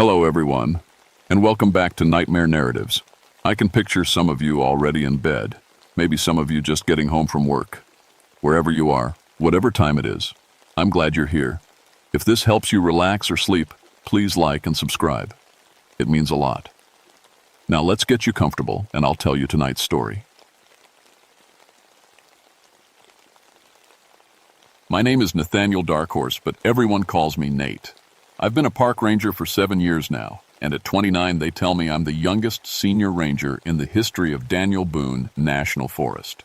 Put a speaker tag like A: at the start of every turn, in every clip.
A: Hello, everyone, and welcome back to Nightmare Narratives. I can picture some of you already in bed, maybe some of you just getting home from work. Wherever you are, whatever time it is, I'm glad you're here. If this helps you relax or sleep, please like and subscribe. It means a lot. Now let's get you comfortable, and I'll tell you tonight's story. My name is Nathaniel Darkhorse, but everyone calls me Nate. I've been a park ranger for 7 years now, and at 29 they tell me I'm the youngest senior ranger in the history of Daniel Boone National Forest.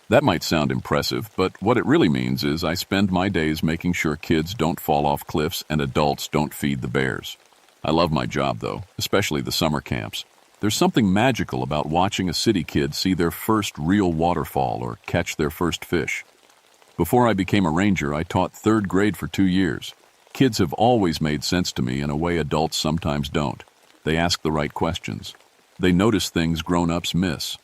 A: That might sound impressive, but what it really means is I spend my days making sure kids don't fall off cliffs and adults don't feed the bears. I love my job though, especially the summer camps. There's something magical about watching a city kid see their first real waterfall or catch their first fish. Before I became a ranger, I taught 3rd grade for 2 years. Kids have always made sense to me in a way adults sometimes don't. They ask the right questions. They notice things grown-ups miss.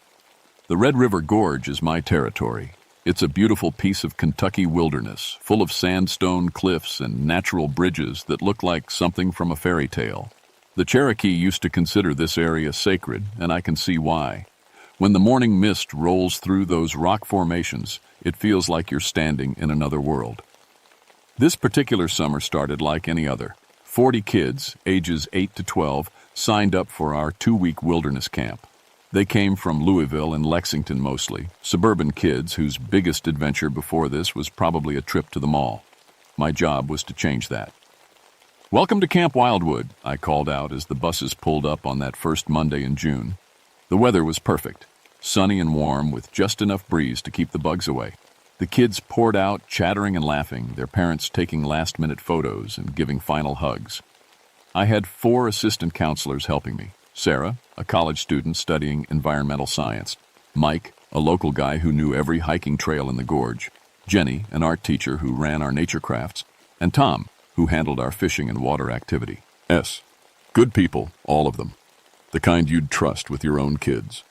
A: The Red River Gorge is my territory. It's a beautiful piece of Kentucky wilderness, full of sandstone cliffs and natural bridges that look like something from a fairy tale. The Cherokee used to consider this area sacred, and I can see why. When the morning mist rolls through those rock formations, it feels like you're standing in another world. This particular summer started like any other. 40 kids, ages 8 to 12, signed up for our 2-week wilderness camp. They came from Louisville and Lexington mostly, suburban kids whose biggest adventure before this was probably a trip to the mall. My job was to change that. "Welcome to Camp Wildwood," I called out as the buses pulled up on that first Monday in June. The weather was perfect, sunny and warm with just enough breeze to keep the bugs away. The kids poured out, chattering and laughing, their parents taking last-minute photos and giving final hugs. I had 4 assistant counselors helping me. Sarah, a college student studying environmental science. Mike, a local guy who knew every hiking trail in the gorge. Jenny, an art teacher who ran our nature crafts. And Tom, who handled our fishing and water activity. Good people, all of them. The kind you'd trust with your own kids.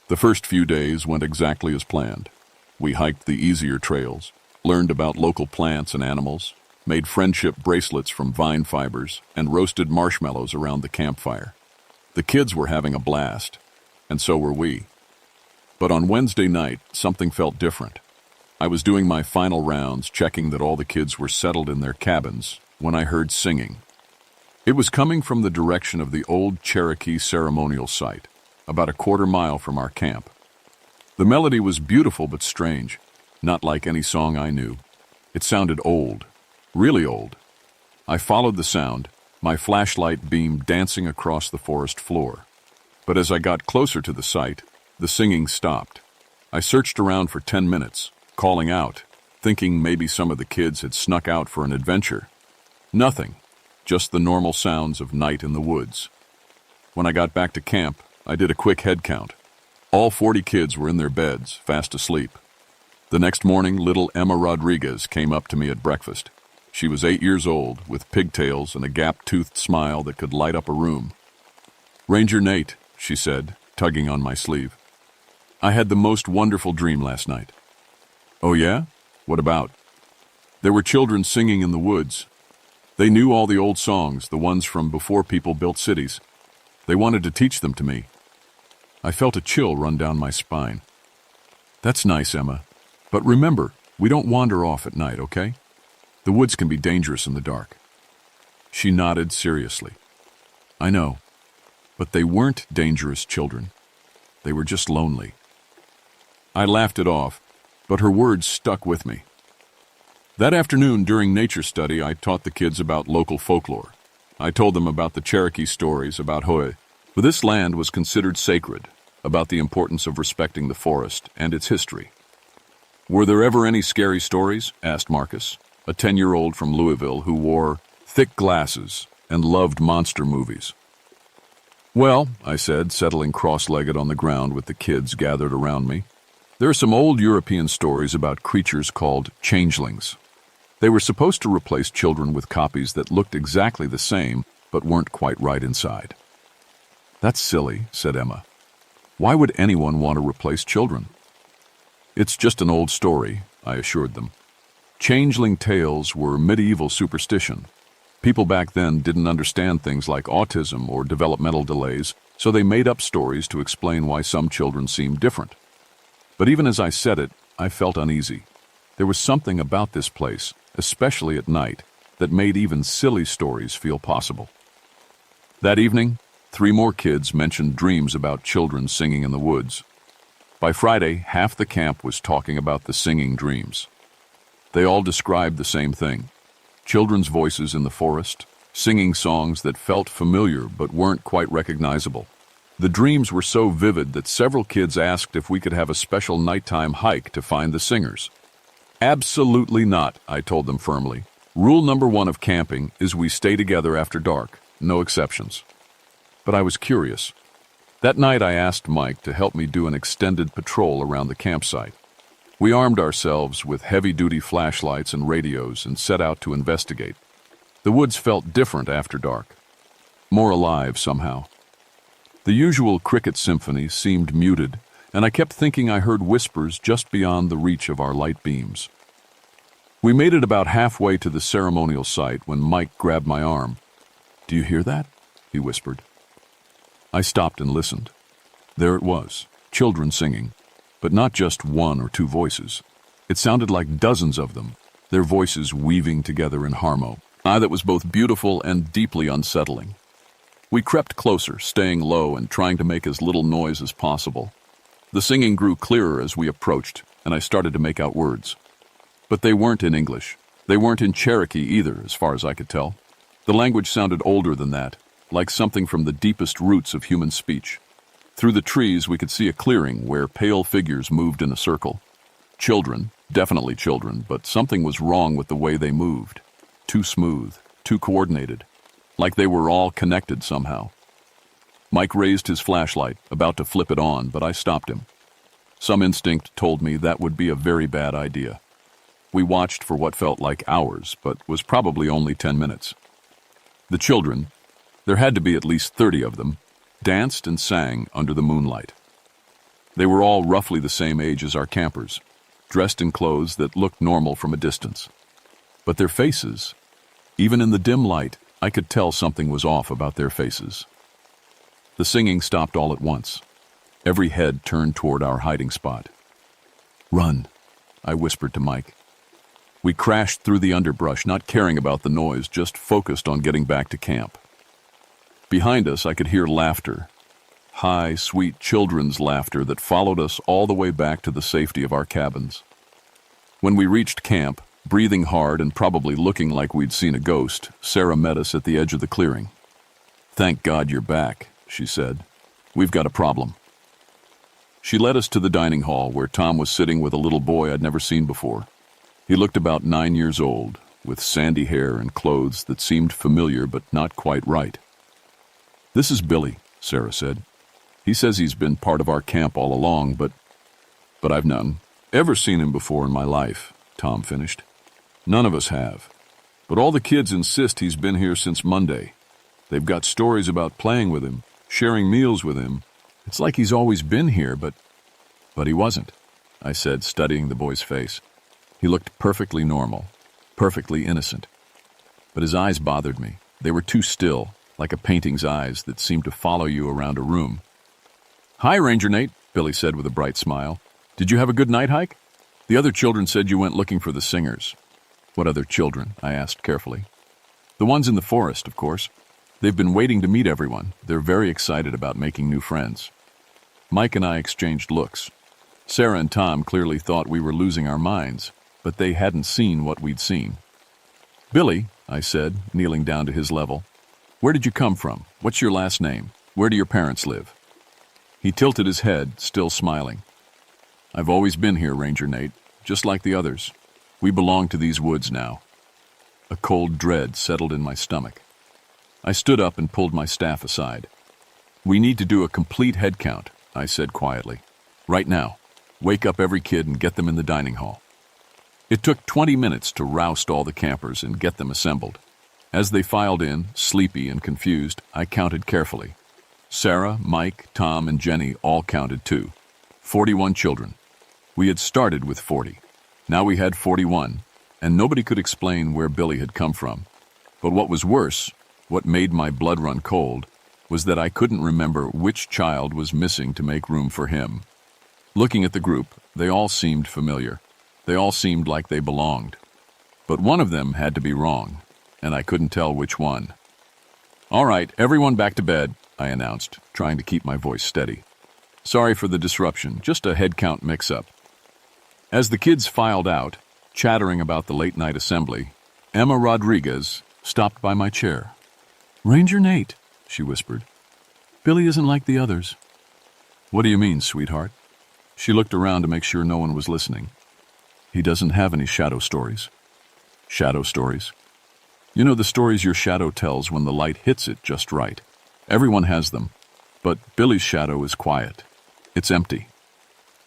A: The first few days went exactly as planned. We hiked the easier trails, learned about local plants and animals, made friendship bracelets from vine fibers, and roasted marshmallows around the campfire. The kids were having a blast, and so were we. But on Wednesday night, something felt different. I was doing my final rounds, checking that all the kids were settled in their cabins, when I heard singing. It was coming from the direction of the old Cherokee ceremonial site, about a 1/4 mile from our camp. The melody was beautiful but strange, not like any song I knew. It sounded old, really old. I followed the sound, my flashlight beam dancing across the forest floor. But as I got closer to the site, the singing stopped. I searched around for 10 minutes, calling out, thinking maybe some of the kids had snuck out for an adventure. Nothing, just the normal sounds of night in the woods. When I got back to camp, I did a quick head count. All 40 kids were in their beds, fast asleep. The next morning, little Emma Rodriguez came up to me at breakfast. She was 8 years old, with pigtails and a gap-toothed smile that could light up a room. "Ranger Nate," she said, tugging on my sleeve. "I had the most wonderful dream last night." "Oh yeah? What about?" "There were children singing in the woods. They knew all the old songs, the ones from before people built cities. They wanted to teach them to me." I felt a chill run down my spine. "That's nice, Emma. But remember, we don't wander off at night, okay? The woods can be dangerous in the dark." She nodded seriously. "I know, but they weren't dangerous children. They were just lonely." I laughed it off, but her words stuck with me. That afternoon during nature study, I taught the kids about local folklore. I told them about the Cherokee stories about Hoy. This land was considered sacred, about the importance of respecting the forest and its history. "Were there ever any scary stories?" asked Marcus, a 10-year-old from Louisville who wore thick glasses and loved monster movies. "Well," I said, settling cross-legged on the ground with the kids gathered around me, "there are some old European stories about creatures called changelings. They were supposed to replace children with copies that looked exactly the same but weren't quite right inside." "That's silly," said Emma. "Why would anyone want to replace children?" "It's just an old story," I assured them. Changeling tales were medieval superstition. People back then didn't understand things like autism or developmental delays, so they made up stories to explain why some children seemed different. But even as I said it, I felt uneasy. There was something about this place, especially at night, that made even silly stories feel possible. That evening, 3 more kids mentioned dreams about children singing in the woods. By Friday, half the camp was talking about the singing dreams. They all described the same thing: children's voices in the forest, singing songs that felt familiar but weren't quite recognizable. The dreams were so vivid that several kids asked if we could have a special nighttime hike to find the singers. Absolutely not, I told them firmly. Rule number 1 of camping is we stay together after dark, no exceptions. But I was curious. That night I asked Mike to help me do an extended patrol around the campsite. We armed ourselves with heavy-duty flashlights and radios and set out to investigate. The woods felt different after dark, more alive somehow. The usual cricket symphony seemed muted, and I kept thinking I heard whispers just beyond the reach of our light beams. We made it about halfway to the ceremonial site when Mike grabbed my arm. "Do you hear that?" he whispered. I stopped and listened. There it was, children singing, but not just 1 or 2 voices. It sounded like dozens of them, their voices weaving together in harmony. That was both beautiful and deeply unsettling. We crept closer, staying low and trying to make as little noise as possible. The singing grew clearer as we approached, and I started to make out words. But they weren't in English. They weren't in Cherokee either, as far as I could tell. The language sounded older than that, like something from the deepest roots of human speech. Through the trees, we could see a clearing where pale figures moved in a circle. Children, definitely children, but something was wrong with the way they moved. Too smooth, too coordinated, like they were all connected somehow. Mike raised his flashlight, about to flip it on, but I stopped him. Some instinct told me that would be a very bad idea. We watched for what felt like hours, but was probably only 10 minutes. The children, there had to be at least 30 of them, danced and sang under the moonlight. They were all roughly the same age as our campers, dressed in clothes that looked normal from a distance. But their faces, even in the dim light, I could tell something was off about their faces. The singing stopped all at once. Every head turned toward our hiding spot. "Run," I whispered to Mike. We crashed through the underbrush, not caring about the noise, just focused on getting back to camp. Behind us, I could hear laughter. High, sweet children's laughter that followed us all the way back to the safety of our cabins. When we reached camp, breathing hard and probably looking like we'd seen a ghost, Sarah met us at the edge of the clearing. "Thank God you're back," she said. "We've got a problem." She led us to the dining hall where Tom was sitting with a little boy I'd never seen before. He looked about 9 years old, with sandy hair and clothes that seemed familiar but not quite right. "This is Billy," Sarah said. "He says he's been part of our camp all along, but I've none ever seen him before in my life," Tom finished. "None of us have. But all the kids insist he's been here since Monday. They've got stories about playing with him, sharing meals with him. It's like he's always been here, but he wasn't," I said, studying the boy's face. He looked perfectly normal, perfectly innocent. But his eyes bothered me. They were too still, like a painting's eyes that seemed to follow you around a room. "Hi, Ranger Nate," Billy said with a bright smile. "Did you have a good night hike? The other children said you went looking for the singers." "What other children?" I asked carefully. "The ones in the forest, of course. They've been waiting to meet everyone. They're very excited about making new friends." Mike and I exchanged looks. Sarah and Tom clearly thought we were losing our minds, but they hadn't seen what we'd seen. "Billy," I said, kneeling down to his level, "where did you come from? What's your last name? Where do your parents live?" He tilted his head, still smiling. "I've always been here, Ranger Nate, just like the others. We belong to these woods now." A cold dread settled in my stomach. I stood up and pulled my staff aside. "We need to do a complete head count," I said quietly. "Right now. Wake up every kid and get them in the dining hall." It took 20 minutes to roust all the campers and get them assembled. As they filed in, sleepy and confused, I counted carefully. Sarah, Mike, Tom, and Jenny all counted too. 41 children. We had started with 40. Now we had 41, and nobody could explain where Billy had come from. But what was worse, what made my blood run cold, was that I couldn't remember which child was missing to make room for him. Looking at the group, they all seemed familiar. They all seemed like they belonged. But one of them had to be wrong, and I couldn't tell which one. "All right, everyone back to bed," I announced, trying to keep my voice steady. "Sorry for the disruption, just a head count mix-up." As the kids filed out, chattering about the late-night assembly, Emma Rodriguez stopped by my chair. "Ranger Nate," she whispered. "Billy isn't like the others." "What do you mean, sweetheart?" She looked around to make sure no one was listening. "He doesn't have any shadow stories." "Shadow stories?" "You know the stories your shadow tells when the light hits it just right. Everyone has them, but Billy's shadow is quiet. It's empty."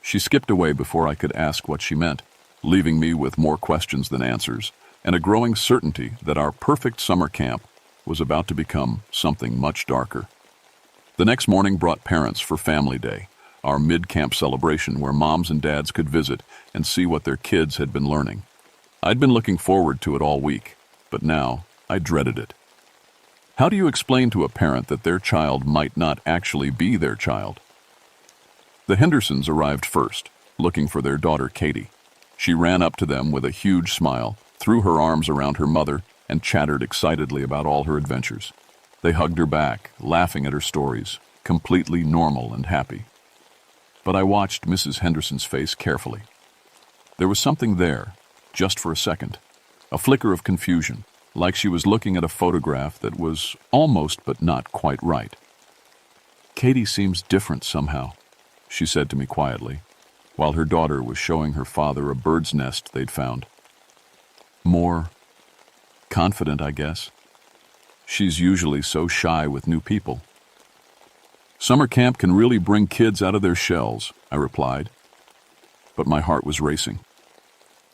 A: She skipped away before I could ask what she meant, leaving me with more questions than answers, and a growing certainty that our perfect summer camp was about to become something much darker. The next morning brought parents for Family Day, our mid-camp celebration where moms and dads could visit and see what their kids had been learning. I'd been looking forward to it all week, but now I dreaded it. How do you explain to a parent that their child might not actually be their child? The Hendersons arrived first, looking for their daughter Katie. She ran up to them with a huge smile, threw her arms around her mother, and chattered excitedly about all her adventures. They hugged her back, laughing at her stories, completely normal and happy. But I watched Mrs. Henderson's face carefully. There was something there, just for a second, a flicker of confusion, like she was looking at a photograph that was almost but not quite right. "Katie seems different somehow," she said to me quietly, while her daughter was showing her father a bird's nest they'd found. "More confident, I guess. She's usually so shy with new people." "Summer camp can really bring kids out of their shells," I replied. But my heart was racing.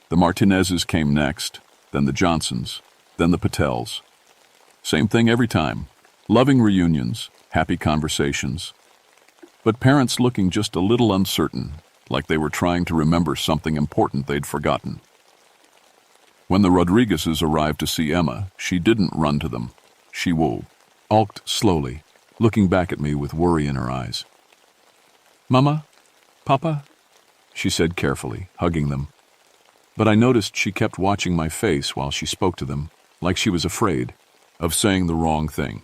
A: The Martinezes came next, then the Johnsons, then the Patels. Same thing every time. Loving reunions, happy conversations. But parents looking just a little uncertain, like they were trying to remember something important they'd forgotten. When the Rodriguezes arrived to see Emma, she didn't run to them. She walked slowly, looking back at me with worry in her eyes. "Mama? Papa?" she said carefully, hugging them. But I noticed she kept watching my face while she spoke to them, like she was afraid of saying the wrong thing.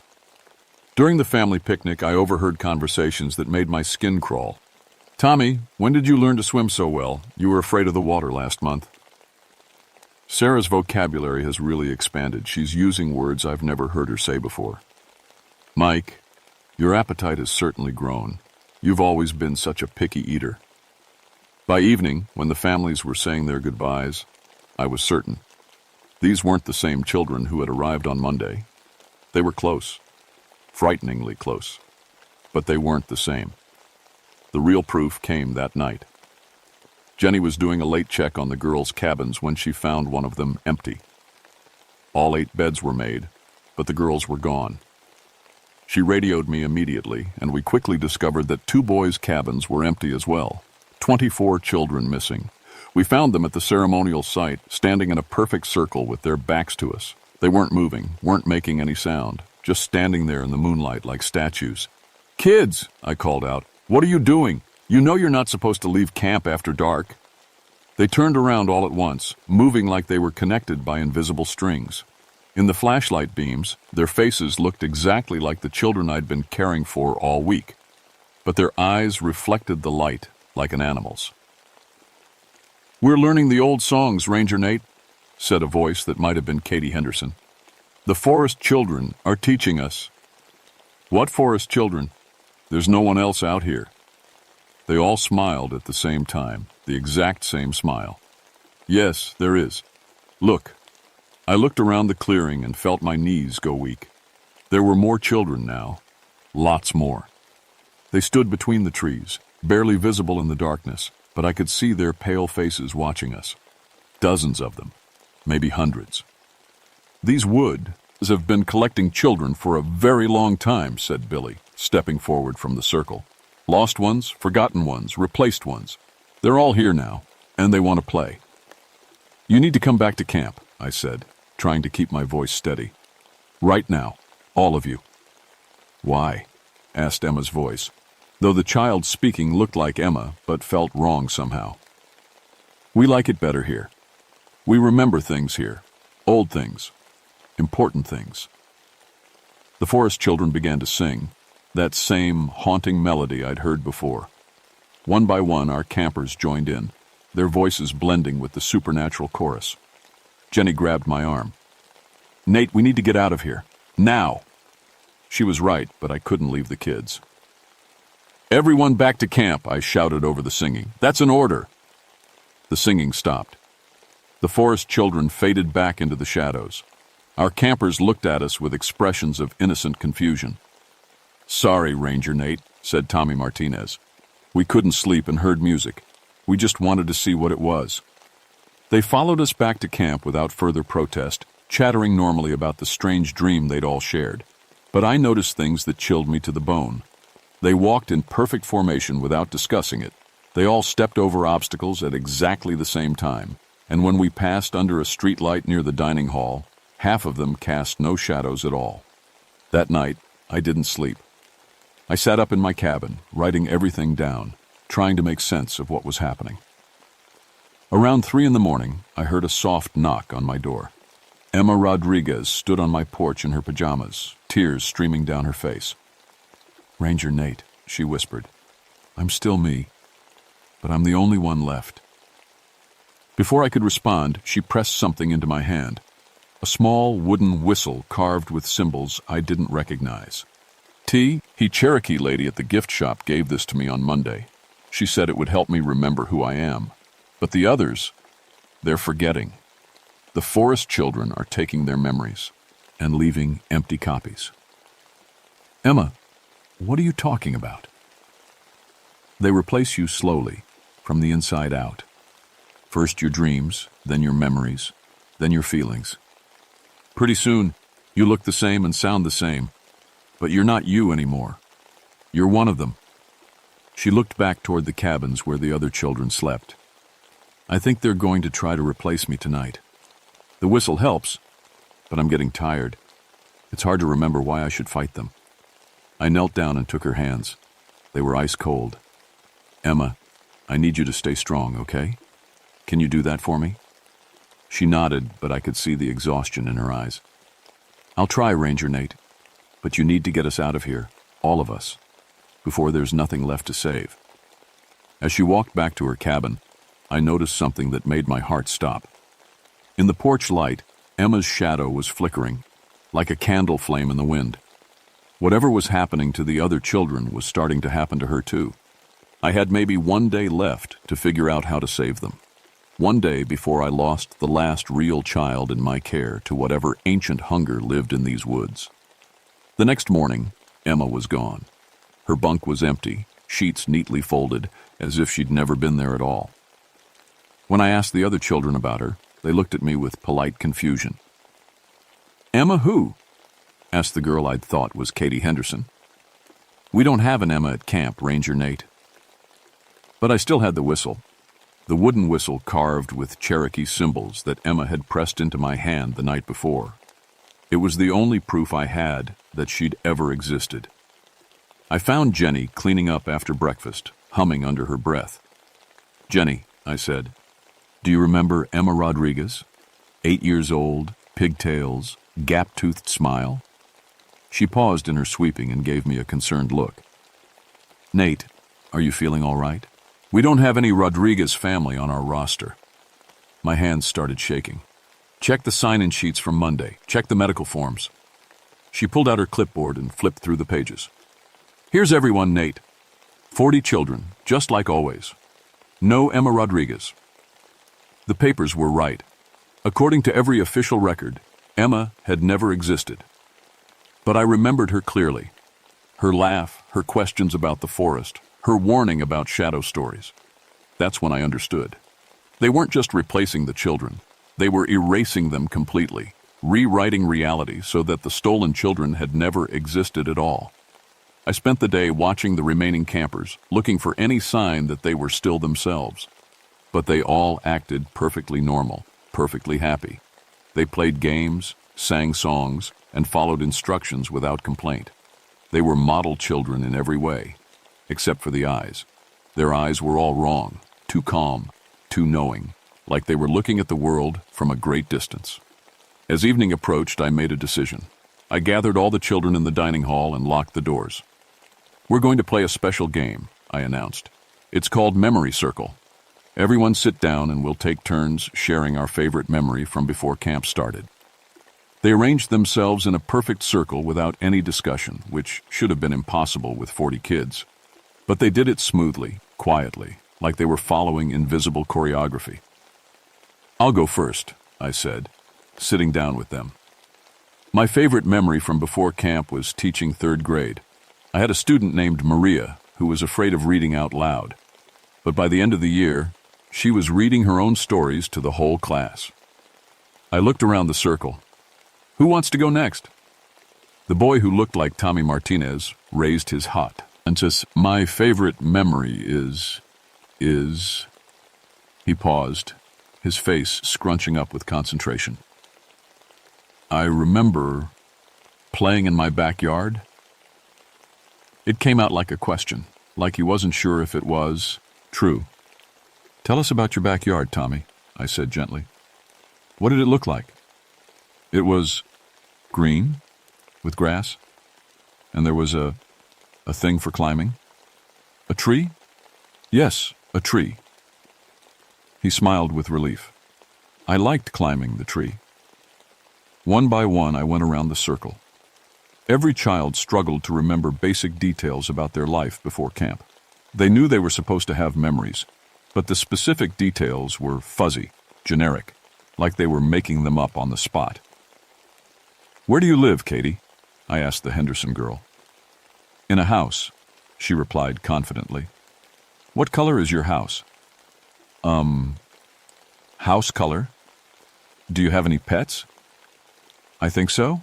A: During the family picnic, I overheard conversations that made my skin crawl. "Tommy, when did you learn to swim so well? You were afraid of the water last month." Sarah's vocabulary has really expanded. She's using words I've never heard her say before. "Mike, your appetite has certainly grown. You've always been such a picky eater." By evening, when the families were saying their goodbyes, I was certain. These weren't the same children who had arrived on Monday. They were close, frighteningly close, but they weren't the same. The real proof came that night. Jenny was doing a late check on the girls' cabins when she found one of them empty. All 8 beds were made, but the girls were gone. She radioed me immediately, and we quickly discovered that 2 boys' cabins were empty as well. 24 children missing. We found them at the ceremonial site, standing in a perfect circle with their backs to us. They weren't moving, weren't making any sound, just standing there in the moonlight like statues. "Kids," I called out, "what are you doing? You know you're not supposed to leave camp after dark." They turned around all at once, moving like they were connected by invisible strings. In the flashlight beams, their faces looked exactly like the children I'd been caring for all week, but their eyes reflected the light like an animal's. "We're learning the old songs, Ranger Nate," said a voice that might have been Katie Henderson. "The forest children are teaching us." "What forest children? There's no one else out here." They all smiled at the same time, the exact same smile. "Yes, there is. Look." I looked around the clearing and felt my knees go weak. There were more children now, lots more. They stood between the trees, barely visible in the darkness, but I could see their pale faces watching us. Dozens of them, maybe hundreds. "These woods have been collecting children for a very long time," said Billy, stepping forward from the circle. "Lost ones, forgotten ones, replaced ones. They're all here now, and they want to play." "You need to come back to camp," I said, trying to keep my voice steady. Right now. All of you." "Why?" asked Emma's voice, though the child speaking looked like Emma but felt wrong somehow. "We like it better here. We remember things here. Old things. Important things." The forest children began to sing, that same haunting melody I'd heard before. One by one, our campers joined in, their voices blending with the supernatural chorus. Jenny grabbed my arm. "Nate, we need to get out of here. Now!" She was right, but I couldn't leave the kids. "Everyone back to camp," I shouted over the singing. "That's an order." The singing stopped. The forest children faded back into the shadows. Our campers looked at us with expressions of innocent confusion. "Sorry, Ranger Nate," said Tommy Martinez. "We couldn't sleep and heard music. We just wanted to see what it was." They followed us back to camp without further protest, chattering normally about the strange dream they'd all shared. But I noticed things that chilled me to the bone. They walked in perfect formation without discussing it. They all stepped over obstacles at exactly the same time, and when we passed under a streetlight near the dining hall, half of them cast no shadows at all. That night, I didn't sleep. I sat up in my cabin, writing everything down, trying to make sense of what was happening. Around 3 a.m, I heard a soft knock on my door. Emma Rodriguez stood on my porch in her pajamas, tears streaming down her face. "Ranger Nate," she whispered. "I'm still me, but I'm the only one left." Before I could respond, she pressed something into my hand. A small wooden whistle carved with symbols I didn't recognize. He Cherokee lady at the gift shop gave this to me on Monday. She said it would help me remember who I am. But the others, they're forgetting. The forest children are taking their memories and leaving empty copies. "Emma, what are you talking about?" "They replace you slowly, from the inside out. First your dreams, then your memories, then your feelings. Pretty soon, you look the same and sound the same, but you're not you anymore. You're one of them." She looked back toward the cabins where the other children slept. "I think they're going to try to replace me tonight. The whistle helps, but I'm getting tired. It's hard to remember why I should fight them." I knelt down and took her hands. They were ice cold. "Emma, I need you to stay strong, okay? Can you do that for me?" She nodded, but I could see the exhaustion in her eyes. "I'll try, Ranger Nate, but you need to get us out of here, all of us, before there's nothing left to save." As she walked back to her cabin, I noticed something that made my heart stop. In the porch light, Emma's shadow was flickering, like a candle flame in the wind. Whatever was happening to the other children was starting to happen to her too. I had maybe one day left to figure out how to save them. One day before I lost the last real child in my care to whatever ancient hunger lived in these woods. The next morning, Emma was gone. Her bunk was empty, sheets neatly folded, as if she'd never been there at all. When I asked the other children about her, they looked at me with polite confusion. "Emma who?" asked the girl I'd thought was Katie Henderson. "We don't have an Emma at camp, Ranger Nate." But I still had the whistle. The wooden whistle carved with Cherokee symbols that Emma had pressed into my hand the night before. It was the only proof I had that she'd ever existed. I found Jenny cleaning up after breakfast, humming under her breath. "Jenny," I said, "do you remember Emma Rodriguez? 8 years old, pigtails, gap-toothed smile?" She paused in her sweeping and gave me a concerned look. "Nate, are you feeling all right? We don't have any Rodriguez family on our roster." My hands started shaking. "Check the sign-in sheets from Monday. Check the medical forms." She pulled out her clipboard and flipped through the pages. "Here's everyone, Nate. 40 children, just like always. No Emma Rodriguez." The papers were right. According to every official record, Emma had never existed. But I remembered her clearly. Her laugh, her questions about the forest, her warning about shadow stories. That's when I understood. They weren't just replacing the children. They were erasing them completely, rewriting reality so that the stolen children had never existed at all. I spent the day watching the remaining campers, looking for any sign that they were still themselves. But they all acted perfectly normal, perfectly happy. They played games, sang songs, and followed instructions without complaint. They were model children in every way, except for the eyes. Their eyes were all wrong, too calm, too knowing, like they were looking at the world from a great distance. As evening approached, I made a decision. I gathered all the children in the dining hall and locked the doors. "We're going to play a special game," I announced. "It's called Memory Circle. Everyone sit down and we'll take turns sharing our favorite memory from before camp started." They arranged themselves in a perfect circle without any discussion, which should have been impossible with 40 kids. But they did it smoothly, quietly, like they were following invisible choreography. "I'll go first," I said, sitting down with them. My favorite memory from before camp was teaching 3rd grade. I had a student named Maria who was afraid of reading out loud. But by the end of the year, she was reading her own stories to the whole class. I looked around the circle. "Who wants to go next?" The boy who looked like Tommy Martinez raised his hat and says, "My favorite memory is... He paused, his face scrunching up with concentration. "I remember playing in my backyard." It came out like a question, like he wasn't sure if it was true. "Tell us about your backyard, Tommy," I said gently. "What did it look like?" "It was green, with grass, and there was a thing for climbing." "A tree?" "Yes, a tree." He smiled with relief. I liked climbing the tree. One by one, I went around the circle. Every child struggled to remember basic details about their life before camp. They knew they were supposed to have memories, but the specific details were fuzzy, generic, like they were making them up on the spot. "Where do you live, Katie?" I asked the Henderson girl. "In a house," she replied confidently. "What color is your house?" House color? Do you have any pets?" "I think so.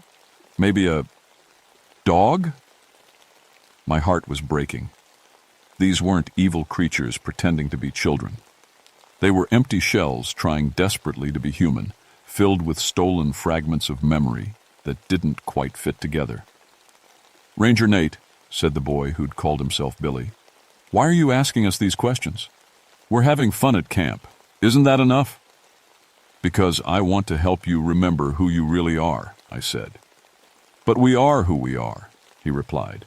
A: Maybe a dog?" My heart was breaking. These weren't evil creatures pretending to be children. They were empty shells trying desperately to be human, filled with stolen fragments of memory that didn't quite fit together. "Ranger Nate," said the boy who'd called himself Billy, "why are you asking us these questions? We're having fun at camp. Isn't that enough?" "Because I want to help you remember who you really are," I said. "But we are who we are," he replied,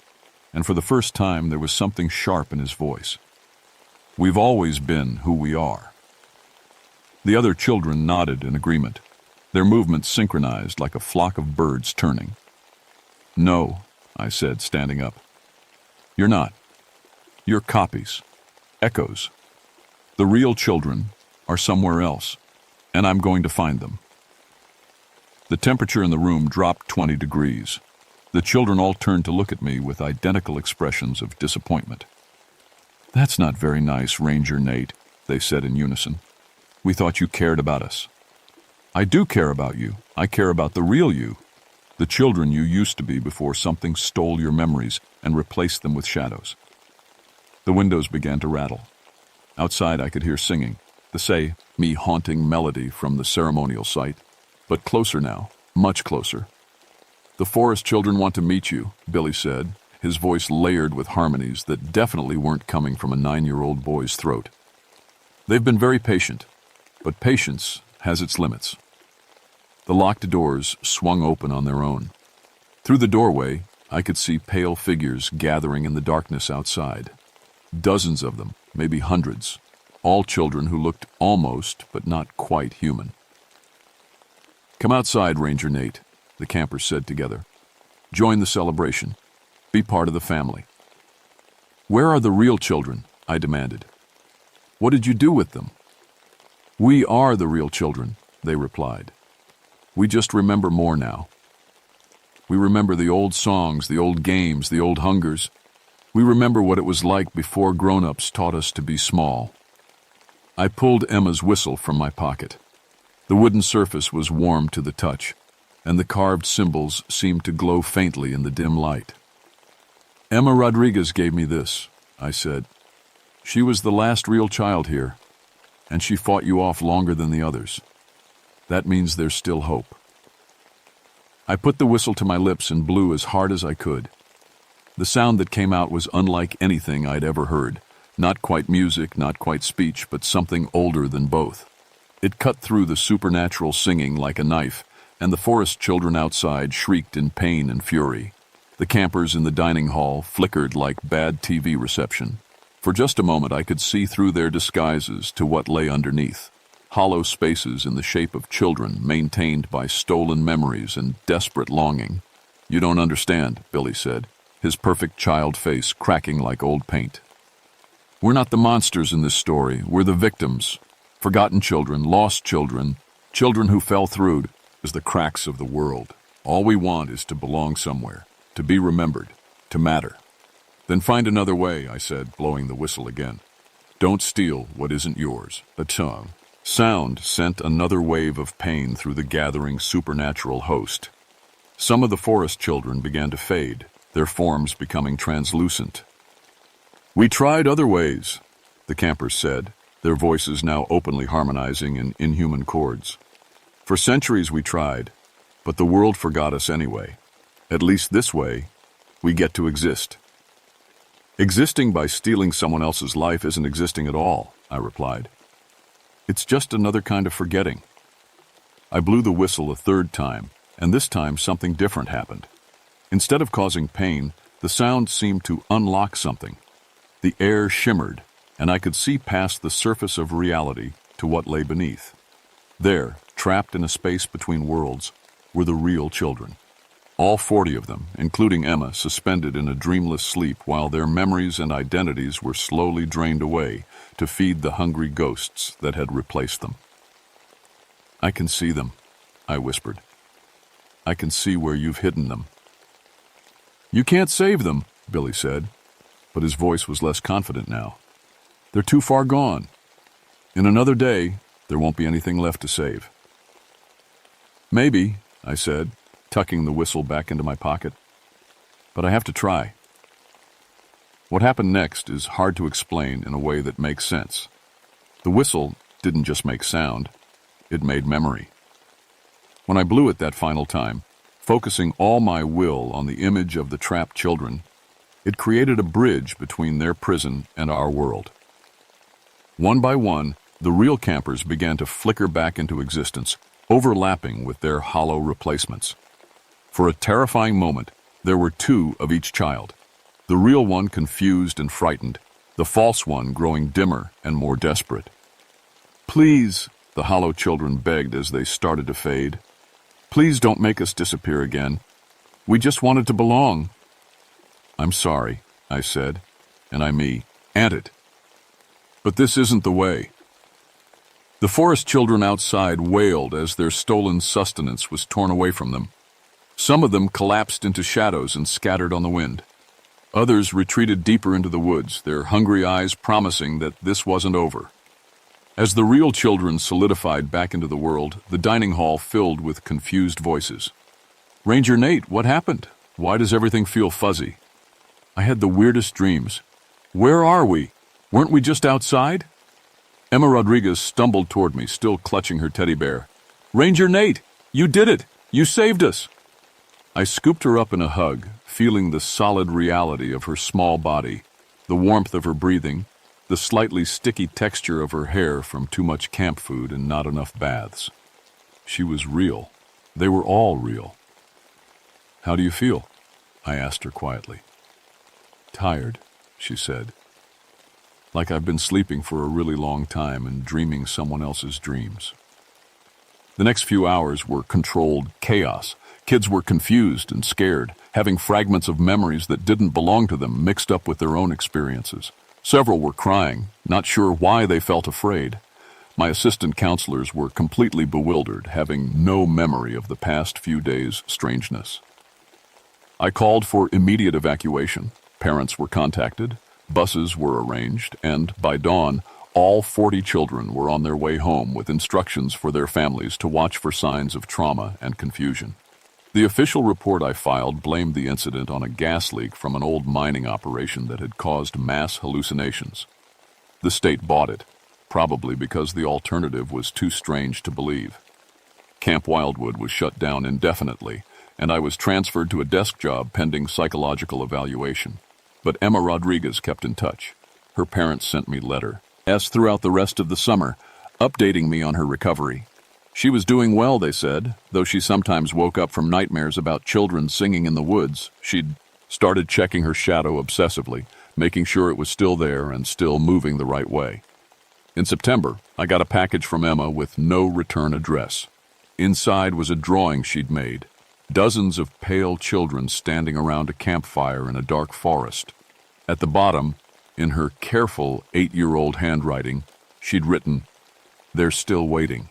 A: and for the first time there was something sharp in his voice. "We've always been who we are." The other children nodded in agreement, their movements synchronized like a flock of birds turning. "No," I said, standing up. "You're not. You're copies, echoes. The real children are somewhere else, and I'm going to find them." The temperature in the room dropped 20 degrees. The children all turned to look at me with identical expressions of disappointment. "That's not very nice, Ranger Nate," they said in unison. "We thought you cared about us." "I do care about you. I care about the real you, the children you used to be before something stole your memories and replaced them with shadows." The windows began to rattle. Outside I could hear singing, the me haunting melody from the ceremonial site, but closer now, much closer. "The forest children want to meet you," Billy said, his voice layered with harmonies that definitely weren't coming from a 9-year-old boy's throat. "They've been very patient, but patience has its limits." The locked doors swung open on their own. Through the doorway, I could see pale figures gathering in the darkness outside. Dozens of them, maybe hundreds, all children who looked almost but not quite human. "Come outside, Ranger Nate," the campers said together. "Join the celebration. Be part of the family." "Where are the real children?" I demanded. "What did you do with them?" "We are the real children," they replied. "We just remember more now. We remember the old songs, the old games, the old hungers. We remember what it was like before grown-ups taught us to be small." I pulled Emma's whistle from my pocket. The wooden surface was warm to the touch, and the carved symbols seemed to glow faintly in the dim light. "Emma Rodriguez gave me this," I said. "She was the last real child here, and she fought you off longer than the others. That means there's still hope." I put the whistle to my lips and blew as hard as I could. The sound that came out was unlike anything I'd ever heard. Not quite music, not quite speech, but something older than both. It cut through the supernatural singing like a knife, and the forest children outside shrieked in pain and fury. The campers in the dining hall flickered like bad TV reception. For just a moment I could see through their disguises to what lay underneath. Hollow spaces in the shape of children maintained by stolen memories and desperate longing. "You don't understand," Billy said, his perfect child face cracking like old paint. "We're not the monsters in this story. We're the victims. Forgotten children, lost children, children who fell through as the cracks of the world. All we want is to belong somewhere, to be remembered, to matter." "Then find another way," I said, blowing the whistle again. "Don't steal what isn't yours." A tongue. Sound sent another wave of pain through the gathering supernatural host. Some of the forest children began to fade, their forms becoming translucent. "We tried other ways," the campers said, their voices now openly harmonizing in inhuman chords. "For centuries we tried, but the world forgot us anyway. At least this way, we get to exist." "Existing by stealing someone else's life isn't existing at all," I replied. "It's just another kind of forgetting." I blew the whistle a third time, and this time something different happened. Instead of causing pain, the sound seemed to unlock something. The air shimmered, and I could see past the surface of reality to what lay beneath. There, trapped in a space between worlds, were the real children. All 40 of them, including Emma, suspended in a dreamless sleep while their memories and identities were slowly drained away to feed the hungry ghosts that had replaced them. "I can see them," I whispered. "I can see where you've hidden them." "You can't save them," Billy said, but his voice was less confident now. "They're too far gone. In another day, there won't be anything left to save." "Maybe," I said, tucking the whistle back into my pocket. "But I have to try." What happened next is hard to explain in a way that makes sense. The whistle didn't just make sound, it made memory. When I blew it that final time, focusing all my will on the image of the trapped children, it created a bridge between their prison and our world. One by one, the real campers began to flicker back into existence, overlapping with their hollow replacements. For a terrifying moment, there were 2 of each child. The real one confused and frightened, the false one growing dimmer and more desperate. "Please," the hollow children begged as they started to fade. "Please don't make us disappear again. We just wanted to belong." "I'm sorry," I said, and I mean it. "But this isn't the way." The forest children outside wailed as their stolen sustenance was torn away from them. Some of them collapsed into shadows and scattered on the wind. Others retreated deeper into the woods, their hungry eyes promising that this wasn't over. As the real children solidified back into the world, the dining hall filled with confused voices. "Ranger Nate, what happened? Why does everything feel fuzzy?" "I had the weirdest dreams." "Where are we? Weren't we just outside?" Emma Rodriguez stumbled toward me, still clutching her teddy bear. "Ranger Nate, you did it! You saved us!" I scooped her up in a hug, feeling the solid reality of her small body, the warmth of her breathing, the slightly sticky texture of her hair from too much camp food and not enough baths. She was real. They were all real. "How do you feel?" I asked her quietly. "Tired," she said. "Like I've been sleeping for a really long time and dreaming someone else's dreams." The next few hours were controlled chaos. Kids were confused and scared, having fragments of memories that didn't belong to them mixed up with their own experiences. Several were crying, not sure why they felt afraid. My assistant counselors were completely bewildered, having no memory of the past few days' strangeness. I called for immediate evacuation. Parents were contacted, buses were arranged, and by dawn, all 40 children were on their way home with instructions for their families to watch for signs of trauma and confusion. The official report I filed blamed the incident on a gas leak from an old mining operation that had caused mass hallucinations. The state bought it, probably because the alternative was too strange to believe. Camp Wildwood was shut down indefinitely, and I was transferred to a desk job pending psychological evaluation. But Emma Rodriguez kept in touch. Her parents sent me letters throughout the rest of the summer, updating me on her recovery. She was doing well, they said, though she sometimes woke up from nightmares about children singing in the woods. She'd started checking her shadow obsessively, making sure it was still there and still moving the right way. In September, I got a package from Emma with no return address. Inside was a drawing she'd made. Dozens of pale children standing around a campfire in a dark forest. At the bottom, in her careful 8-year-old handwriting, she'd written, "They're still waiting."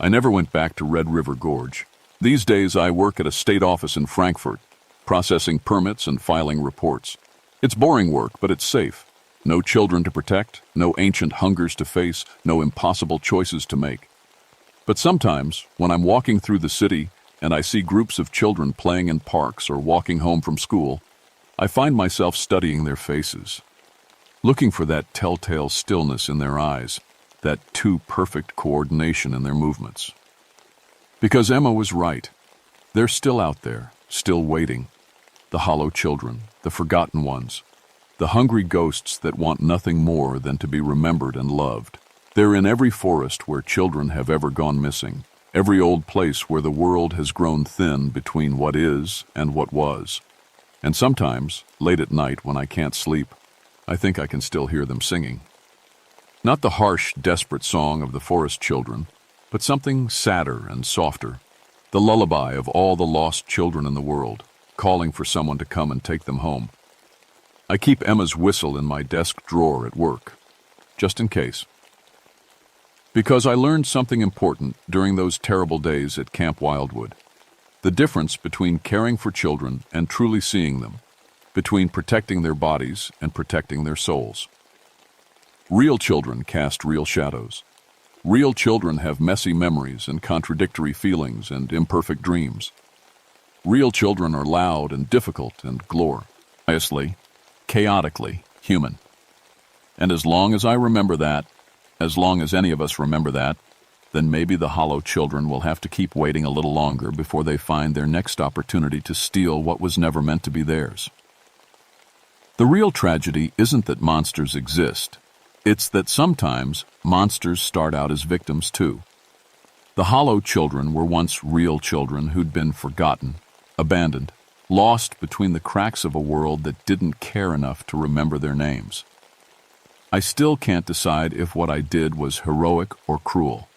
A: I never went back to Red River Gorge. These days I work at a state office in Frankfurt, processing permits and filing reports. It's boring work, but it's safe. No children to protect, no ancient hungers to face, no impossible choices to make. But sometimes, when I'm walking through the city and I see groups of children playing in parks or walking home from school, I find myself studying their faces, looking for that telltale stillness in their eyes, that too perfect coordination in their movements. Because Emma was right. They're still out there, still waiting. The hollow children, the forgotten ones, the hungry ghosts that want nothing more than to be remembered and loved. They're in every forest where children have ever gone missing, every old place where the world has grown thin between what is and what was. And sometimes, late at night when I can't sleep, I think I can still hear them singing. Not the harsh, desperate song of the forest children, but something sadder and softer, the lullaby of all the lost children in the world, calling for someone to come and take them home. I keep Emma's whistle in my desk drawer at work, just in case. Because I learned something important during those terrible days at Camp Wildwood. The difference between caring for children and truly seeing them, between protecting their bodies and protecting their souls. Real children cast real shadows. Real children have messy memories and contradictory feelings and imperfect dreams. Real children are loud and difficult and gloriously, chaotically human. And as long as I remember that, as long as any of us remember that, then maybe the hollow children will have to keep waiting a little longer before they find their next opportunity to steal what was never meant to be theirs. The real tragedy isn't that monsters exist. It's that sometimes monsters start out as victims too. The hollow children were once real children who'd been forgotten, abandoned, lost between the cracks of a world that didn't care enough to remember their names. I still can't decide if what I did was heroic or cruel.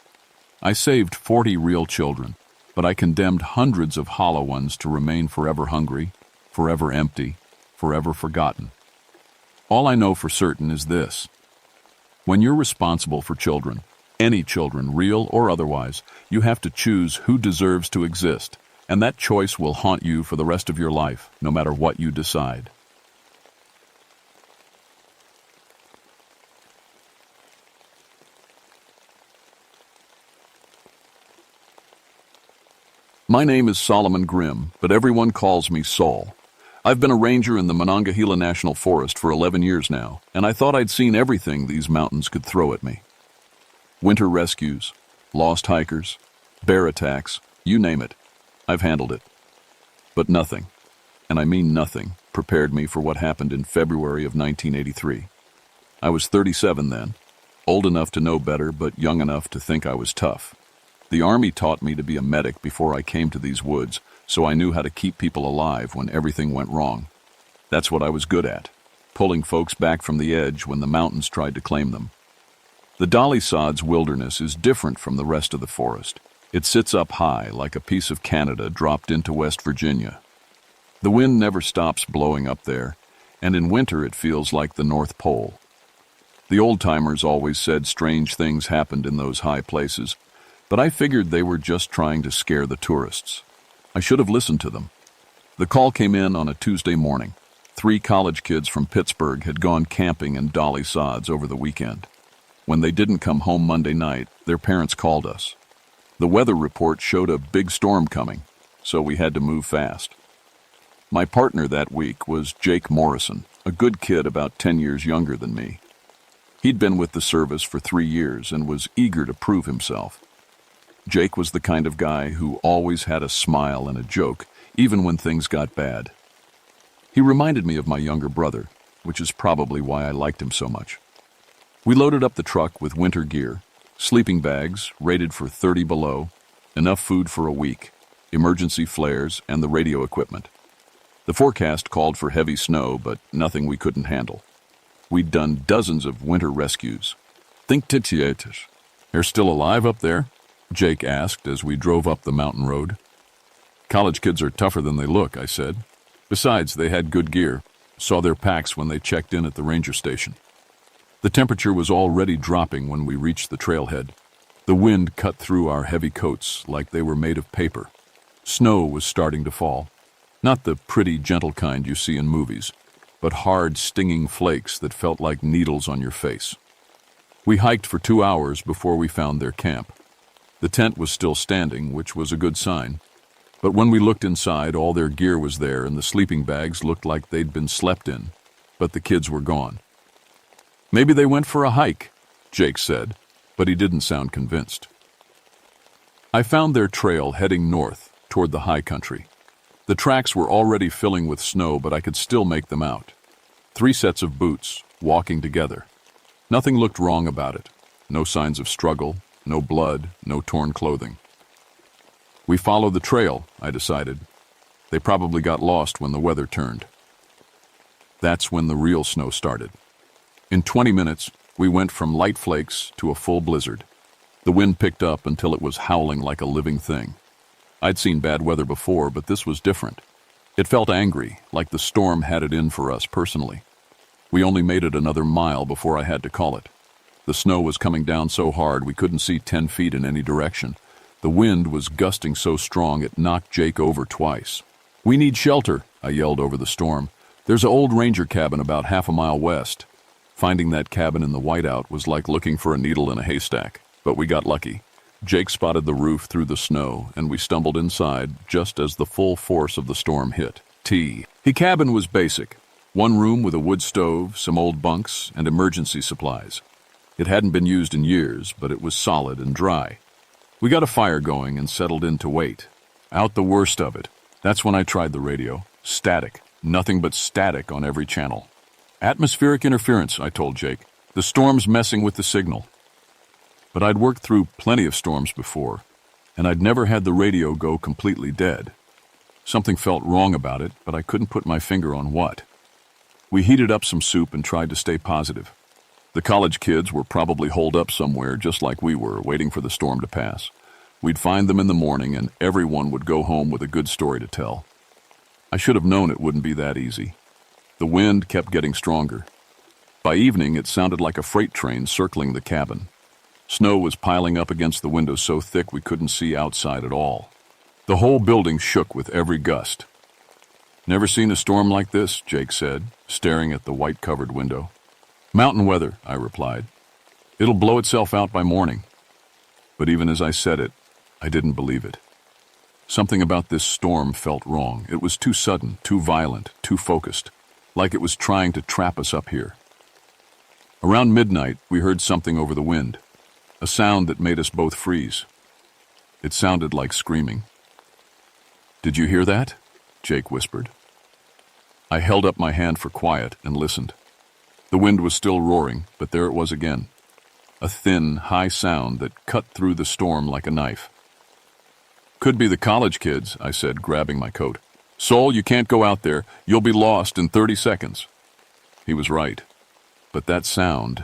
A: I saved 40 real children, but I condemned hundreds of hollow ones to remain forever hungry, forever empty, forever forgotten. All I know for certain is this. When you're responsible for children, any children, real or otherwise, you have to choose who deserves to exist, and that choice will haunt you for the rest of your life, no matter what you decide. My name is Solomon Grimm, but everyone calls me Saul. I've been a ranger in the Monongahela National Forest for 11 years now, and I thought I'd seen everything these mountains could throw at me. Winter rescues, lost hikers, bear attacks, you name it. I've handled it. But nothing, and I mean nothing, prepared me for what happened in February of 1983. I was 37 then, old enough to know better, but young enough to think I was tough. The Army taught me to be a medic before I came to these woods, so I knew how to keep people alive when everything went wrong. That's what I was good at, pulling folks back from the edge when the mountains tried to claim them. The Dolly Sods wilderness is different from the rest of the forest. It sits up high like a piece of Canada dropped into West Virginia. The wind never stops blowing up there, and in winter it feels like the North Pole. The old-timers always said strange things happened in those high places, but I figured they were just trying to scare the tourists. I should have listened to them. The call came in on a Tuesday morning. 3 college kids from Pittsburgh had gone camping in Dolly Sods over the weekend. When they didn't come home Monday night, their parents called us. The weather report showed a big storm coming, so we had to move fast. My partner that week was Jake Morrison, a good kid about 10 years younger than me. He'd been with the service for 3 years and was eager to prove himself. Jake was the kind of guy who always had a smile and a joke, even when things got bad. He reminded me of my younger brother, which is probably why I liked him so much. We loaded up the truck with winter gear, sleeping bags rated for 30 below, enough food for a week, emergency flares, and the radio equipment. The forecast called for heavy snow, but nothing we couldn't handle. We'd done dozens of winter rescues. Think titiators. They're still alive up there? Jake asked as we drove up the mountain road. College kids are tougher than they look, I said. Besides, they had good gear. Saw their packs when they checked in at the ranger station. The temperature was already dropping when we reached the trailhead. The wind cut through our heavy coats like they were made of paper. Snow was starting to fall. Not the pretty, gentle kind you see in movies, but hard, stinging flakes that felt like needles on your face. We hiked for 2 hours before we found their camp. The tent was still standing, which was a good sign. But when we looked inside, all their gear was there and the sleeping bags looked like they'd been slept in. But the kids were gone. Maybe they went for a hike, Jake said, but he didn't sound convinced. I found their trail heading north toward the high country. The tracks were already filling with snow, but I could still make them out. 3 sets of boots, walking together. Nothing looked wrong about it. No signs of struggle, no blood, no torn clothing. We follow the trail, I decided. They probably got lost when the weather turned. That's when the real snow started. In 20 minutes, we went from light flakes to a full blizzard. The wind picked up until it was howling like a living thing. I'd seen bad weather before, but this was different. It felt angry, like the storm had it in for us personally. We only made it another mile before I had to call it. The snow was coming down so hard we couldn't see 10 feet in any direction. The wind was gusting so strong it knocked Jake over twice. "We need shelter," I yelled over the storm. "There's an old ranger cabin about half a mile west." Finding that cabin in the whiteout was like looking for a needle in a haystack, but we got lucky. Jake spotted the roof through the snow, and we stumbled inside just as the full force of the storm hit. The cabin was basic. 1 room with a wood stove, some old bunks, and emergency supplies. It hadn't been used in years, but it was solid and dry. We got a fire going and settled in to wait. Out the worst of it. That's when I tried the radio. Static. Nothing but static on every channel. "Atmospheric interference," I told Jake. "The storm's messing with the signal." But I'd worked through plenty of storms before, and I'd never had the radio go completely dead. Something felt wrong about it, but I couldn't put my finger on what. We heated up some soup and tried to stay positive. The college kids were probably holed up somewhere just like we were, waiting for the storm to pass. We'd find them in the morning and everyone would go home with a good story to tell. I should have known it wouldn't be that easy. The wind kept getting stronger. By evening, it sounded like a freight train circling the cabin. Snow was piling up against the windows so thick we couldn't see outside at all. The whole building shook with every gust. "Never seen a storm like this," Jake said, staring at the white-covered window. "Mountain weather," I replied. "It'll blow itself out by morning." But even as I said it, I didn't believe it. Something about this storm felt wrong. It was too sudden, too violent, too focused, like it was trying to trap us up here. Around midnight, we heard something over the wind, a sound that made us both freeze. It sounded like screaming. "Did you hear that?" Jake whispered. I held up my hand for quiet and listened. The wind was still roaring, but there it was again. A thin, high sound that cut through the storm like a knife. "Could be the college kids," I said, grabbing my coat. "Sol, you can't go out there. You'll be lost in 30 seconds. He was right. But that sound,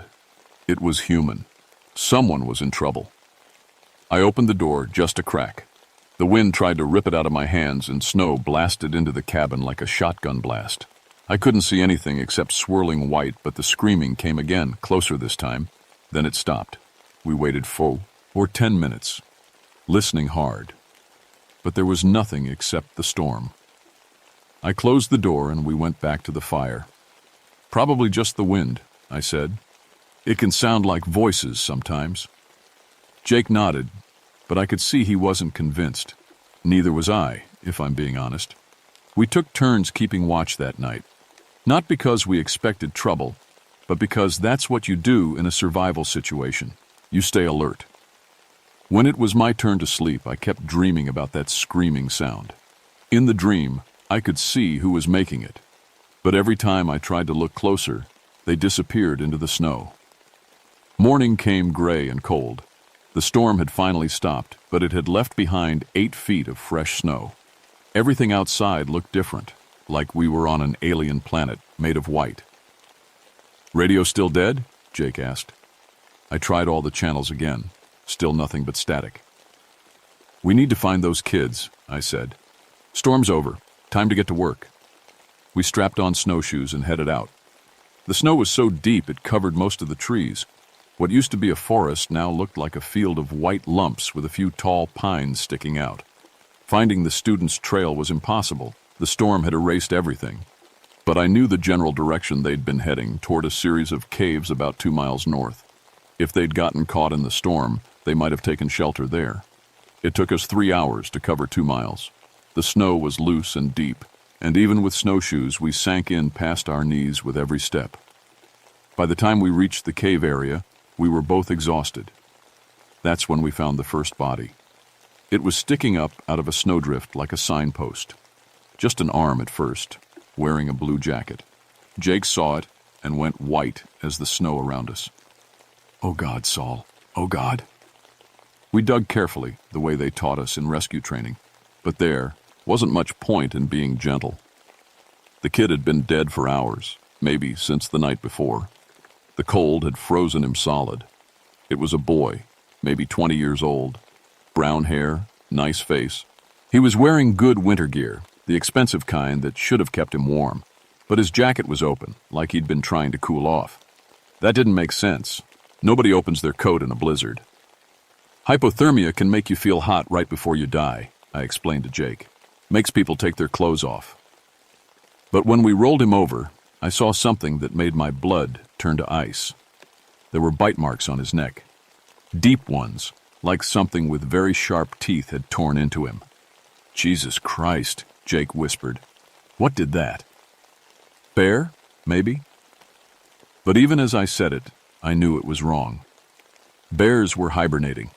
A: it was human. Someone was in trouble. I opened the door just a crack. The wind tried to rip it out of my hands and snow blasted into the cabin like a shotgun blast. I couldn't see anything except swirling white, but the screaming came again, closer this time. Then it stopped. We waited for 10 minutes, listening hard. But there was nothing except the storm. I closed the door and we went back to the fire. "Probably just the wind," I said. "It can sound like voices sometimes." Jake nodded, but I could see he wasn't convinced. Neither was I, if I'm being honest. We took turns keeping watch that night. Not because we expected trouble, but because that's what you do in a survival situation. You stay alert. When it was my turn to sleep, I kept dreaming about that screaming sound. In the dream, I could see who was making it, but every time I tried to look closer, they disappeared into the snow. Morning came gray and cold. The storm had finally stopped, but it had left behind 8 feet of fresh snow. Everything outside looked different, like we were on an alien planet made of white. "Radio still dead?" Jake asked. I tried all the channels again. Still nothing but static. "We need to find those kids," I said. "Storm's over. Time to get to work." We strapped on snowshoes and headed out. The snow was so deep it covered most of the trees. What used to be a forest now looked like a field of white lumps with a few tall pines sticking out. Finding the students' trail was impossible. The storm had erased everything. But I knew the general direction they'd been heading, toward a series of caves about 2 miles north. If they'd gotten caught in the storm, they might have taken shelter there. It took us 3 hours to cover 2 miles. The snow was loose and deep, and even with snowshoes, we sank in past our knees with every step. By the time we reached the cave area, we were both exhausted. That's when we found the first body. It was sticking up out of a snowdrift like a signpost. Just an arm at first, wearing a blue jacket. Jake saw it and went white as the snow around us. "Oh God, Saul. Oh God." We dug carefully, the way they taught us in rescue training, but there wasn't much point in being gentle. The kid had been dead for hours, maybe since the night before. The cold had frozen him solid. It was a boy, maybe 20 years old. Brown hair, nice face. He was wearing good winter gear, the expensive kind that should have kept him warm, but his jacket was open, like he'd been trying to cool off. That didn't make sense. Nobody opens their coat in a blizzard. "Hypothermia can make you feel hot right before you die," I explained to Jake. "Makes people take their clothes off." But when we rolled him over, I saw something that made my blood turn to ice. There were bite marks on his neck. Deep ones, like something with very sharp teeth had torn into him. "Jesus Christ," Jake whispered. "What did that?" "Bear, maybe?" But even as I said it, I knew it was wrong. Bears were hibernating.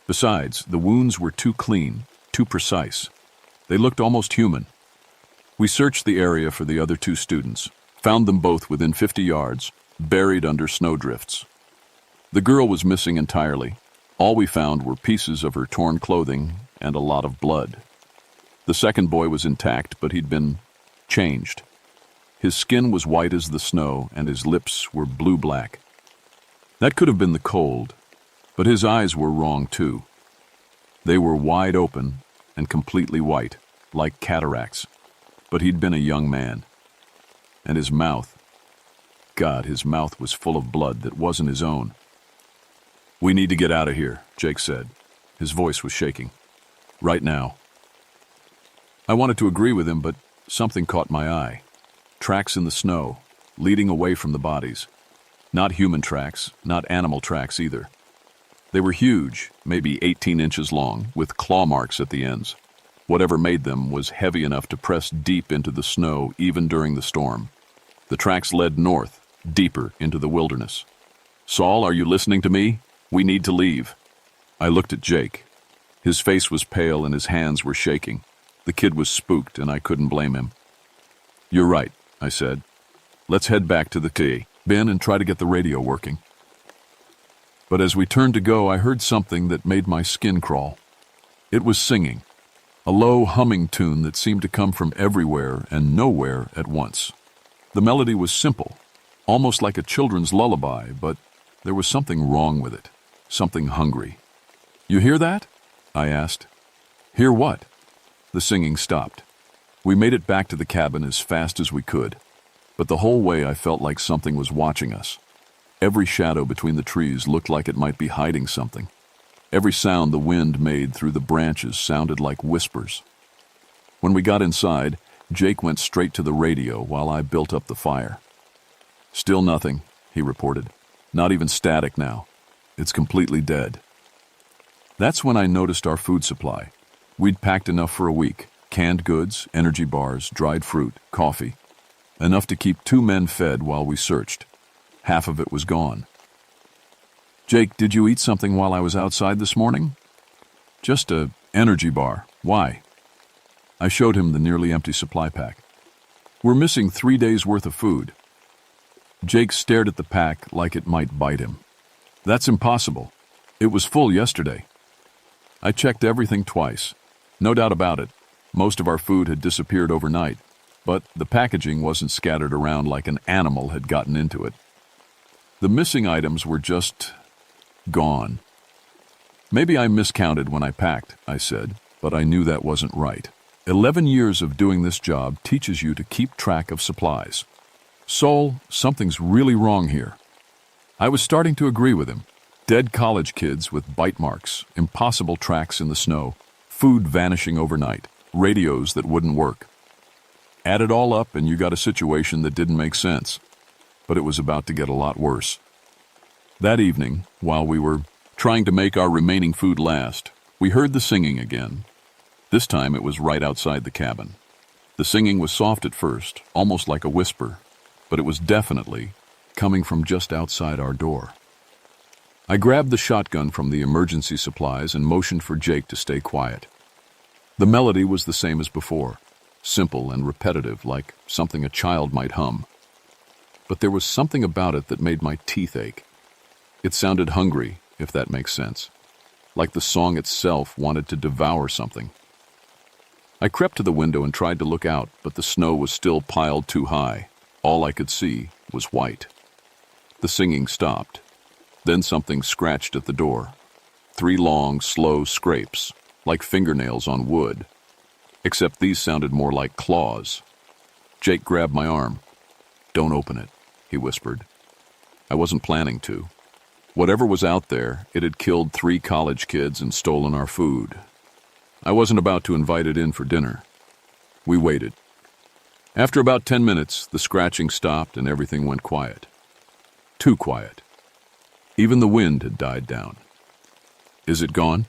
A: Besides, the wounds were too clean, too precise. They looked almost human. We searched the area for the other 2 students, found them both within 50 yards, buried under snowdrifts. The girl was missing entirely. All we found were pieces of her torn clothing and a lot of blood. The second boy was intact, but he'd been changed. His skin was white as the snow, and his lips were blue-black. That could have been the cold, but his eyes were wrong too. They were wide open and completely white, like cataracts, but he'd been a young man. And his mouth, God, his mouth was full of blood that wasn't his own. "We need to get out of here," Jake said. His voice was shaking. "Right now." I wanted to agree with him, but something caught my eye. Tracks in the snow, leading away from the bodies. Not human tracks, not animal tracks either. They were huge, maybe 18 inches long, with claw marks at the ends. Whatever made them was heavy enough to press deep into the snow even during the storm. The tracks led north, deeper into the wilderness. "Saul, are you listening to me? We need to leave." I looked at Jake. His face was pale and his hands were shaking. The kid was spooked, and I couldn't blame him. "You're right," I said. "Let's head back to the bin and try to get the radio working." But as we turned to go, I heard something that made my skin crawl. It was singing, a low humming tune that seemed to come from everywhere and nowhere at once. The melody was simple, almost like a children's lullaby, but there was something wrong with it, something hungry. "You hear that?" I asked. "Hear what?" The singing stopped. We made it back to the cabin as fast as we could, but the whole way I felt like something was watching us. Every shadow between the trees looked like it might be hiding something. Every sound the wind made through the branches sounded like whispers. When we got inside, Jake went straight to the radio while I built up the fire. "Still nothing," he reported. "Not even static now. It's completely dead." That's when I noticed our food supply. We'd packed enough for a week: canned goods, energy bars, dried fruit, coffee. Enough to keep 2 men fed while we searched. Half of it was gone. "Jake, did you eat something while I was outside this morning?" Just a energy bar. Why? I showed him the nearly empty supply pack. We're missing 3 days' worth of food. Jake stared at the pack like it might bite him. That's impossible. It was full yesterday. I checked everything twice. No doubt about it. Most of our food had disappeared overnight, but the packaging wasn't scattered around like an animal had gotten into it. The missing items were just gone. Maybe I miscounted when I packed, I said, but I knew that wasn't right. 11 years of doing this job teaches you to keep track of supplies. Sol, something's really wrong here. I was starting to agree with him. Dead college kids with bite marks, impossible tracks in the snow, food vanishing overnight, radios that wouldn't work. Add it all up and you got a situation that didn't make sense. But it was about to get a lot worse. That evening, while we were trying to make our remaining food last, we heard the singing again. This time it was right outside the cabin. The singing was soft at first, almost like a whisper, but it was definitely coming from just outside our door. I grabbed the shotgun from the emergency supplies and motioned for Jake to stay quiet. The melody was the same as before, simple and repetitive, like something a child might hum. But there was something about it that made my teeth ache. It sounded hungry, if that makes sense, like the song itself wanted to devour something. I crept to the window and tried to look out, but the snow was still piled too high. All I could see was white. The singing stopped. Then something scratched at the door. 3 long, slow scrapes, like fingernails on wood. Except these sounded more like claws. Jake grabbed my arm. "Don't open it," he whispered. I wasn't planning to. Whatever was out there, it had killed 3 college kids and stolen our food. I wasn't about to invite it in for dinner. We waited. After about 10 minutes, the scratching stopped and everything went quiet. Too quiet. Even the wind had died down. "Is it gone?"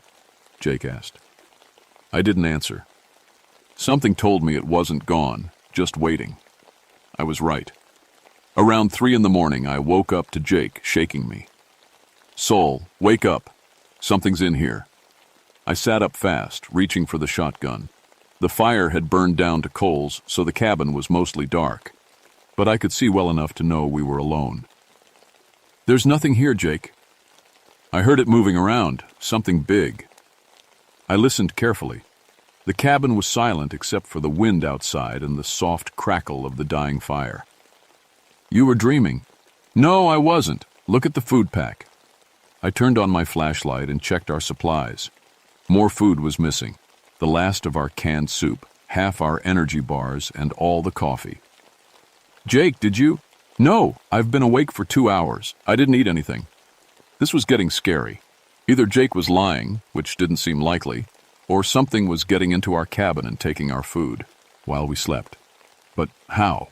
A: Jake asked. I didn't answer. Something told me it wasn't gone, just waiting. I was right. Around 3 in the morning, I woke up to Jake shaking me. "Sol, wake up. Something's in here." I sat up fast, reaching for the shotgun. The fire had burned down to coals, so the cabin was mostly dark. But I could see well enough to know we were alone. "There's nothing here, Jake." I heard it moving around, something big. I listened carefully. The cabin was silent except for the wind outside and the soft crackle of the dying fire. "You were dreaming." "No, I wasn't. Look at the food pack." I turned on my flashlight and checked our supplies. More food was missing. The last of our canned soup, half our energy bars, and all the coffee. "Jake, did you?" "No, I've been awake for 2 hours. I didn't eat anything." This was getting scary. Either Jake was lying, which didn't seem likely, or something was getting into our cabin and taking our food while we slept. But how?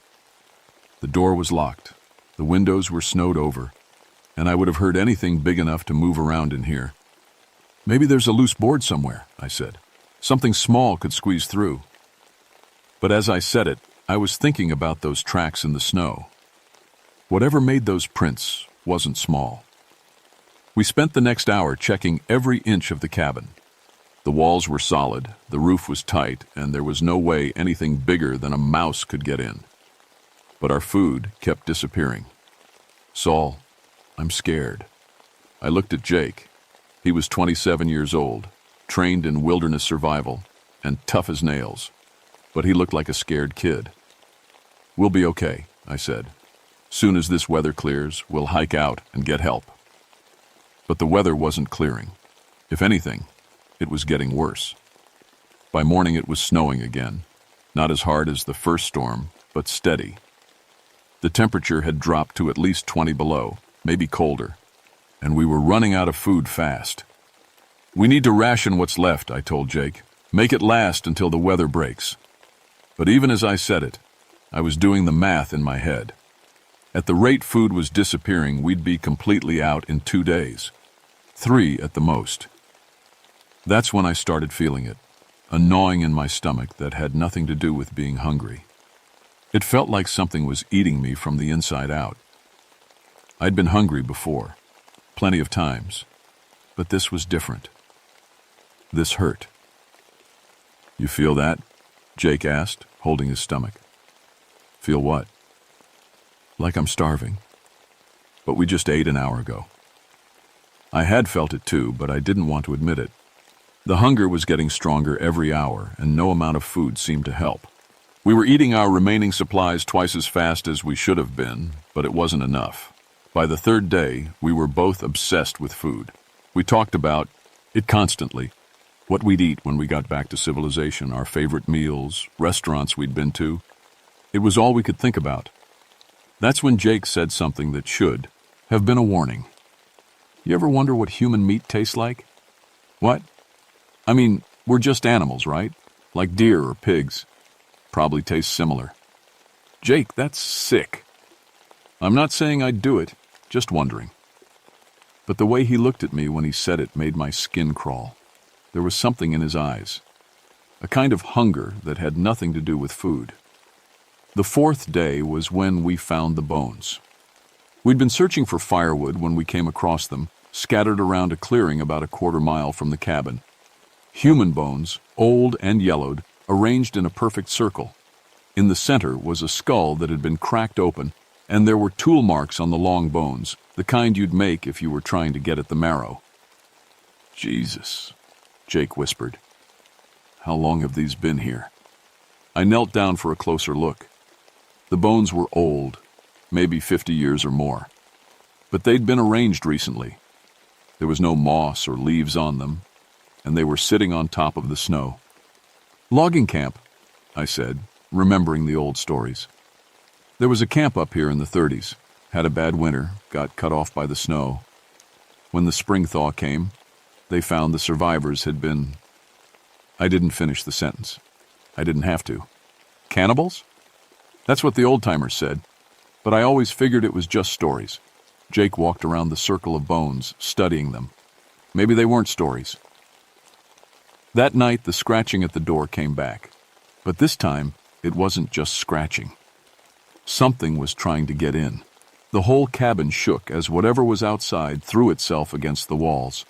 A: The door was locked. The windows were snowed over, and I would have heard anything big enough to move around in here. "Maybe there's a loose board somewhere," I said. "Something small could squeeze through." But as I said it, I was thinking about those tracks in the snow. Whatever made those prints wasn't small. We spent the next hour checking every inch of the cabin. The walls were solid, the roof was tight, and there was no way anything bigger than a mouse could get in. But our food kept disappearing. "Sol, I'm scared." I looked at Jake. He was 27 years old, trained in wilderness survival, and tough as nails. But he looked like a scared kid. "We'll be okay," I said. "Soon as this weather clears, we'll hike out and get help." But the weather wasn't clearing. If anything, it was getting worse. By morning it was snowing again, not as hard as the first storm, but steady. The temperature had dropped to at least 20 below, maybe colder, and we were running out of food fast. "We need to ration what's left," I told Jake. "Make it last until the weather breaks." But even as I said it, I was doing the math in my head. At the rate food was disappearing, we'd be completely out in 2 days. 3 at the most. That's when I started feeling it, a gnawing in my stomach that had nothing to do with being hungry. It felt like something was eating me from the inside out. I'd been hungry before, plenty of times, but this was different. This hurt. You feel that? Jake asked, holding his stomach. Feel what? Like I'm starving. But we just ate an hour ago. I had felt it too, but I didn't want to admit it. The hunger was getting stronger every hour, and no amount of food seemed to help. We were eating our remaining supplies twice as fast as we should have been, but it wasn't enough. By the third day, we were both obsessed with food. We talked about it constantly. What we'd eat when we got back to civilization, our favorite meals, restaurants we'd been to. It was all we could think about. That's when Jake said something that should have been a warning. You ever wonder what human meat tastes like? What? I mean, we're just animals, right? Like deer or pigs. Probably taste similar. Jake, that's sick. I'm not saying I'd do it, just wondering. But the way he looked at me when he said it made my skin crawl. There was something in his eyes. A kind of hunger that had nothing to do with food. The fourth day was when we found the bones. We'd been searching for firewood when we came across them, scattered around a clearing about a quarter-mile from the cabin. Human bones, old and yellowed, arranged in a perfect circle. In the center was a skull that had been cracked open, and there were tool marks on the long bones, the kind you'd make if you were trying to get at the marrow. Jesus, Jake whispered. How long have these been here? I knelt down for a closer look. The bones were old, maybe 50 years or more. But they'd been arranged recently. There was no moss or leaves on them, and they were sitting on top of the snow. Logging camp, I said, remembering the old stories. There was a camp up here in the 30s, had a bad winter, got cut off by the snow. When the spring thaw came, they found the survivors had been... I didn't finish the sentence. I didn't have to. Cannibals? That's what the old-timers said, but I always figured it was just stories. Jake walked around the circle of bones, studying them. Maybe they weren't stories. That night, the scratching at the door came back. But this time, it wasn't just scratching. Something was trying to get in. The whole cabin shook as whatever was outside threw itself against the walls.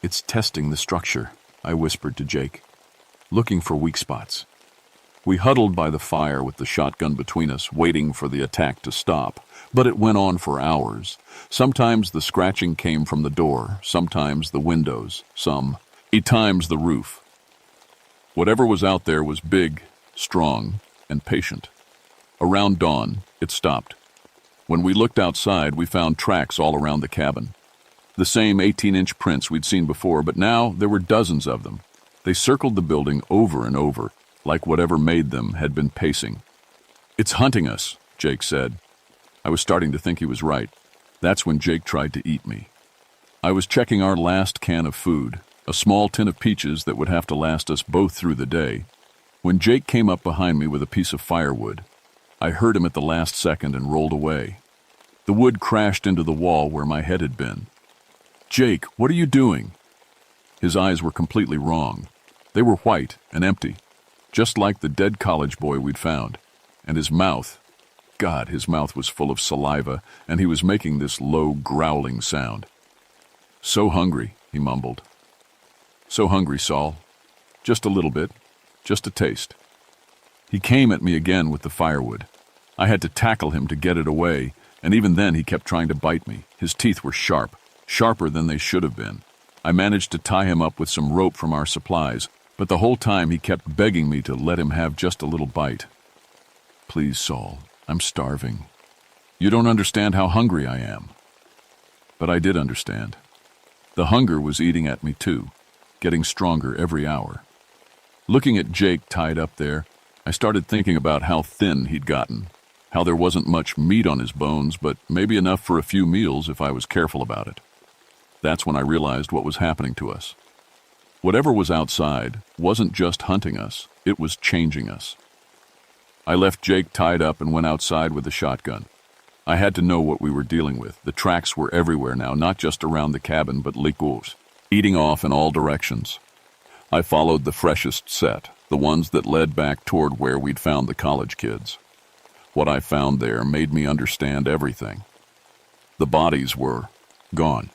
A: It's testing the structure, I whispered to Jake, looking for weak spots. We huddled by the fire with the shotgun between us, waiting for the attack to stop. But it went on for hours. Sometimes the scratching came from the door, sometimes the windows, times the roof. Whatever was out there was big, strong, and patient. Around dawn, it stopped. When we looked outside, we found tracks all around the cabin. The same 18-inch prints we'd seen before, but now there were dozens of them. They circled the building over and over, like whatever made them had been pacing. It's hunting us, Jake said. I was starting to think he was right. That's when Jake tried to eat me. I was checking our last can of food, a small tin of peaches that would have to last us both through the day, when Jake came up behind me with a piece of firewood. I heard him at the last second and rolled away. The wood crashed into the wall where my head had been. Jake, what are you doing? His eyes were completely wrong. They were white and empty, just like the dead college boy we'd found. And his mouth, God, his mouth was full of saliva, and he was making this low, growling sound. So hungry, he mumbled. So hungry, Saul. Just a little bit. Just a taste. He came at me again with the firewood. I had to tackle him to get it away, and even then he kept trying to bite me. His teeth were sharp, sharper than they should have been. I managed to tie him up with some rope from our supplies, but the whole time he kept begging me to let him have just a little bite. Please, Saul, I'm starving. You don't understand how hungry I am. But I did understand. The hunger was eating at me too, getting stronger every hour. Looking at Jake tied up there, I started thinking about how thin he'd gotten, how there wasn't much meat on his bones, but maybe enough for a few meals if I was careful about it. That's when I realized what was happening to us. Whatever was outside wasn't just hunting us, it was changing us. I left Jake tied up and went outside with a shotgun. I had to know what we were dealing with. The tracks were everywhere now, not just around the cabin, but likus, eating off in all directions. I followed the freshest set, the ones that led back toward where we'd found the college kids. What I found there made me understand everything. The bodies were gone.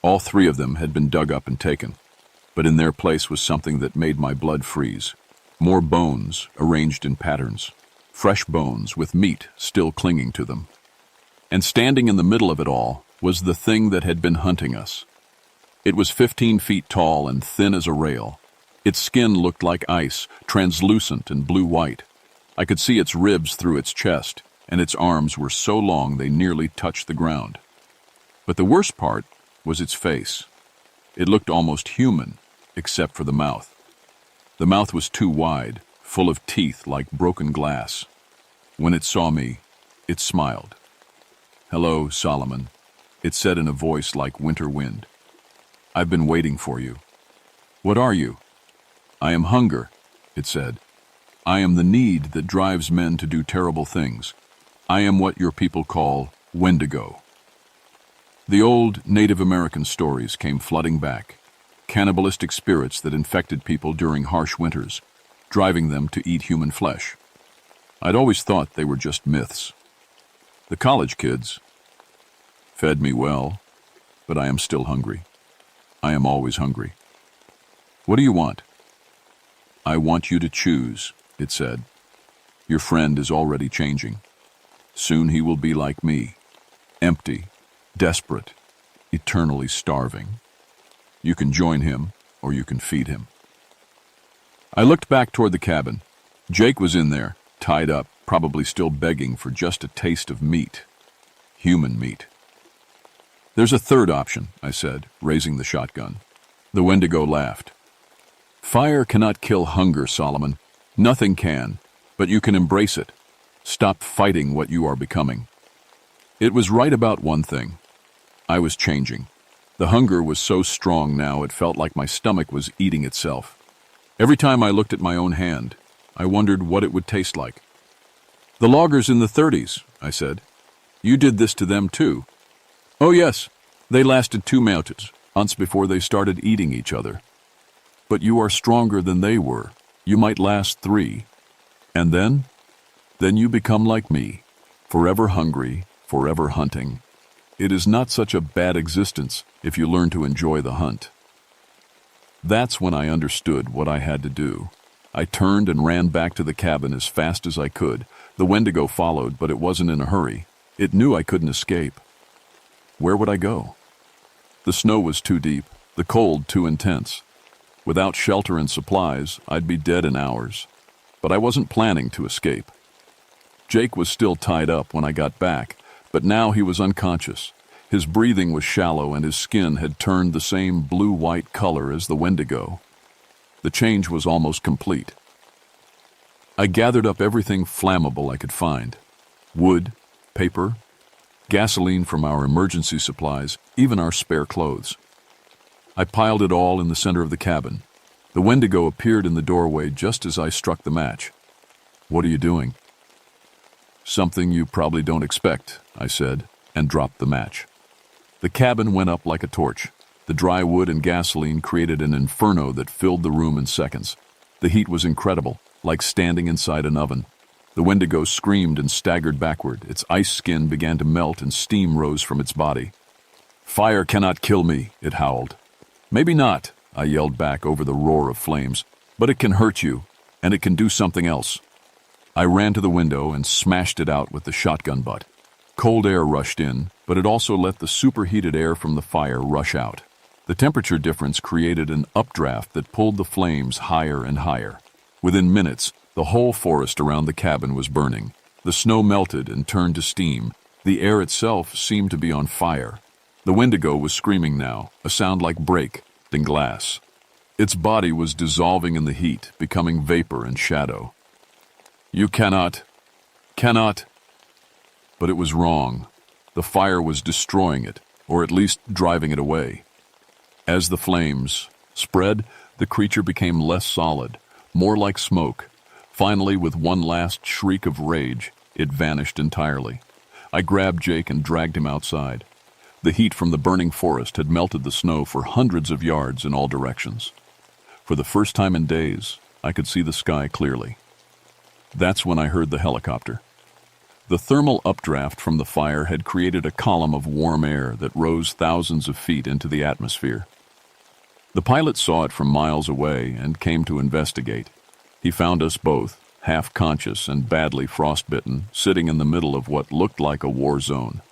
A: All three of them had been dug up and taken. but in their place was something that made my blood freeze. More bones arranged in patterns, fresh bones with meat still clinging to them. And standing in the middle of it all was the thing that had been hunting us. It was 15 feet tall and thin as a rail. Its skin looked like ice, translucent and blue-white. I could see its ribs through its chest, and its arms were so long they nearly touched the ground. But the worst part was its face. It looked almost human, except for the mouth. The mouth was too wide, full of teeth like broken glass. When it saw me, it smiled. "Hello, Solomon," it said in a voice like winter wind. "I've been waiting for you." "What are you?" "I am hunger," it said. "I am the need that drives men to do terrible things. I am what your people call Wendigo." The old Native American stories came flooding back, cannibalistic spirits that infected people during harsh winters, driving them to eat human flesh. I'd always thought they were just myths. The college kids fed me well, but I am still hungry. I am always hungry. "What do you want?" "I want you to choose," it said. "Your friend is already changing. Soon he will be like me, empty, desperate, eternally starving. You can join him, or you can feed him." I looked back toward the cabin. Jake was in there, tied up, probably still begging for just a taste of meat. Human meat. "There's a third option," I said, raising the shotgun. The Wendigo laughed. "Fire cannot kill hunger, Solomon. Nothing can, but you can embrace it. Stop fighting what you are becoming." It was right about one thing. I was changing. The hunger was so strong now it felt like my stomach was eating itself. Every time I looked at my own hand, I wondered what it would taste like. "The loggers in the 30s, I said. "You did this to them too." "Oh yes, they lasted 2 months before they started eating each other. But you are stronger than they were. You might last 3. And then? Then you become like me, forever hungry, forever hunting. It is not such a bad existence if you learn to enjoy the hunt." That's when I understood what I had to do. I turned and ran back to the cabin as fast as I could. The Wendigo followed, but it wasn't in a hurry. It knew I couldn't escape. Where would I go? The snow was too deep, the cold too intense. Without shelter and supplies, I'd be dead in hours. But I wasn't planning to escape. Jake was still tied up when I got back, but now he was unconscious. His breathing was shallow and his skin had turned the same blue-white color as the Wendigo. The change was almost complete. I gathered up everything flammable I could find. Wood, paper, gasoline from our emergency supplies, even our spare clothes. I piled it all in the center of the cabin. The Wendigo appeared in the doorway just as I struck the match. "What are you doing?" "Something you probably don't expect," I said, and dropped the match. The cabin went up like a torch. The dry wood and gasoline created an inferno that filled the room in seconds. The heat was incredible, like standing inside an oven. The Wendigo screamed and staggered backward. Its ice skin began to melt and steam rose from its body. "Fire cannot kill me," it howled. "Maybe not," I yelled back over the roar of flames, "but it can hurt you, and it can do something else." I ran to the window and smashed it out with the shotgun butt. Cold air rushed in, but it also let the superheated air from the fire rush out. The temperature difference created an updraft that pulled the flames higher and higher. Within minutes, the whole forest around the cabin was burning. The snow melted and turned to steam. The air itself seemed to be on fire. The Wendigo was screaming now, a sound like breaking glass. Its body was dissolving in the heat, becoming vapor and shadow. "You cannot. But it was wrong. The fire was destroying it, or at least driving it away. As the flames spread, the creature became less solid, more like smoke. Finally, with one last shriek of rage, it vanished entirely. I grabbed Jake and dragged him outside. The heat from the burning forest had melted the snow for hundreds of yards in all directions. For the first time in days, I could see the sky clearly. That's when I heard the helicopter. The thermal updraft from the fire had created a column of warm air that rose thousands of feet into the atmosphere. The pilot saw it from miles away and came to investigate. He found us both, half-conscious and badly frostbitten, sitting in the middle of what looked like a war zone.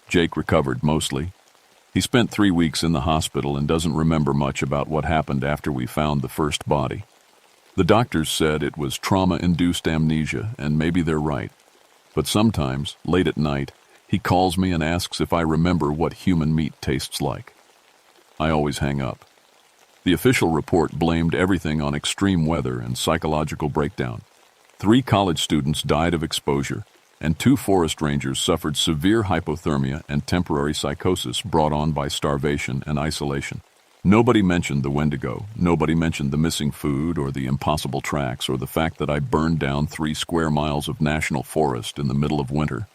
A: Jake recovered mostly. He spent 3 weeks in the hospital and doesn't remember much about what happened after we found the first body. The doctors said it was trauma-induced amnesia, and maybe they're right. But sometimes, late at night, he calls me and asks if I remember what human meat tastes like. I always hang up. The official report blamed everything on extreme weather and psychological breakdown. 3 college students died of exposure, and 2 forest rangers suffered severe hypothermia and temporary psychosis brought on by starvation and isolation. Nobody mentioned the Wendigo, nobody mentioned the missing food or the impossible tracks or the fact that I burned down 3 square miles of national forest in the middle of winter.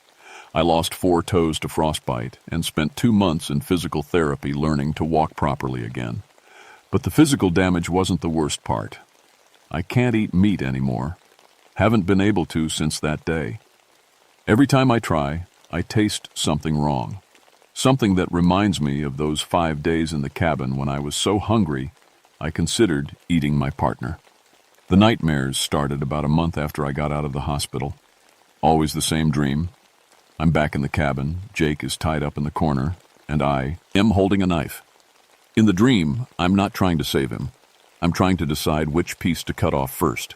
A: I lost 4 toes to frostbite and spent 2 months in physical therapy learning to walk properly again. But the physical damage wasn't the worst part. I can't eat meat anymore. Haven't been able to since that day. Every time I try, I taste something wrong. Something that reminds me of those 5 days in the cabin when I was so hungry, I considered eating my partner. The nightmares started about a month after I got out of the hospital. Always the same dream. I'm back in the cabin, Jake is tied up in the corner, and I am holding a knife. In the dream, I'm not trying to save him. I'm trying to decide which piece to cut off first.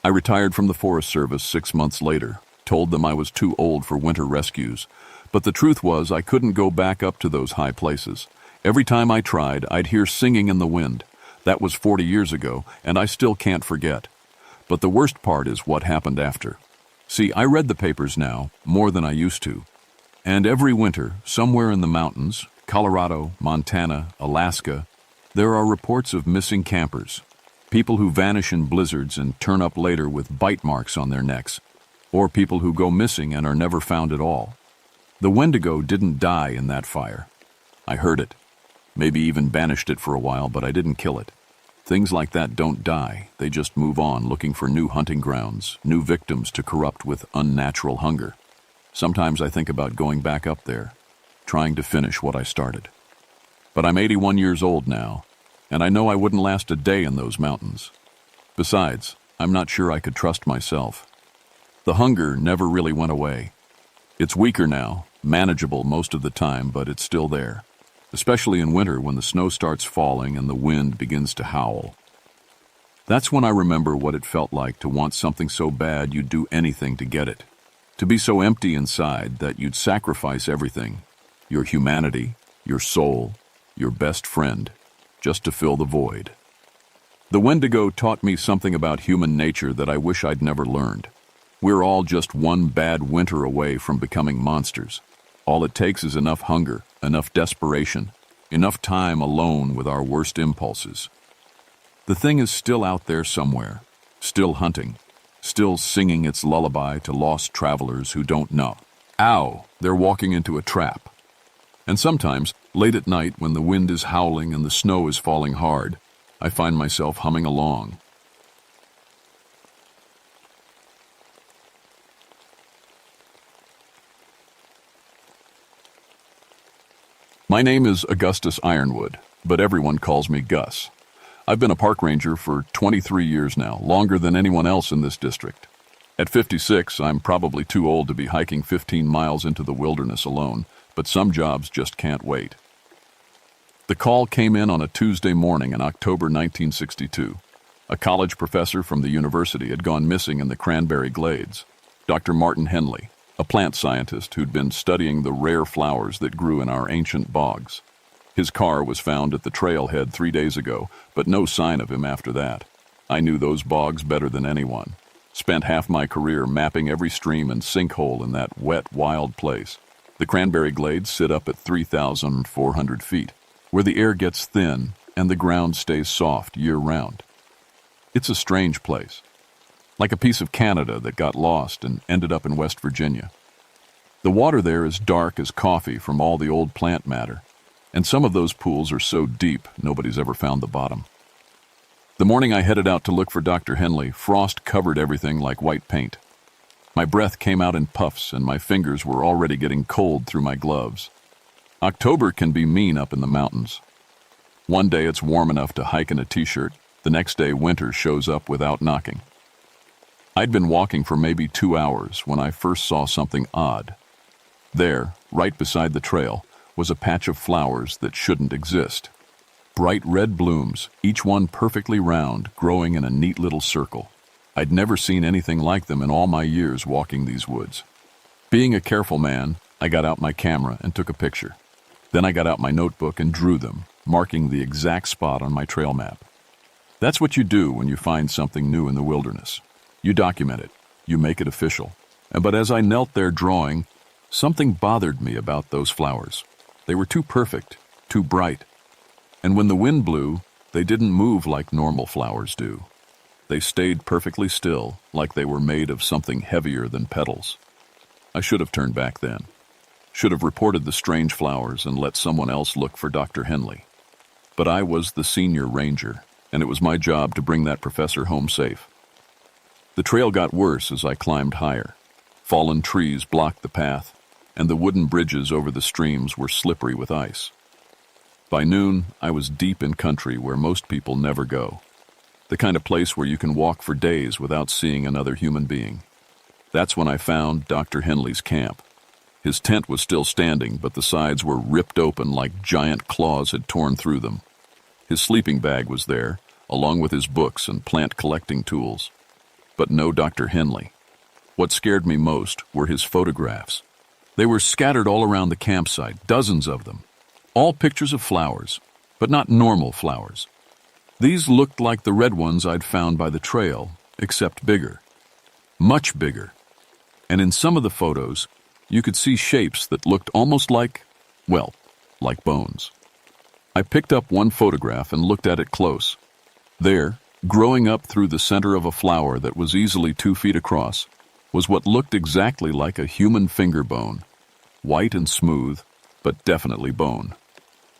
A: I retired from the Forest Service 6 months later, told them I was too old for winter rescues, but the truth was I couldn't go back up to those high places. Every time I tried, I'd hear singing in the wind. That was 40 years ago, and I still can't forget. But the worst part is what happened after. See, I read the papers now, more than I used to. And every winter, somewhere in the mountains, Colorado, Montana, Alaska, there are reports of missing campers, people who vanish in blizzards and turn up later with bite marks on their necks, or people who go missing and are never found at all. The Wendigo didn't die in that fire. I heard it, maybe even banished it for a while, but I didn't kill it. Things like that don't die, they just move on looking for new hunting grounds, new victims to corrupt with unnatural hunger. Sometimes I think about going back up there, trying to finish what I started. But I'm 81 years old now, and I know I wouldn't last a day in those mountains. Besides, I'm not sure I could trust myself. The hunger never really went away. It's weaker now, manageable most of the time, but it's still there, especially in winter when the snow starts falling and the wind begins to howl. That's when I remember what it felt like to want something so bad you'd do anything to get it, to be so empty inside that you'd sacrifice everything, your humanity, your soul, your best friend, just to fill the void. The Wendigo taught me something about human nature that I wish I'd never learned. We're all just one bad winter away from becoming monsters. All it takes is enough hunger, enough desperation, enough time alone with our worst impulses. The thing is still out there somewhere, still hunting, still singing its lullaby to lost travelers who don't know. Ow, they're walking into a trap. And sometimes, late at night when the wind is howling and the snow is falling hard, I find myself humming along. My name is Augustus Ironwood, but everyone calls me Gus. I've been a park ranger for 23 years now, longer than anyone else in this district. At 56, I'm probably too old to be hiking 15 miles into the wilderness alone, but some jobs just can't wait. The call came in on a Tuesday morning in October 1962. A college professor from the university had gone missing in the Cranberry Glades. Dr. Martin Henley, a plant scientist who'd been studying the rare flowers that grew in our ancient bogs. His car was found at the trailhead 3 days ago, but no sign of him after that. I knew those bogs better than anyone. Spent half my career mapping every stream and sinkhole in that wet, wild place. The Cranberry Glades sit up at 3,400 feet, where the air gets thin and the ground stays soft year-round. It's a strange place, like a piece of Canada that got lost and ended up in West Virginia. The water there is dark as coffee from all the old plant matter, and some of those pools are so deep nobody's ever found the bottom. The morning I headed out to look for Dr. Henley, frost covered everything like white paint. My breath came out in puffs and my fingers were already getting cold through my gloves. October can be mean up in the mountains. One day it's warm enough to hike in a t-shirt, the next day winter shows up without knocking. I'd been walking for maybe 2 hours when I first saw something odd. There, right beside the trail, was a patch of flowers that shouldn't exist. Bright red blooms, each one perfectly round, growing in a neat little circle. I'd never seen anything like them in all my years walking these woods. Being a careful man, I got out my camera and took a picture. Then I got out my notebook and drew them, marking the exact spot on my trail map. That's what you do when you find something new in the wilderness. You document it, you make it official. But as I knelt there drawing, something bothered me about those flowers. They were too perfect, too bright. And when the wind blew, they didn't move like normal flowers do. They stayed perfectly still, like they were made of something heavier than petals. I should have turned back then. Should have reported the strange flowers and let someone else look for Dr. Henley. But I was the senior ranger, and it was my job to bring that professor home safe. The trail got worse as I climbed higher. Fallen trees blocked the path, and the wooden bridges over the streams were slippery with ice. By noon, I was deep in country where most people never go. The kind of place where you can walk for days without seeing another human being. That's when I found Dr. Henley's camp. His tent was still standing, but the sides were ripped open like giant claws had torn through them. His sleeping bag was there, along with his books and plant collecting tools. But no Dr. Henley. What scared me most were his photographs. They were scattered all around the campsite, dozens of them. All pictures of flowers, but not normal flowers. These looked like the red ones I'd found by the trail, except bigger. Much bigger. And in some of the photos, you could see shapes that looked almost like, well, like bones. I picked up one photograph and looked at it close. There, growing up through the center of a flower that was easily 2 feet across, was what looked exactly like a human finger bone. White and smooth, but definitely bone.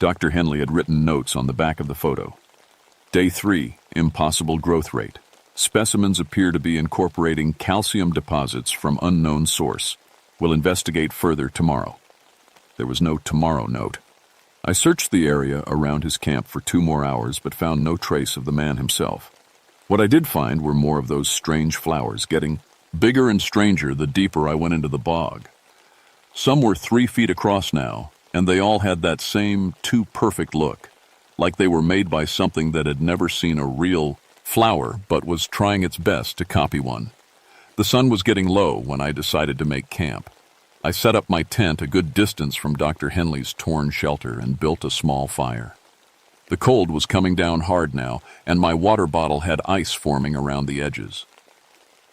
A: Dr. Henley had written notes on the back of the photo. Day 3, impossible growth rate. Specimens appear to be incorporating calcium deposits from unknown source. We'll investigate further tomorrow. There was no tomorrow note. I searched the area around his camp for 2 more hours, but found no trace of the man himself. What I did find were more of those strange flowers, getting bigger and stranger the deeper I went into the bog. Some were 3 feet across now, and they all had that same too perfect look, like they were made by something that had never seen a real flower but was trying its best to copy one. The sun was getting low when I decided to make camp. I set up my tent a good distance from Dr. Henley's torn shelter and built a small fire. The cold was coming down hard now, and my water bottle had ice forming around the edges.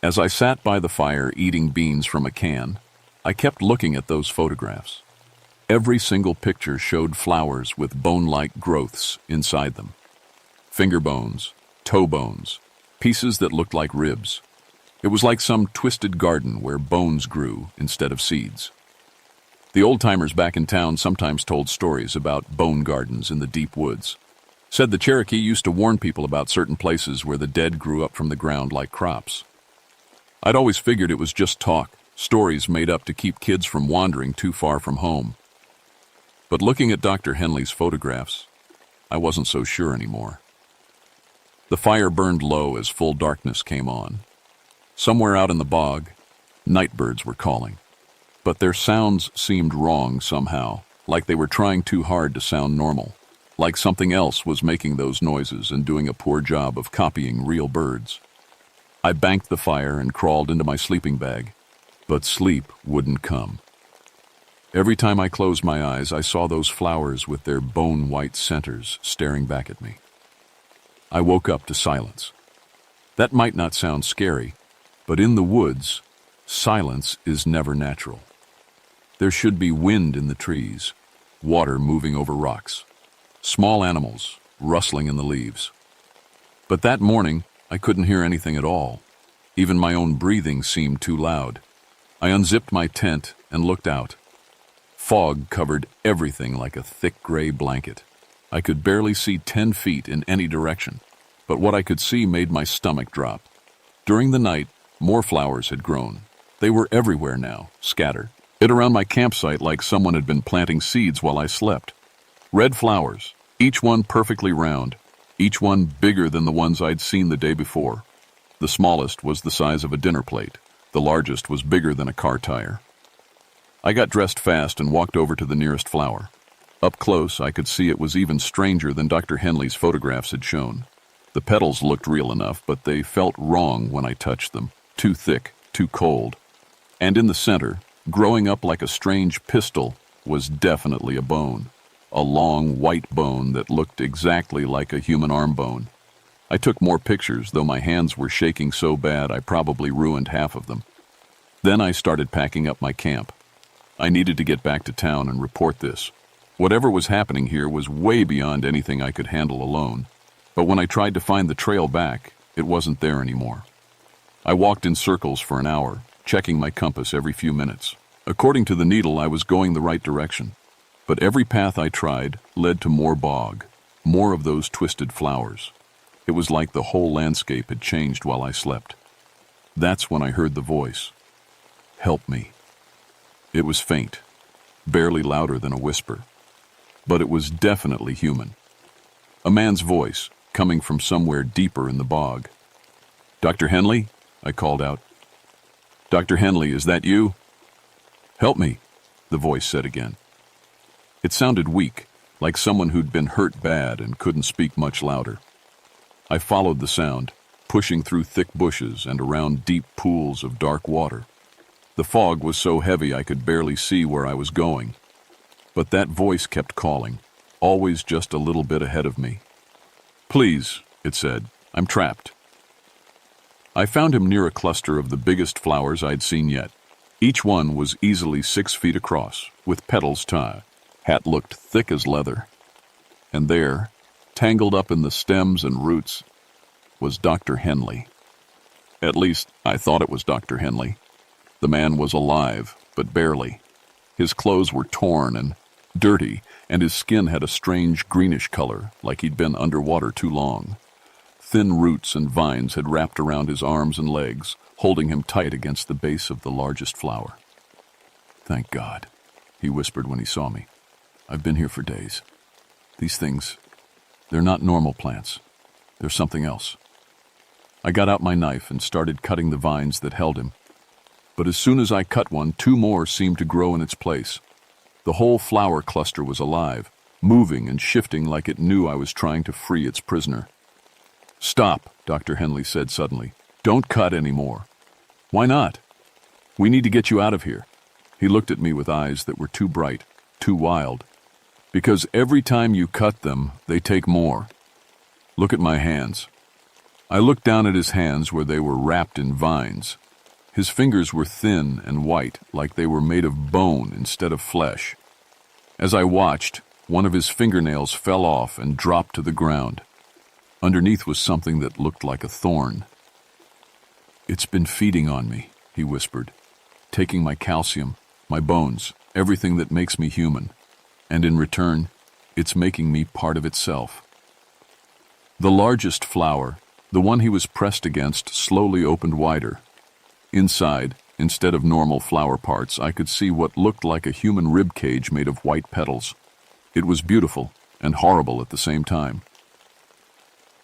A: As I sat by the fire eating beans from a can, I kept looking at those photographs. Every single picture showed flowers with bone-like growths inside them. Finger bones, toe bones, pieces that looked like ribs. It was like some twisted garden where bones grew instead of seeds. The old-timers back in town sometimes told stories about bone gardens in the deep woods. Said the Cherokee used to warn people about certain places where the dead grew up from the ground like crops. I'd always figured it was just talk, stories made up to keep kids from wandering too far from home. But looking at Dr. Henley's photographs, I wasn't so sure anymore. The fire burned low as full darkness came on. Somewhere out in the bog, nightbirds were calling. But their sounds seemed wrong somehow, like they were trying too hard to sound normal, like something else was making those noises and doing a poor job of copying real birds. I banked the fire and crawled into my sleeping bag, but sleep wouldn't come. Every time I closed my eyes, I saw those flowers with their bone-white centers staring back at me. I woke up to silence. That might not sound scary, but in the woods, silence is never natural. There should be wind in the trees, water moving over rocks, small animals rustling in the leaves. But that morning, I couldn't hear anything at all. Even my own breathing seemed too loud. I unzipped my tent and looked out. Fog covered everything like a thick gray blanket. I could barely see 10 feet in any direction, but what I could see made my stomach drop. During the night, more flowers had grown. They were everywhere now, scattered. It around my campsite like someone had been planting seeds while I slept. Red flowers, Each one perfectly round, each one bigger than the ones I'd seen the day before. The smallest was the size of a dinner plate. The largest was bigger than a car tire. I got dressed fast and walked over to the nearest flower. Up close, I could see it was even stranger than Dr. Henley's photographs had shown. The petals looked real enough, but they felt wrong when I touched them. Too thick, too cold. And in the center, growing up like a strange pistil, was definitely a bone. A long, white bone that looked exactly like a human arm bone. I took more pictures, though my hands were shaking so bad I probably ruined half of them. Then I started packing up my camp. I needed to get back to town and report this. Whatever was happening here was way beyond anything I could handle alone. But when I tried to find the trail back, it wasn't there anymore. I walked in circles for an hour, checking my compass every few minutes. According to the needle, I was going the right direction. But every path I tried led to more bog, more of those twisted flowers. It was like the whole landscape had changed while I slept. That's when I heard the voice. Help me. It was faint, barely louder than a whisper. But it was definitely human. A man's voice, coming from somewhere deeper in the bog. Dr. Henley? I called out. Dr. Henley, is that you? Help me, the voice said again. It sounded weak, like someone who'd been hurt bad and couldn't speak much louder. I followed the sound, pushing through thick bushes and around deep pools of dark water. The fog was so heavy I could barely see where I was going. But that voice kept calling, always just a little bit ahead of me. Please, it said, I'm trapped. I found him near a cluster of the biggest flowers I'd seen yet. Each one was easily 6 feet across, with petals tied. Hat looked thick as leather. And there, tangled up in the stems and roots, was Dr. Henley. At least, I thought it was Dr. Henley. The man was alive, but barely. His clothes were torn and dirty, and his skin had a strange greenish color, like he'd been underwater too long. Thin roots and vines had wrapped around his arms and legs, holding him tight against the base of the largest flower. Thank God, he whispered when he saw me. I've been here for days. These things, they're not normal plants. They're something else. I got out my knife and started cutting the vines that held him. But as soon as I cut one, 2 more seemed to grow in its place. The whole flower cluster was alive, moving and shifting like it knew I was trying to free its prisoner. Stop, Dr. Henley said suddenly. Don't cut anymore. Why not? We need to get you out of here. He looked at me with eyes that were too bright, too wild. Because every time you cut them, they take more. Look at my hands. I looked down at his hands where they were wrapped in vines. His fingers were thin and white, like they were made of bone instead of flesh. As I watched, one of his fingernails fell off and dropped to the ground. Underneath was something that looked like a thorn. It's been feeding on me, he whispered, taking my calcium, my bones, everything that makes me human. And in return, it's making me part of itself. The largest flower, the one he was pressed against, slowly opened wider. Inside, instead of normal flower parts, I could see what looked like a human rib cage made of white petals. It was beautiful and horrible at the same time.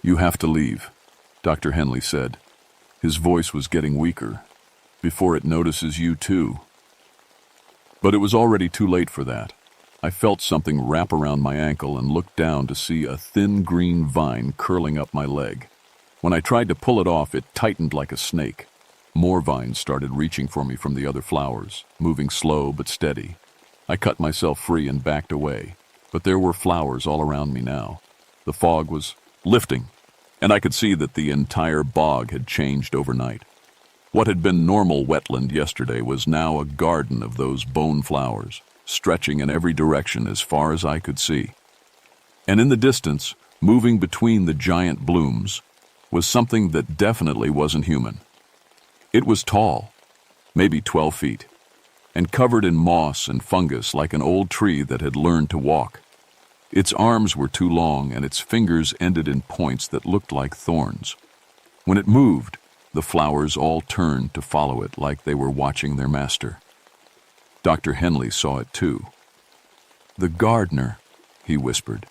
A: You have to leave, Dr. Henley said. His voice was getting weaker, before it notices you too. But it was already too late for that. I felt something wrap around my ankle and looked down to see a thin green vine curling up my leg. When I tried to pull it off, it tightened like a snake. More vines started reaching for me from the other flowers, moving slow but steady. I cut myself free and backed away, but there were flowers all around me now. The fog was lifting, and I could see that the entire bog had changed overnight. What had been normal wetland yesterday was now a garden of those bone flowers, stretching in every direction as far as I could see. And in the distance, moving between the giant blooms, was something that definitely wasn't human. It was tall, maybe 12 feet, and covered in moss and fungus like an old tree that had learned to walk. Its arms were too long and its fingers ended in points that looked like thorns. When it moved, the flowers all turned to follow it like they were watching their master. Dr. Henley saw it too. The gardener, he whispered.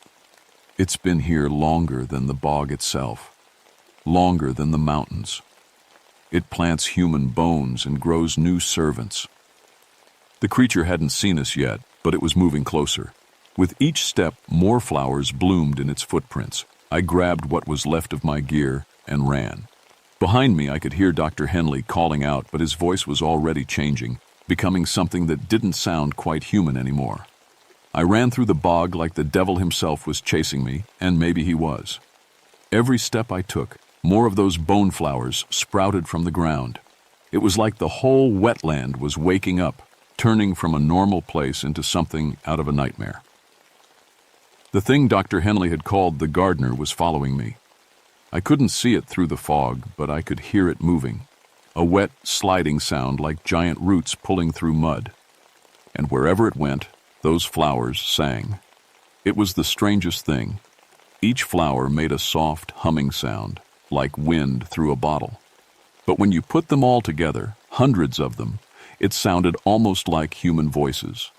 A: It's been here longer than the bog itself, longer than the mountains. It plants human bones and grows new servants. The creature hadn't seen us yet, but it was moving closer. With each step, more flowers bloomed in its footprints. I grabbed what was left of my gear and ran. Behind me, I could hear Dr. Henley calling out, but his voice was already changing, becoming something that didn't sound quite human anymore. I ran through the bog like the devil himself was chasing me, and maybe he was. Every step I took, more of those bone flowers sprouted from the ground. It was like the whole wetland was waking up, turning from a normal place into something out of a nightmare. The thing Dr. Henley had called the gardener was following me. I couldn't see it through the fog, but I could hear it moving, a wet, sliding sound like giant roots pulling through mud. And wherever it went, those flowers sang. It was the strangest thing. Each flower made a soft, humming sound, like wind through a bottle. But when you put them all together, hundreds of them, it sounded almost like human voices,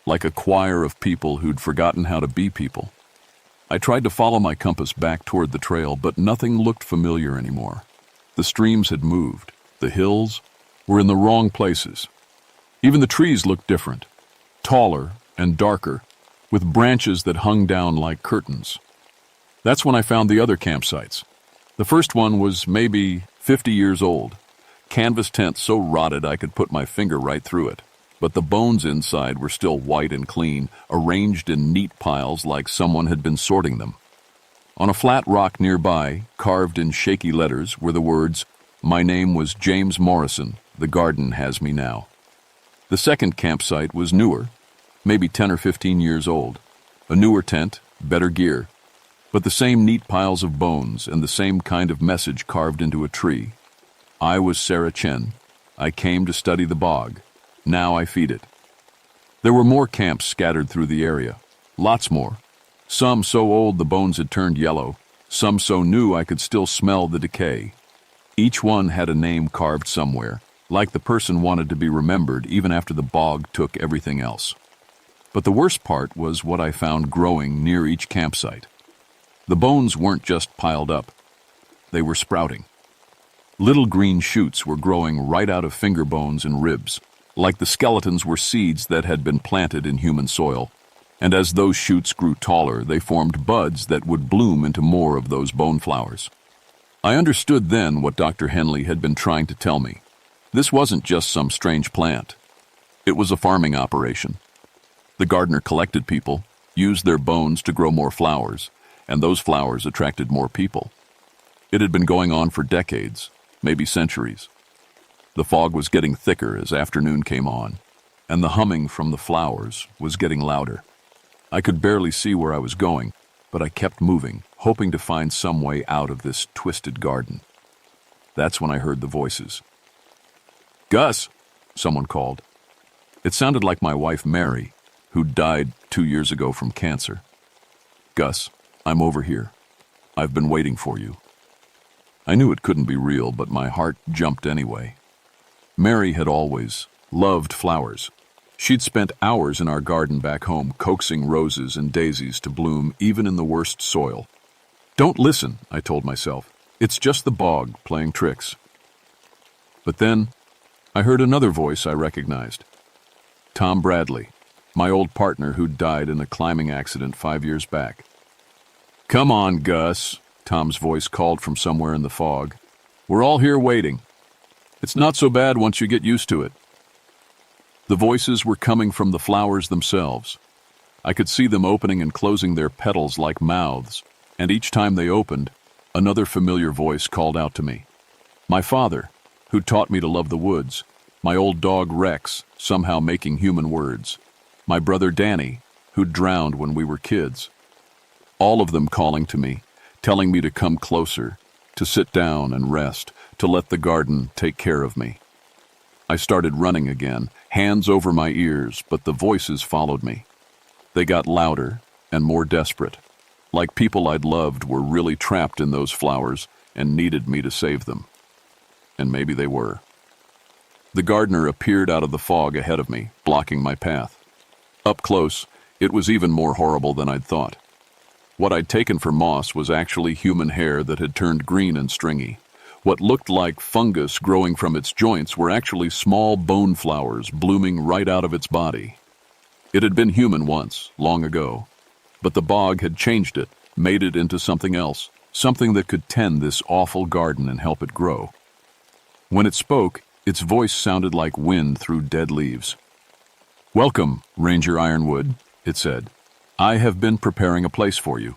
A: like a choir of people who'd forgotten how to be people. I tried to follow my compass back toward the trail, but nothing looked familiar anymore. The streams had moved. The hills were in the wrong places. Even the trees looked different, taller and darker, with branches that hung down like curtains. That's when I found the other campsites. The first one was maybe 50 years old. Canvas tent so rotted I could put my finger right through it. But the bones inside were still white and clean, arranged in neat piles like someone had been sorting them. On a flat rock nearby, carved in shaky letters, were the words, "My name was James Morrison. The garden has me now." The second campsite was newer, maybe 10 or 15 years old. A newer tent, better gear, but the same neat piles of bones and the same kind of message carved into a tree. I was Sarah Chen. I came to study the bog. Now I feed it. There were more camps scattered through the area. Lots more. Some so old the bones had turned yellow. Some so new I could still smell the decay. Each one had a name carved somewhere, like the person wanted to be remembered even after the bog took everything else. But the worst part was what I found growing near each campsite. The bones weren't just piled up. They were sprouting. Little green shoots were growing right out of finger bones and ribs, like the skeletons were seeds that had been planted in human soil. And as those shoots grew taller, they formed buds that would bloom into more of those bone flowers. I understood then what Dr. Henley had been trying to tell me. This wasn't just some strange plant. It was a farming operation. The gardener collected people, used their bones to grow more flowers, and those flowers attracted more people. It had been going on for decades, maybe centuries. The fog was getting thicker as afternoon came on, and the humming from the flowers was getting louder. I could barely see where I was going, but I kept moving, hoping to find some way out of this twisted garden. That's when I heard the voices. "Gus," someone called. It sounded like my wife Mary, who died 2 years ago from cancer. "Gus, I'm over here. I've been waiting for you." I knew it couldn't be real, but my heart jumped anyway. Mary had always loved flowers. She'd spent hours in our garden back home coaxing roses and daisies to bloom even in the worst soil. "Don't listen," I told myself. "It's just the bog playing tricks." But then I heard another voice I recognized. Tom Bradley, my old partner who'd died in a climbing accident 5 years back. "Come on, Gus," Tom's voice called from somewhere in the fog. "We're all here waiting. It's not so bad once you get used to it." The voices were coming from the flowers themselves. I could see them opening and closing their petals like mouths, and each time they opened, another familiar voice called out to me. My father, who taught me to love the woods. My old dog Rex, somehow making human words. My brother Danny, who'd drowned when we were kids. All of them calling to me, telling me to come closer, to sit down and rest, to let the garden take care of me. I started running again, hands over my ears, but the voices followed me. They got louder and more desperate, like people I'd loved were really trapped in those flowers and needed me to save them. And maybe they were. The gardener appeared out of the fog ahead of me, blocking my path. Up close, it was even more horrible than I'd thought. What I'd taken for moss was actually human hair that had turned green and stringy. What looked like fungus growing from its joints were actually small bone flowers blooming right out of its body. It had been human once, long ago, but the bog had changed it, made it into something else, something that could tend this awful garden and help it grow. When it spoke, its voice sounded like wind through dead leaves. "Welcome, Ranger Ironwood," it said. "I have been preparing a place for you."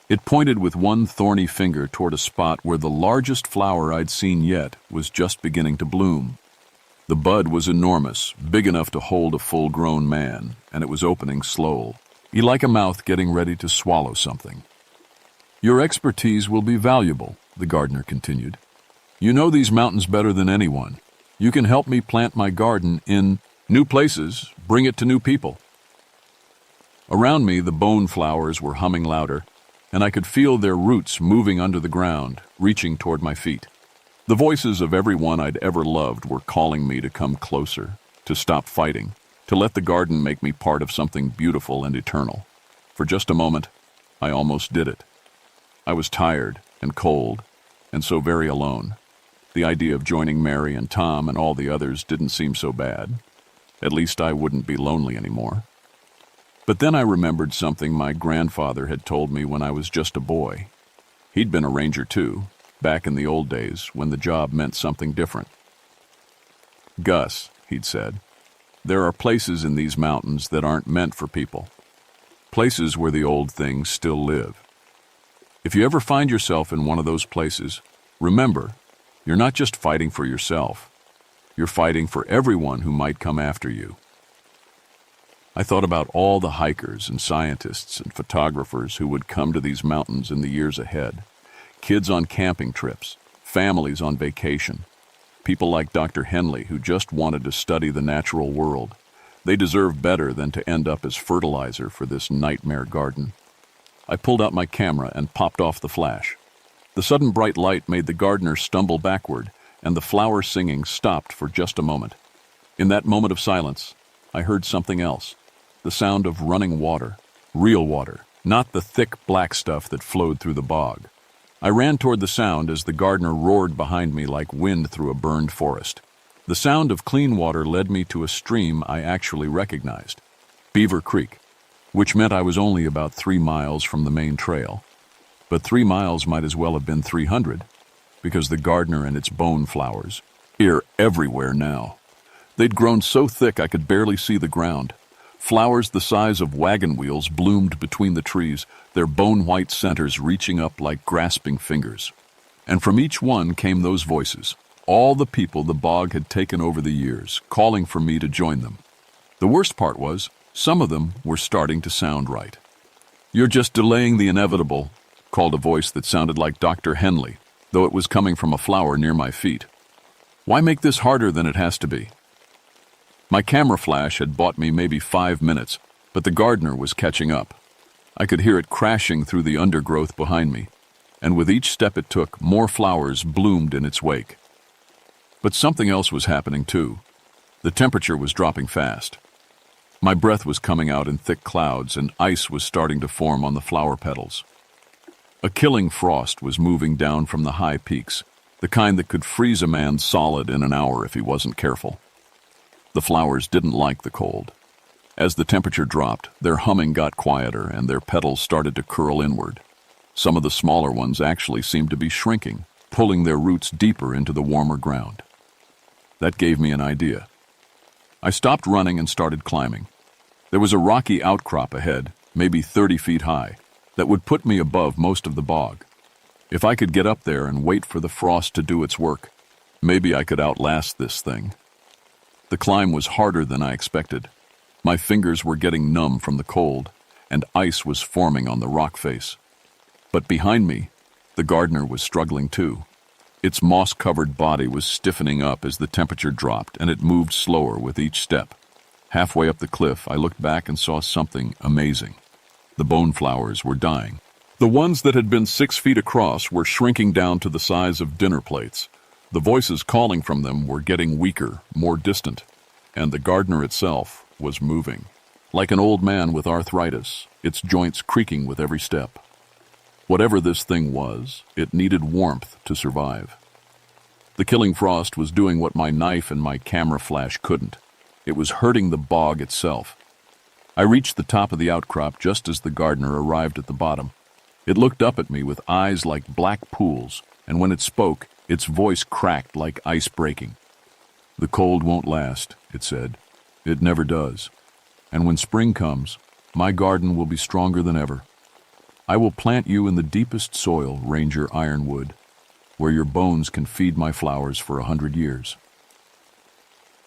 A: It pointed with one thorny finger toward a spot where the largest flower I'd seen yet was just beginning to bloom. The bud was enormous, big enough to hold a full-grown man, and it was opening slow, like a mouth getting ready to swallow something. "Your expertise will be valuable," the gardener continued. "You know these mountains better than anyone. You can help me plant my garden in new places, bring it to new people." Around me, the bone flowers were humming louder, and I could feel their roots moving under the ground, reaching toward my feet. The voices of everyone I'd ever loved were calling me to come closer, to stop fighting, to let the garden make me part of something beautiful and eternal. For just a moment, I almost did it. I was tired and cold, and so very alone. The idea of joining Mary and Tom and all the others didn't seem so bad. At least I wouldn't be lonely anymore. But then I remembered something my grandfather had told me when I was just a boy. He'd been a ranger too, back in the old days when the job meant something different. "Gus," he'd said, "there are places in these mountains that aren't meant for people. Places where the old things still live. If you ever find yourself in one of those places, remember, you're not just fighting for yourself. You're fighting for everyone who might come after you." I thought about all the hikers and scientists and photographers who would come to these mountains in the years ahead. Kids on camping trips, families on vacation, people like Dr. Henley who just wanted to study the natural world. They deserve better than to end up as fertilizer for this nightmare garden. I pulled out my camera and popped off the flash. The sudden bright light made the gardener stumble backward, and the flower singing stopped for just a moment. In that moment of silence, I heard something else. The sound of running water, real water, not the thick black stuff that flowed through the bog. I ran toward the sound as the gardener roared behind me like wind through a burned forest. The sound of clean water led me to a stream I actually recognized, Beaver Creek, which meant I was only about 3 miles from the main trail. But 3 miles might as well have been 300, because the gardener and its bone flowers are everywhere now. They'd grown so thick I could barely see the ground. Flowers the size of wagon wheels bloomed between the trees, their bone-white centers reaching up like grasping fingers. And from each one came those voices, all the people the bog had taken over the years, calling for me to join them. The worst part was, some of them were starting to sound right. "You're just delaying the inevitable," called a voice that sounded like Dr. Henley, though it was coming from a flower near my feet. "Why make this harder than it has to be?" My camera flash had bought me maybe 5 minutes, but the gardener was catching up. I could hear it crashing through the undergrowth behind me, and with each step it took, more flowers bloomed in its wake. But something else was happening too. The temperature was dropping fast. My breath was coming out in thick clouds, and ice was starting to form on the flower petals. A killing frost was moving down from the high peaks, the kind that could freeze a man solid in an hour if he wasn't careful. The flowers didn't like the cold. As the temperature dropped, their humming got quieter and their petals started to curl inward. Some of the smaller ones actually seemed to be shrinking, pulling their roots deeper into the warmer ground. That gave me an idea. I stopped running and started climbing. There was a rocky outcrop ahead, maybe 30 feet high, that would put me above most of the bog. If I could get up there and wait for the frost to do its work, maybe I could outlast this thing. The climb was harder than I expected. My fingers were getting numb from the cold, and ice was forming on the rock face. But behind me, the gardener was struggling too. Its moss-covered body was stiffening up as the temperature dropped, and it moved slower with each step. Halfway up the cliff, I looked back and saw something amazing. The bone flowers were dying. The ones that had been 6 feet across were shrinking down to the size of dinner plates. The voices calling from them were getting weaker, more distant, and the gardener itself was moving. like an old man with arthritis, its joints creaking with every step. Whatever this thing was, it needed warmth to survive. The killing frost was doing what my knife and my camera flash couldn't. It was hurting the bog itself. I reached the top of the outcrop just as the gardener arrived at the bottom. It looked up at me with eyes like black pools, and when it spoke, its voice cracked like ice breaking. "The cold won't last," it said. "It never does. And when spring comes, my garden will be stronger than ever. I will plant you in the deepest soil, Ranger Ironwood, where your bones can feed my flowers for 100 years.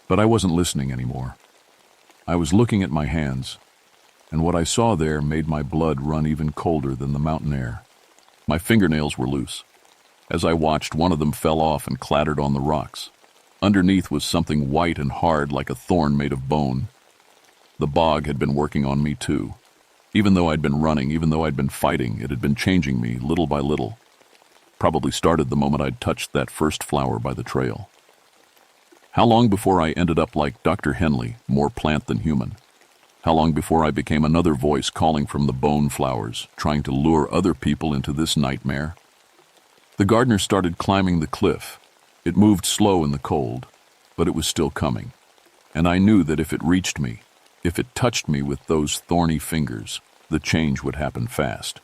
A: But I wasn't listening anymore. I was looking at my hands, and what I saw there made my blood run even colder than the mountain air. My fingernails were loose. As I watched, one of them fell off and clattered on the rocks. Underneath was something white and hard like a thorn made of bone. The bog had been working on me too. Even though I'd been running, even though I'd been fighting, it had been changing me little by little. Probably started the moment I'd touched that first flower by the trail. How long before I ended up like Dr. Henley, more plant than human? How long before I became another voice calling from the bone flowers, trying to lure other people into this nightmare? The gardener started climbing the cliff. It moved slow in the cold, but it was still coming. And I knew that if it reached me, if it touched me with those thorny fingers, the change would happen fast.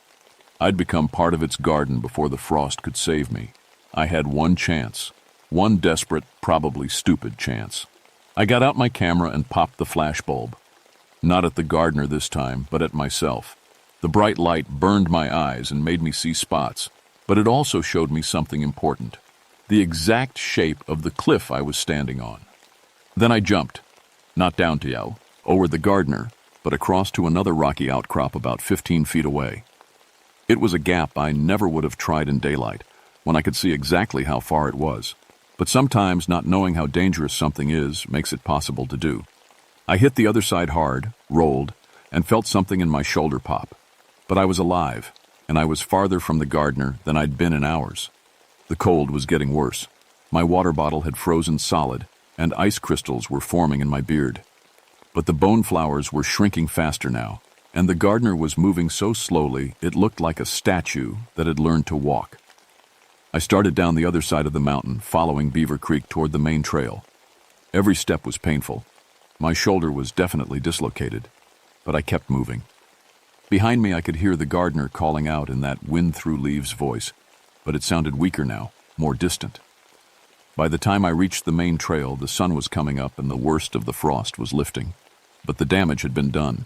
A: I'd become part of its garden before the frost could save me. I had one chance. One desperate, probably stupid chance. I got out my camera and popped the flashbulb. Not at the gardener this time, but at myself. The bright light burned my eyes and made me see spots, but it also showed me something important. The exact shape of the cliff I was standing on. Then I jumped, not down to you, over the gardener, but across to another rocky outcrop about 15 feet away. It was a gap I never would have tried in daylight, when I could see exactly how far it was. But sometimes not knowing how dangerous something is makes it possible to do. I hit the other side hard, rolled, and felt something in my shoulder pop. But I was alive, and I was farther from the gardener than I'd been in hours. The cold was getting worse. My water bottle had frozen solid, and ice crystals were forming in my beard. But the bone flowers were shrinking faster now, and the gardener was moving so slowly it looked like a statue that had learned to walk. I started down the other side of the mountain, following Beaver Creek toward the main trail. Every step was painful. My shoulder was definitely dislocated, but I kept moving. Behind me I could hear the gardener calling out in that wind-through-leaves voice, but it sounded weaker now, more distant. By the time I reached the main trail, the sun was coming up and the worst of the frost was lifting, but the damage had been done.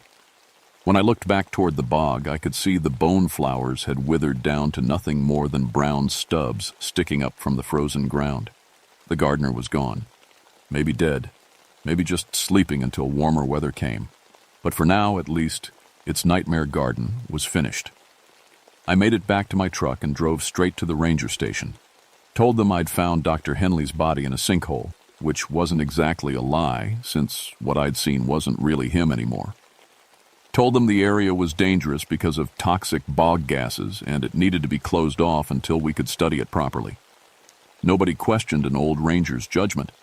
A: When I looked back toward the bog, I could see the bone flowers had withered down to nothing more than brown stubs sticking up from the frozen ground. The gardener was gone. Maybe dead. Maybe just sleeping until warmer weather came. But for now, at least, its nightmare garden was finished. I made it back to my truck and drove straight to the ranger station. Told them I'd found Dr. Henley's body in a sinkhole, which wasn't exactly a lie, since what I'd seen wasn't really him anymore. Told them the area was dangerous because of toxic bog gases and it needed to be closed off until we could study it properly. Nobody questioned an old ranger's judgment.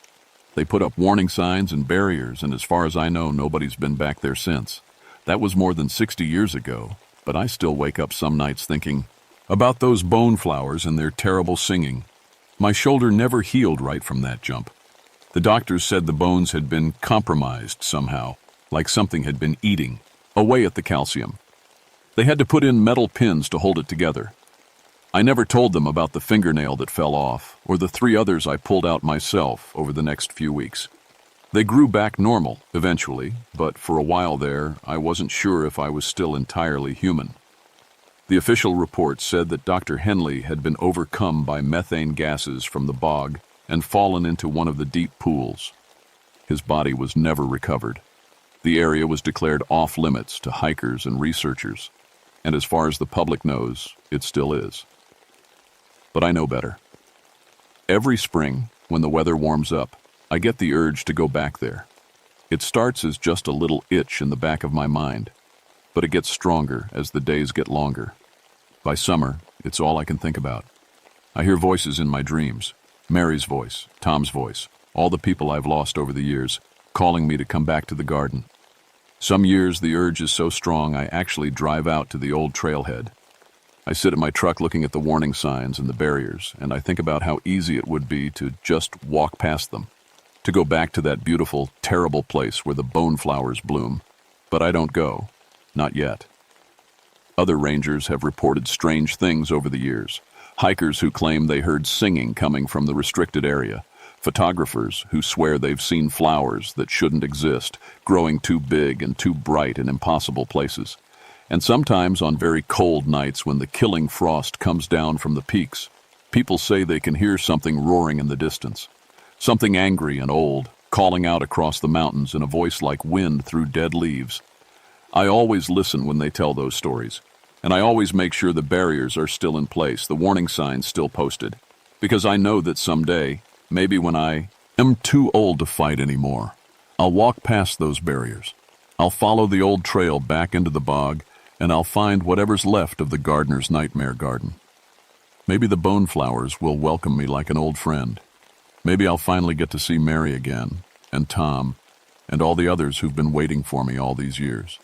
A: They put up warning signs and barriers, and as far as I know, nobody's been back there since. That was more than 60 years ago, but I still wake up some nights thinking about those bone flowers and their terrible singing. My shoulder never healed right from that jump. The doctors said the bones had been compromised somehow, like something had been eating away at the calcium. They had to put in metal pins to hold it together. I never told them about the fingernail that fell off, or the 3 others I pulled out myself over the next few weeks. They grew back normal, eventually, but for a while there, I wasn't sure if I was still entirely human. The official report said that Dr. Henley had been overcome by methane gases from the bog and fallen into one of the deep pools. His body was never recovered. The area was declared off-limits to hikers and researchers, and as far as the public knows, it still is. But I know better. Every spring, when the weather warms up, I get the urge to go back there. It starts as just a little itch in the back of my mind, but it gets stronger as the days get longer. By summer, it's all I can think about. I hear voices in my dreams, Mary's voice, Tom's voice, all the people I've lost over the years, calling me to come back to the garden. Some years the urge is so strong I actually drive out to the old trailhead. I sit in my truck looking at the warning signs and the barriers, and I think about how easy it would be to just walk past them, to go back to that beautiful, terrible place where the bone flowers bloom. But I don't go. Not yet. Other rangers have reported strange things over the years. Hikers who claim they heard singing coming from the restricted area. Photographers who swear they've seen flowers that shouldn't exist, growing too big and too bright in impossible places. And sometimes on very cold nights when the killing frost comes down from the peaks, people say they can hear something roaring in the distance. Something angry and old, calling out across the mountains in a voice like wind through dead leaves. I always listen when they tell those stories, and I always make sure the barriers are still in place, the warning signs still posted, because I know that someday, maybe when I am too old to fight anymore, I'll walk past those barriers. I'll follow the old trail back into the bog, and I'll find whatever's left of the gardener's nightmare garden. Maybe the bone flowers will welcome me like an old friend. Maybe I'll finally get to see Mary again, and Tom, and all the others who've been waiting for me all these years.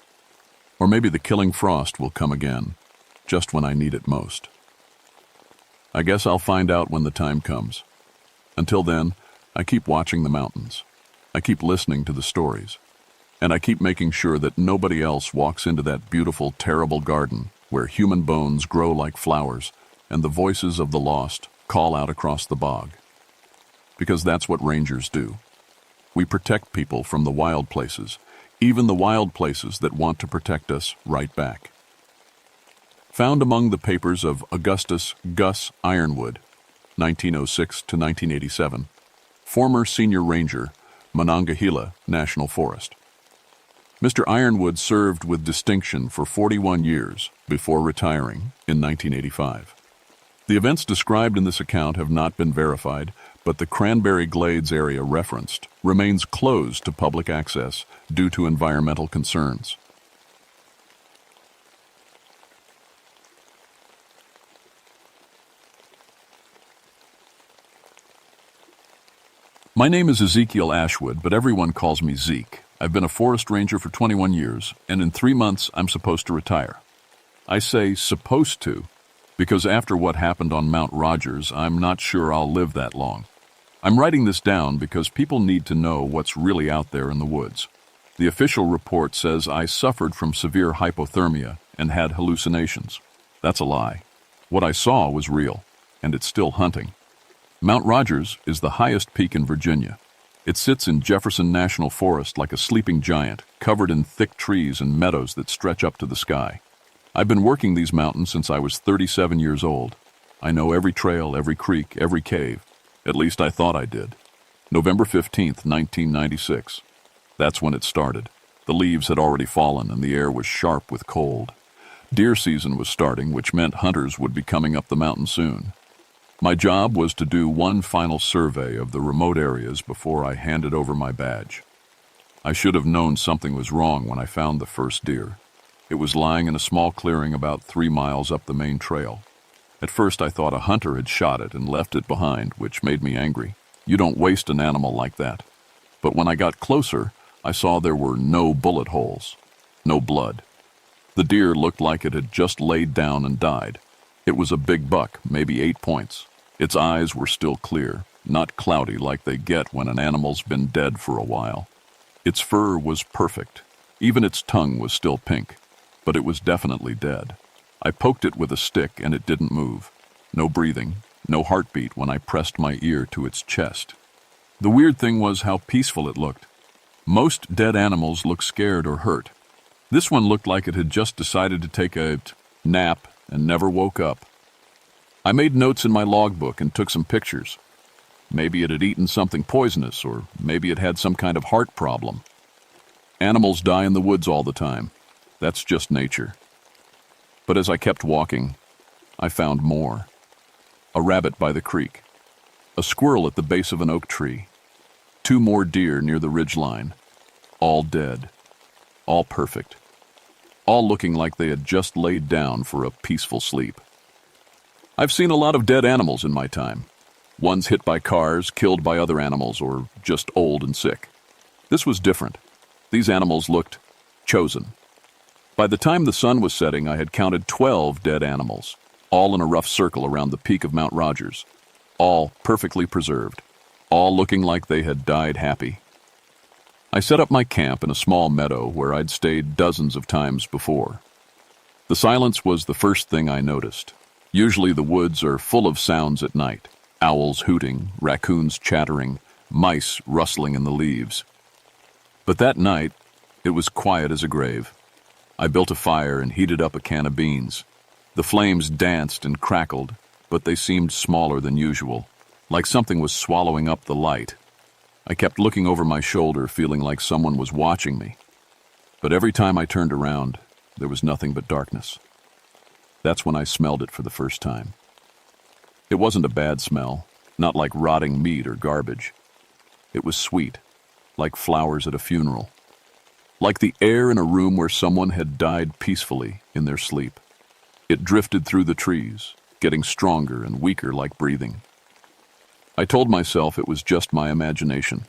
A: Or maybe the killing frost will come again, just when I need it most. I guess I'll find out when the time comes. Until then, I keep watching the mountains. I keep listening to the stories. And I keep making sure that nobody else walks into that beautiful, terrible garden where human bones grow like flowers and the voices of the lost call out across the bog. Because that's what rangers do. We protect people from the wild places, even the wild places that want to protect us right back. Found among the papers of Augustus Gus Ironwood, 1906 to 1987, former senior ranger, Monongahela National Forest. Mr. Ironwood served with distinction for 41 years before retiring in 1985. The events described in this account have not been verified, but the Cranberry Glades area referenced remains closed to public access due to environmental concerns. My name is Ezekiel Ashwood, but everyone calls me Zeke. I've been a forest ranger for 21 years, and in 3 months I'm supposed to retire. I say supposed to, because after what happened on Mount Rogers, I'm not sure I'll live that long. I'm writing this down because people need to know what's really out there in the woods. The official report says I suffered from severe hypothermia and had hallucinations. That's a lie. What I saw was real, and it's still hunting. Mount Rogers is the highest peak in Virginia. It sits in Jefferson National Forest like a sleeping giant, covered in thick trees and meadows that stretch up to the sky. I've been working these mountains since I was 37 years old. I know every trail, every creek, every cave. At least I thought I did. November 15th, 1996. That's when it started. The leaves had already fallen and the air was sharp with cold. Deer season was starting, which meant hunters would be coming up the mountain soon. My job was to do one final survey of the remote areas before I handed over my badge. I should have known something was wrong when I found the first deer. It was lying in a small clearing about 3 miles up the main trail. At first I thought a hunter had shot it and left it behind, which made me angry. You don't waste an animal like that. But when I got closer, I saw there were no bullet holes, no blood. The deer looked like it had just laid down and died. It was a big buck, maybe 8 points. Its eyes were still clear, not cloudy like they get when an animal's been dead for a while. Its fur was perfect. Even its tongue was still pink, but it was definitely dead. I poked it with a stick and it didn't move. No breathing, no heartbeat when I pressed my ear to its chest. The weird thing was how peaceful it looked. Most dead animals look scared or hurt. This one looked like it had just decided to take a nap and never woke up. I made notes in my logbook and took some pictures. Maybe it had eaten something poisonous, or maybe it had some kind of heart problem. Animals die in the woods all the time. That's just nature. But as I kept walking, I found more. A rabbit by the creek. A squirrel at the base of an oak tree. 2 more deer near the ridgeline. All dead. All perfect. All looking like they had just laid down for a peaceful sleep. I've seen a lot of dead animals in my time. Ones hit by cars, killed by other animals, or just old and sick. This was different. These animals looked Chosen. By the time the sun was setting, I had counted 12 dead animals, all in a rough circle around the peak of Mount Rogers, all perfectly preserved, all looking like they had died happy. I set up my camp in a small meadow where I'd stayed dozens of times before. The silence was the first thing I noticed. Usually the woods are full of sounds at night: owls hooting, raccoons chattering, mice rustling in the leaves. But that night, it was quiet as a grave. I built a fire and heated up a can of beans. The flames danced and crackled, but they seemed smaller than usual, like something was swallowing up the light. I kept looking over my shoulder, feeling like someone was watching me. But every time I turned around, there was nothing but darkness. That's when I smelled it for the first time. It wasn't a bad smell, not like rotting meat or garbage. It was sweet, like flowers at a funeral, like the air in a room where someone had died peacefully in their sleep. It drifted through the trees, getting stronger and weaker like breathing. I told myself it was just my imagination.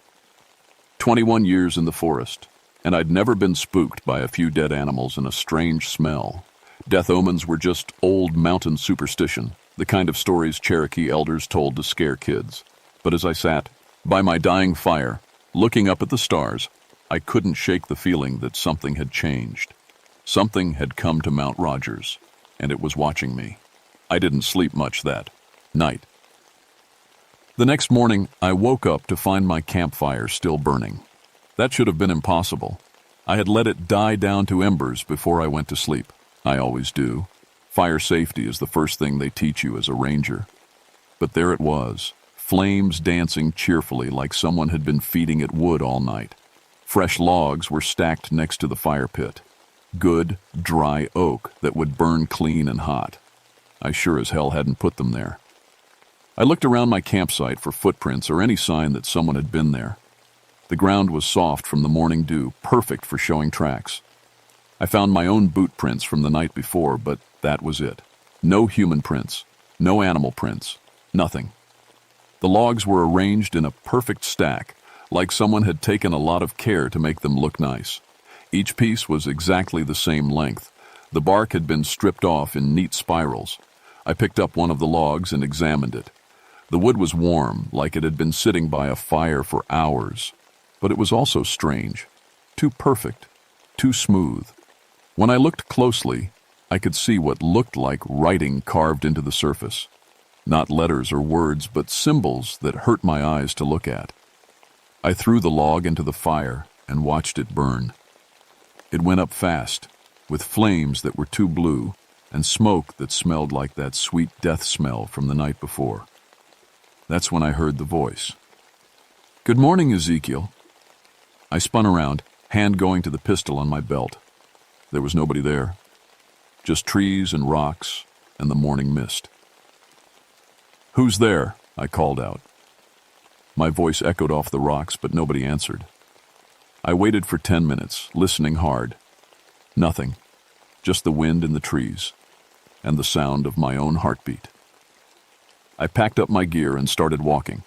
A: 21 years in the forest, and I'd never been spooked by a few dead animals and a strange smell. Death omens were just old mountain superstition, the kind of stories Cherokee elders told to scare kids. But as I sat by my dying fire, looking up at the stars, I couldn't shake the feeling that something had changed. Something had come to Mount Rogers, and it was watching me. I didn't sleep much that night. The next morning, I woke up to find my campfire still burning. That should have been impossible. I had let it die down to embers before I went to sleep. I always do. Fire safety is the first thing they teach you as a ranger. But there it was, flames dancing cheerfully like someone had been feeding it wood all night. Fresh logs were stacked next to the fire pit. Good, dry oak that would burn clean and hot. I sure as hell hadn't put them there. I looked around my campsite for footprints or any sign that someone had been there. The ground was soft from the morning dew, perfect for showing tracks. I found my own boot prints from the night before, but that was it. No human prints, no animal prints, nothing. The logs were arranged in a perfect stack, like someone had taken a lot of care to make them look nice. Each piece was exactly the same length. The bark had been stripped off in neat spirals. I picked up one of the logs and examined it. The wood was warm, like it had been sitting by a fire for hours. But it was also strange. Too perfect. Too smooth. When I looked closely, I could see what looked like writing carved into the surface. Not letters or words, but symbols that hurt my eyes to look at. I threw the log into the fire and watched it burn. It went up fast, with flames that were too blue and smoke that smelled like that sweet death smell from the night before. That's when I heard the voice. "Good morning, Ezekiel." I spun around, hand going to the pistol on my belt. There was nobody there. Just trees and rocks and the morning mist. "Who's there?" I called out. My voice echoed off the rocks, but nobody answered. I waited for 10 minutes, listening hard. Nothing. Just the wind in the trees and the sound of my own heartbeat. I packed up my gear and started walking.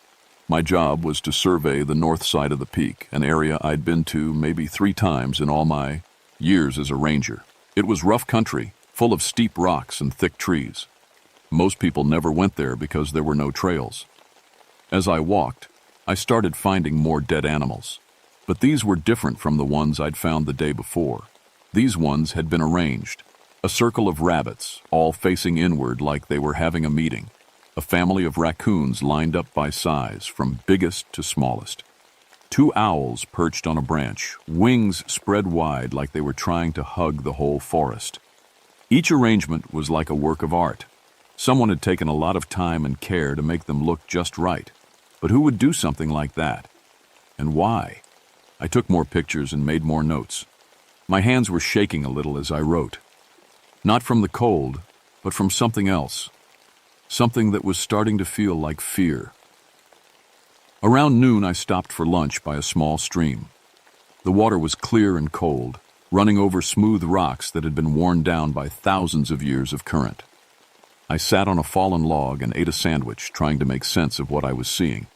A: My job was to survey the north side of the peak, an area I'd been to maybe 3 times in all my years as a ranger. It was rough country, full of steep rocks and thick trees. Most people never went there because there were no trails. As I walked, I started finding more dead animals. But these were different from the ones I'd found the day before. These ones had been arranged. A circle of rabbits, all facing inward like they were having a meeting. A family of raccoons lined up by size, from biggest to smallest. 2 owls perched on a branch, wings spread wide like they were trying to hug the whole forest. Each arrangement was like a work of art. Someone had taken a lot of time and care to make them look just right. But who would do something like that? And why? I took more pictures and made more notes. My hands were shaking a little as I wrote. Not from the cold, but from something else. Something that was starting to feel like fear. Around noon, I stopped for lunch by a small stream. The water was clear and cold, running over smooth rocks that had been worn down by thousands of years of current. I sat on a fallen log and ate a sandwich, trying to make sense of what I was seeing.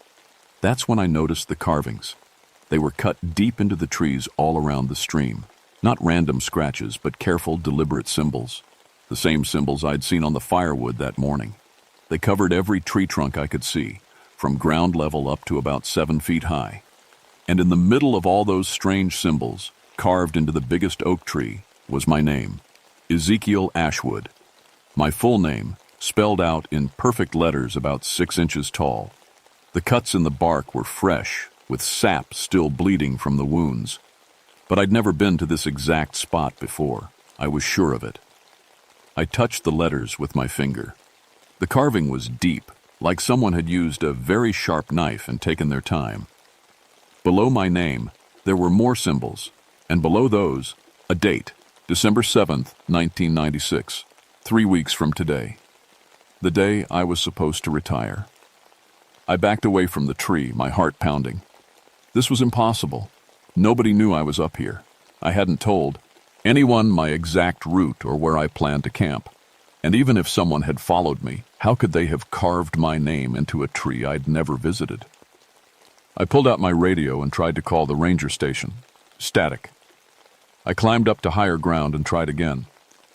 A: That's when I noticed the carvings. They were cut deep into the trees all around the stream. Not random scratches, but careful, deliberate symbols. The same symbols I'd seen on the firewood that morning. They covered every tree trunk I could see, from ground level up to about 7 feet high. And in the middle of all those strange symbols, carved into the biggest oak tree, was my name, Ezekiel Ashwood. My full name, spelled out in perfect letters about 6 inches tall. The cuts in the bark were fresh, with sap still bleeding from the wounds. But I'd never been to this exact spot before. I was sure of it. I touched the letters with my finger. The carving was deep, like someone had used a very sharp knife and taken their time. Below my name, there were more symbols, and below those, a date, December 7th, 1996, 3 weeks from today. The day I was supposed to retire. I backed away from the tree, my heart pounding. This was impossible. Nobody knew I was up here. I hadn't told anyone my exact route or where I planned to camp. And even if someone had followed me, how could they have carved my name into a tree I'd never visited? I pulled out my radio and tried to call the ranger station. Static. I climbed up to higher ground and tried again.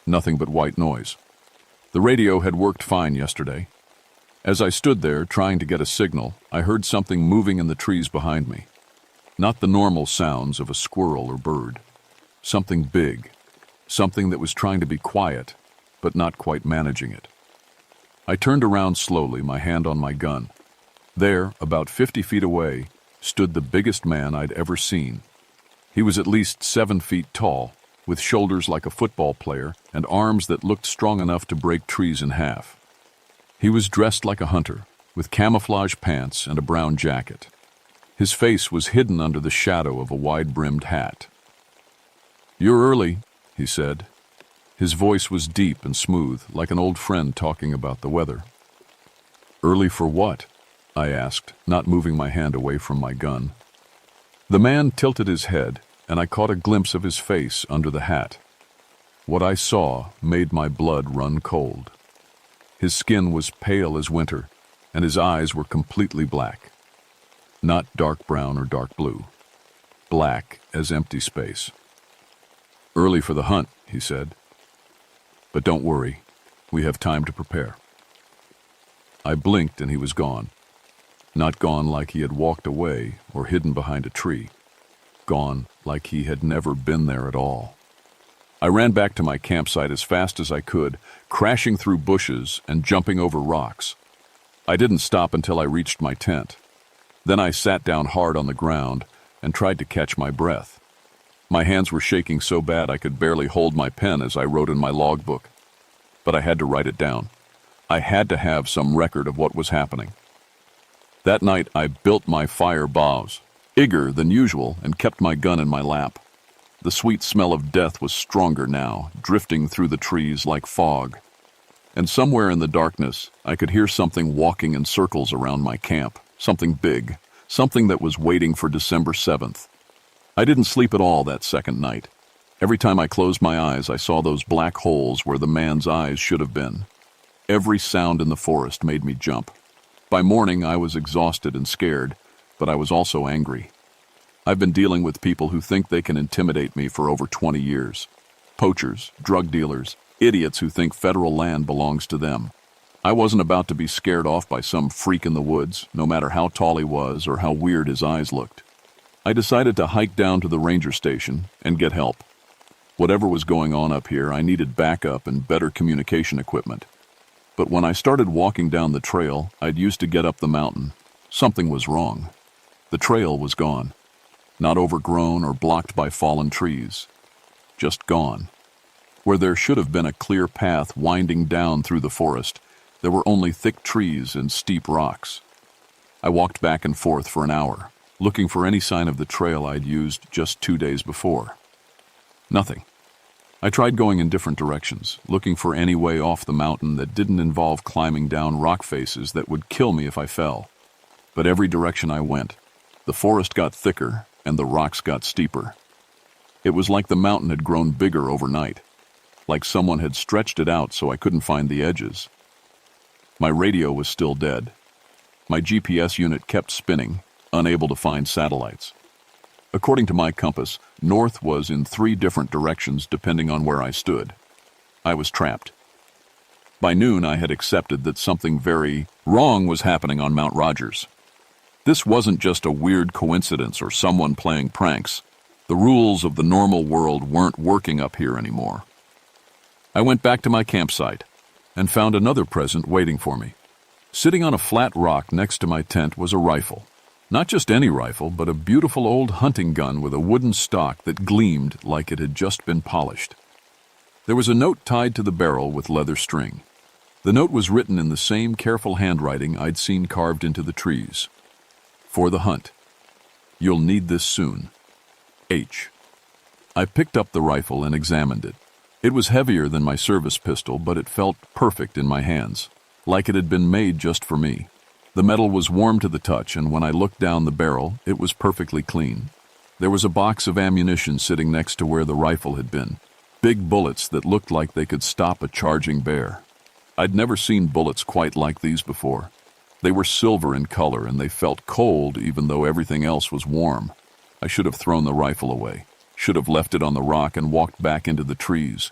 A: Nothing but white noise. The radio had worked fine yesterday. As I stood there trying to get a signal, I heard something moving in the trees behind me. Not the normal sounds of a squirrel or bird. Something big. Something that was trying to be quiet, but not quite managing it. I turned around slowly, my hand on my gun. There, about 50 feet away, stood the biggest man I'd ever seen. He was at least 7 feet tall, with shoulders like a football player and arms that looked strong enough to break trees in half. He was dressed like a hunter, with camouflage pants and a brown jacket. His face was hidden under the shadow of a wide-brimmed hat. "You're early," he said. His voice was deep and smooth, like an old friend talking about the weather. "Early for what?" I asked, not moving my hand away from my gun. The man tilted his head, and I caught a glimpse of his face under the hat. What I saw made my blood run cold. His skin was pale as winter, and his eyes were completely black. Not dark brown or dark blue. Black as empty space. "Early for the hunt," he said. "But don't worry, we have time to prepare." I blinked and he was gone. Not gone like he had walked away or hidden behind a tree. Gone like he had never been there at all. I ran back to my campsite as fast as I could, crashing through bushes and jumping over rocks. I didn't stop until I reached my tent. Then I sat down hard on the ground and tried to catch my breath. My hands were shaking so bad I could barely hold my pen as I wrote in my logbook. But I had to write it down. I had to have some record of what was happening. That night I built my fire boughs, eager than usual, and kept my gun in my lap. The sweet smell of death was stronger now, drifting through the trees like fog. And somewhere in the darkness, I could hear something walking in circles around my camp. Something big, something that was waiting for December 7th. I didn't sleep at all that second night. Every time I closed my eyes, I saw those black holes where the man's eyes should have been. Every sound in the forest made me jump. By morning, I was exhausted and scared, but I was also angry. I've been dealing with people who think they can intimidate me for over 20 years. Poachers, drug dealers, idiots who think federal land belongs to them. I wasn't about to be scared off by some freak in the woods, no matter how tall he was or how weird his eyes looked. I decided to hike down to the ranger station and get help. Whatever was going on up here, I needed backup and better communication equipment. But when I started walking down the trail I'd used to get up the mountain, something was wrong. The trail was gone. Not overgrown or blocked by fallen trees. Just gone. Where there should have been a clear path winding down through the forest, there were only thick trees and steep rocks. I walked back and forth for an hour, looking for any sign of the trail I'd used just 2 days before. Nothing. I tried going in different directions, looking for any way off the mountain that didn't involve climbing down rock faces that would kill me if I fell. But every direction I went, the forest got thicker and the rocks got steeper. It was like the mountain had grown bigger overnight, like someone had stretched it out so I couldn't find the edges. My radio was still dead. My GPS unit kept spinning, unable to find satellites. According to my compass, north was in 3 different directions depending on where I stood. I was trapped. By noon, I had accepted that something very wrong was happening on Mount Rogers. This wasn't just a weird coincidence or someone playing pranks. The rules of the normal world weren't working up here anymore. I went back to my campsite and found another present waiting for me. Sitting on a flat rock next to my tent was a rifle. Not just any rifle, but a beautiful old hunting gun with a wooden stock that gleamed like it had just been polished. There was a note tied to the barrel with leather string. The note was written in the same careful handwriting I'd seen carved into the trees. For the hunt. You'll need this soon. H. I picked up the rifle and examined it. It was heavier than my service pistol, but it felt perfect in my hands, like it had been made just for me. The metal was warm to the touch, and when I looked down the barrel, it was perfectly clean. There was a box of ammunition sitting next to where the rifle had been. Big bullets that looked like they could stop a charging bear. I'd never seen bullets quite like these before. They were silver in color, and they felt cold even though everything else was warm. I should have thrown the rifle away, should have left it on the rock and walked back into the trees.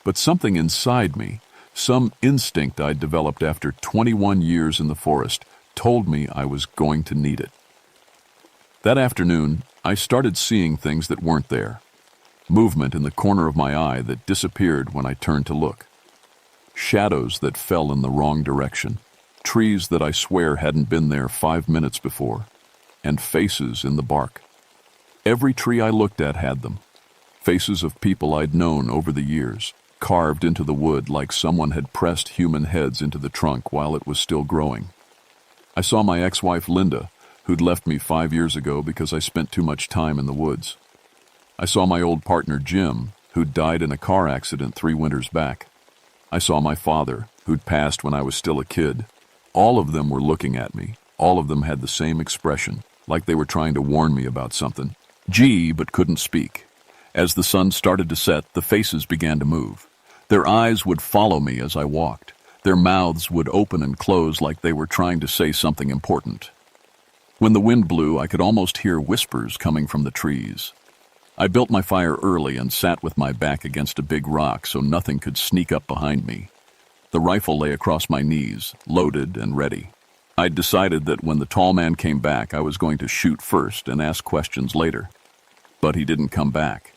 A: But something inside me, some instinct I'd developed after 21 years in the forest, told me I was going to need it. That afternoon, I started seeing things that weren't there. Movement in the corner of my eye that disappeared when I turned to look. Shadows that fell in the wrong direction. Trees that I swear hadn't been there 5 minutes before. And faces in the bark. Every tree I looked at had them. Faces of people I'd known over the years, carved into the wood like someone had pressed human heads into the trunk while it was still growing. I saw my ex-wife Linda, who'd left me 5 years ago because I spent too much time in the woods. I saw my old partner Jim, who'd died in a car accident 3 winters back. I saw my father, who'd passed when I was still a kid. All of them were looking at me. All of them had the same expression, like they were trying to warn me about something. But couldn't speak. As the sun started to set, the faces began to move. Their eyes would follow me as I walked. Their mouths would open and close like they were trying to say something important. When the wind blew, I could almost hear whispers coming from the trees. I built my fire early and sat with my back against a big rock so nothing could sneak up behind me. The rifle lay across my knees, loaded and ready. I'd decided that when the tall man came back, I was going to shoot first and ask questions later. But he didn't come back.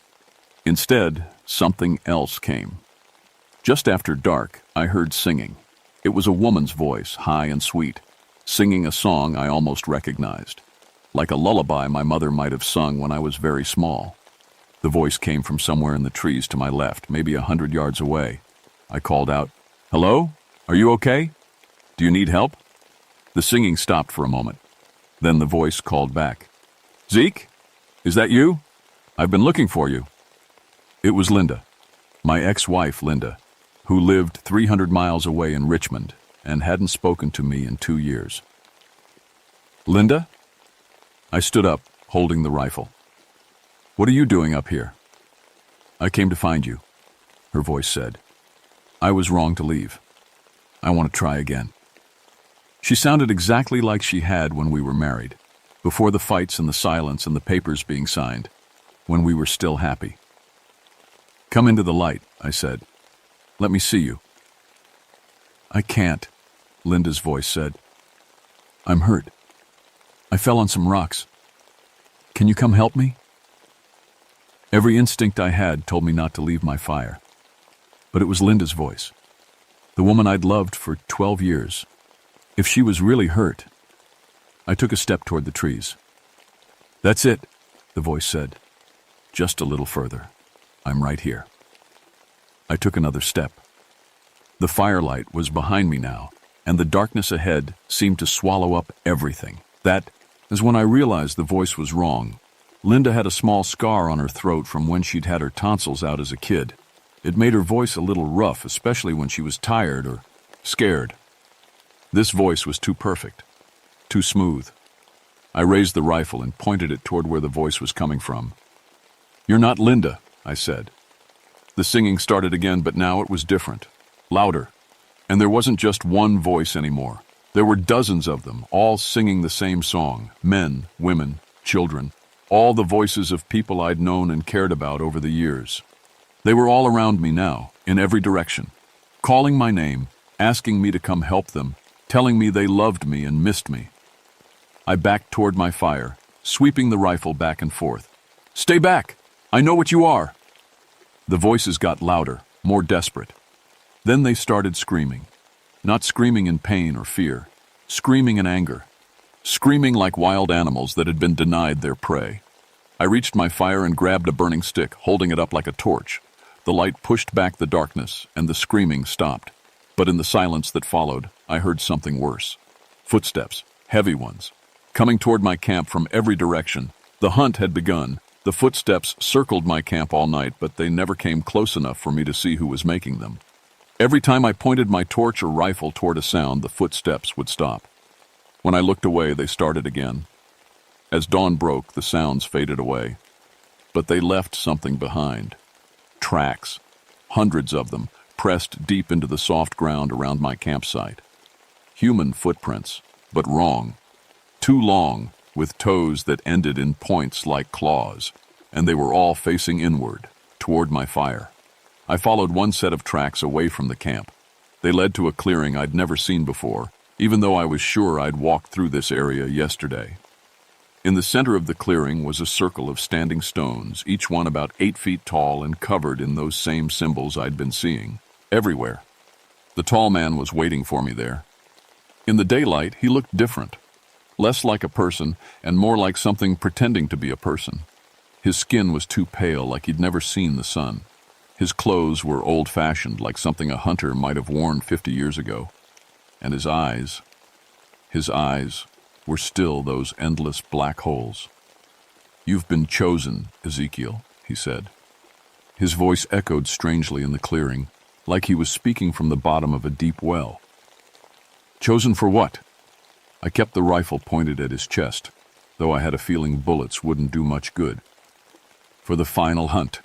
A: Instead, something else came. Just after dark, I heard singing. It was a woman's voice, high and sweet, singing a song I almost recognized. Like a lullaby my mother might have sung when I was very small. The voice came from somewhere in the trees to my left, maybe 100 yards away. I called out, "Hello? Are you okay? Do you need help?" The singing stopped for a moment. Then the voice called back, "Zeke? Is that you? I've been looking for you." It was Linda, my ex-wife Linda, who lived 300 miles away in Richmond and hadn't spoken to me in 2 years. "Linda?" I stood up, holding the rifle. "What are you doing up here?" "I came to find you," her voice said. "I was wrong to leave. I want to try again." She sounded exactly like she had when we were married, before the fights and the silence and the papers being signed, when we were still happy. "Come into the light," I said. "Let me see you." "I can't," Linda's voice said. "I'm hurt. I fell on some rocks. Can you come help me?" Every instinct I had told me not to leave my fire. But it was Linda's voice, the woman I'd loved for 12 years. If she was really hurt, I took a step toward the trees. "That's it," the voice said. "Just a little further. I'm right here." I took another step. The firelight was behind me now, and the darkness ahead seemed to swallow up everything. That is when I realized the voice was wrong. Linda had a small scar on her throat from when she'd had her tonsils out as a kid. It made her voice a little rough, especially when she was tired or scared. This voice was too perfect, too smooth. I raised the rifle and pointed it toward where the voice was coming from. "You're not Linda," I said. The singing started again, but now it was different, louder. And there wasn't just one voice anymore. There were dozens of them, all singing the same song, men, women, children. all the voices of people I'd known and cared about over the years. They were all around me now, in every direction, calling my name, asking me to come help them, telling me they loved me and missed me. I backed toward my fire, sweeping the rifle back and forth. "Stay back! I know what you are!" The voices got louder, more desperate. Then they started screaming. Not screaming in pain or fear, screaming in anger. Screaming like wild animals that had been denied their prey. I reached my fire and grabbed a burning stick, holding it up like a torch. The light pushed back the darkness, and the screaming stopped. But in the silence that followed, I heard something worse. Footsteps, heavy ones, coming toward my camp from every direction. The hunt had begun. The footsteps circled my camp all night, but they never came close enough for me to see who was making them. Every time I pointed my torch or rifle toward a sound, the footsteps would stop. When I looked away, they started again. As dawn broke, the sounds faded away. But they left something behind. Tracks, hundreds of them, pressed deep into the soft ground around my campsite. Human footprints, but wrong. Too long, with toes that ended in points like claws, and they were all facing inward, toward my fire. I followed one set of tracks away from the camp. They led to a clearing I'd never seen before, even though I was sure I'd walked through this area yesterday. In the center of the clearing was a circle of standing stones, each one about 8 feet tall and covered in those same symbols I'd been seeing, everywhere. The tall man was waiting for me there. In the daylight, he looked different, less like a person and more like something pretending to be a person. His skin was too pale, like he'd never seen the sun. His clothes were old-fashioned, like something a hunter might have worn 50 years ago. And his eyes were still those endless black holes. "You've been chosen, Ezekiel," he said. His voice echoed strangely in the clearing, like he was speaking from the bottom of a deep well. "Chosen for what?" I kept the rifle pointed at his chest, though I had a feeling bullets wouldn't do much good. "For the final hunt,"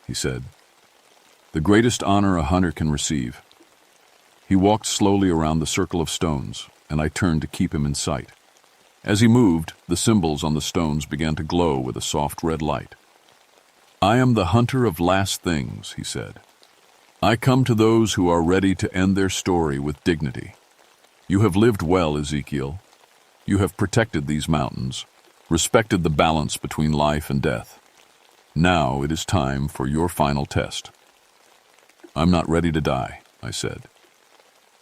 A: he said. "The greatest honor a hunter can receive." He walked slowly around the circle of stones, and I turned to keep him in sight. As he moved, the symbols on the stones began to glow with a soft red light. "I am the hunter of last things," he said. "I come to those who are ready to end their story with dignity. You have lived well, Ezekiel. You have protected these mountains, respected the balance between life and death. Now it is time for your final test." "I'm not ready to die," I said.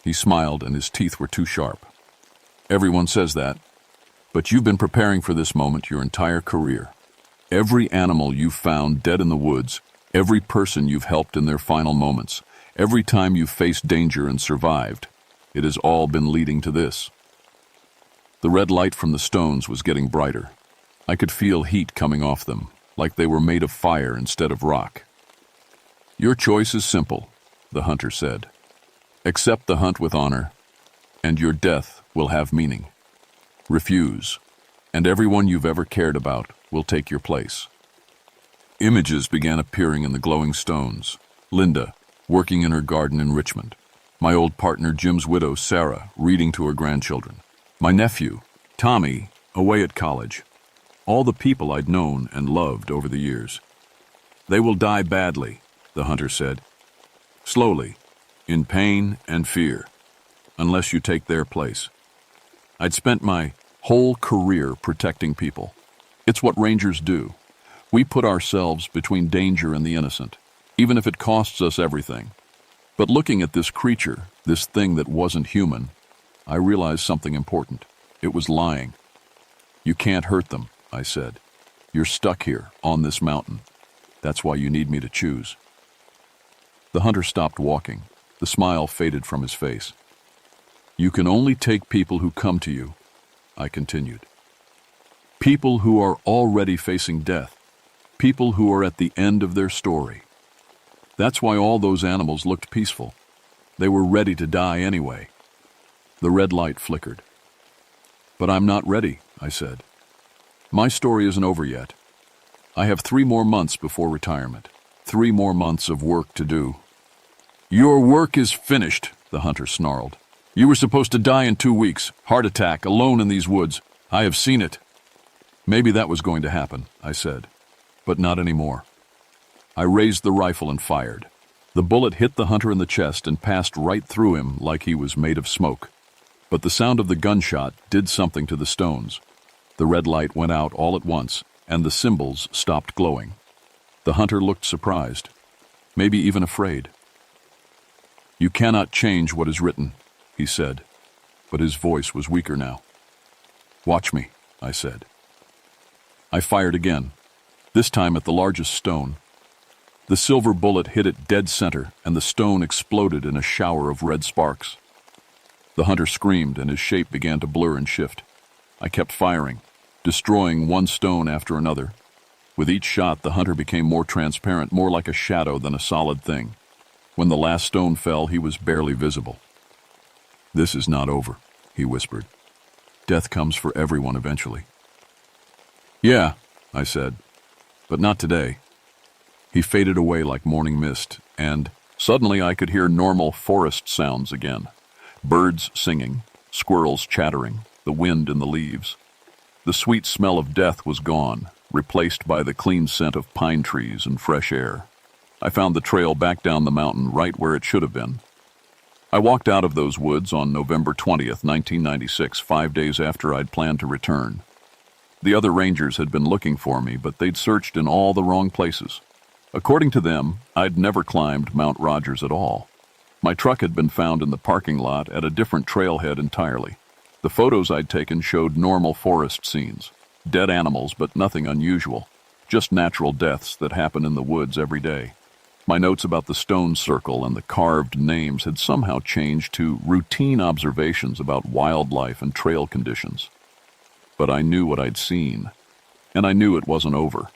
A: He smiled, and his teeth were too sharp. "Everyone says that, but you've been preparing for this moment your entire career. Every animal you've found dead in the woods, every person you've helped in their final moments, every time you've faced danger and survived, it has all been leading to this." The red light from the stones was getting brighter. I could feel heat coming off them, like they were made of fire instead of rock. "Your choice is simple," the hunter said. "Accept the hunt with honor, and your death will have meaning. Refuse, and everyone you've ever cared about will take your place." Images began appearing in the glowing stones. Linda, working in her garden in Richmond. My old partner Jim's widow, Sarah, reading to her grandchildren. My nephew, Tommy, away at college. All the people I'd known and loved over the years. "They will die badly," the hunter said. "Slowly, in pain and fear, unless you take their place." I'd spent my whole career protecting people. It's what rangers do. We put ourselves between danger and the innocent, even if it costs us everything. But looking at this creature, this thing that wasn't human, I realized something important. It was lying. "You can't hurt them," I said. "You're stuck here, on this mountain. That's why you need me to choose." The hunter stopped walking. The smile faded from his face. "You can only take people who come to you," I continued. "People who are already facing death. People who are at the end of their story. That's why all those animals looked peaceful. They were ready to die anyway." The red light flickered. "But I'm not ready," I said. "My story isn't over yet. I have 3 more months before retirement. 3 more months of work to do." "Your work is finished," the hunter snarled. "You were supposed to die in 2 weeks. Heart attack, alone in these woods. I have seen it." Maybe that was going to happen, I said, but not anymore. I raised the rifle and fired. The bullet hit the hunter in the chest and passed right through him like he was made of smoke. But the sound of the gunshot did something to the stones. The red light went out all at once, and the symbols stopped glowing. The hunter looked surprised, maybe even afraid. "You cannot change what is written," he said, but his voice was weaker now. "Watch me," I said. I fired again, this time at the largest stone. The silver bullet hit it dead center, and the stone exploded in a shower of red sparks. The hunter screamed, and his shape began to blur and shift. I kept firing, destroying one stone after another. With each shot, the hunter became more transparent, more like a shadow than a solid thing. When the last stone fell, he was barely visible. "This is not over," he whispered. "Death comes for everyone eventually." "Yeah," I said, "but not today." He faded away like morning mist, and suddenly I could hear normal forest sounds again. Birds singing, squirrels chattering, the wind in the leaves. The sweet smell of death was gone, replaced by the clean scent of pine trees and fresh air. I found the trail back down the mountain right where it should have been. I walked out of those woods on November 20th, 1996, 5 days after I'd planned to return. The other rangers had been looking for me, but they'd searched in all the wrong places. According to them, I'd never climbed Mount Rogers at all. My truck had been found in the parking lot at a different trailhead entirely. The photos I'd taken showed normal forest scenes, dead animals, but nothing unusual, just natural deaths that happen in the woods every day. My notes about the stone circle and the carved names had somehow changed to routine observations about wildlife and trail conditions. But I knew what I'd seen, and I knew it wasn't over.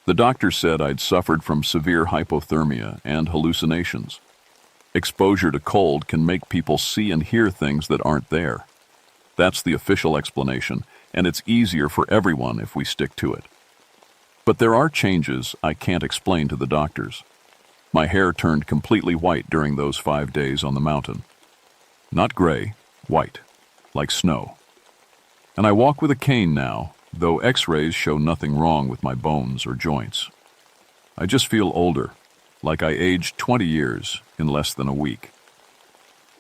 A: The doctor said I'd suffered from severe hypothermia and hallucinations. Exposure to cold can make people see and hear things that aren't there. That's the official explanation, and it's easier for everyone if we stick to it. But there are changes I can't explain to the doctors. My hair turned completely white during those 5 days on the mountain. Not gray, white, like snow. And I walk with a cane now, though x-rays show nothing wrong with my bones or joints. I just feel older, like I aged 20 years in less than a week.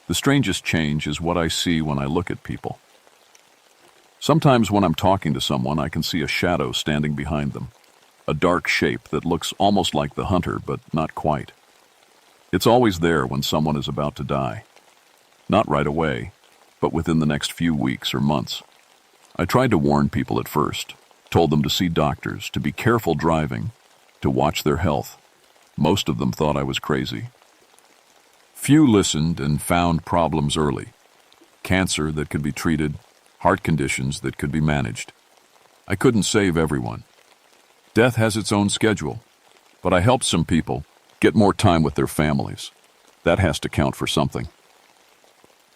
A: The strangest change is what I see when I look at people. Sometimes when I'm talking to someone, I can see a shadow standing behind them, a dark shape that looks almost like the hunter, but not quite. It's always there when someone is about to die. Not right away, but within the next few weeks or months. I tried to warn people at first, told them to see doctors, to be careful driving, to watch their health. Most of them thought I was crazy. Few listened and found problems early. Cancer that could be treated, heart conditions that could be managed. I couldn't save everyone. Death has its own schedule, but I helped some people get more time with their families. That has to count for something.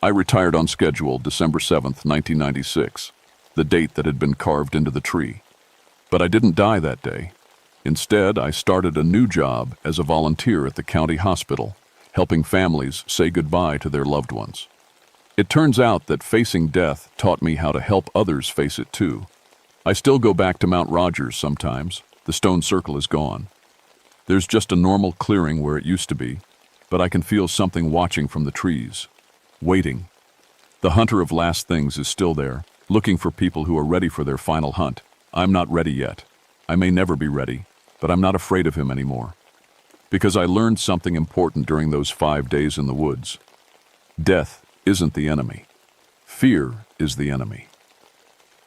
A: I retired on schedule December 7th, 1996, the date that had been carved into the tree. But I didn't die that day. Instead, I started a new job as a volunteer at the county hospital, helping families say goodbye to their loved ones. It turns out that facing death taught me how to help others face it too. I still go back to Mount Rogers sometimes. The stone circle is gone. There's just a normal clearing where it used to be, but I can feel something watching from the trees, waiting. The hunter of last things is still there, looking for people who are ready for their final hunt. I'm not ready yet. I may never be ready, but I'm not afraid of him anymore. Because I learned something important during those 5 days in the woods. Death isn't the enemy. Fear is the enemy.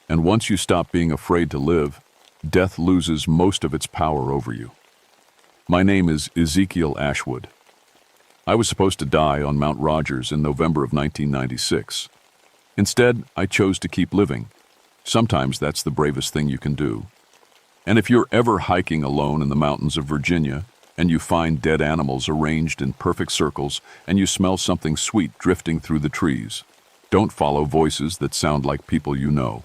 A: And once you stop being afraid to live, death loses most of its power over you. My name is Ezekiel Ashwood. I was supposed to die on Mount Rogers in November of 1996. Instead, I chose to keep living. Sometimes that's the bravest thing you can do. And if you're ever hiking alone in the mountains of Virginia, and you find dead animals arranged in perfect circles, and you smell something sweet drifting through the trees, don't follow voices that sound like people you know.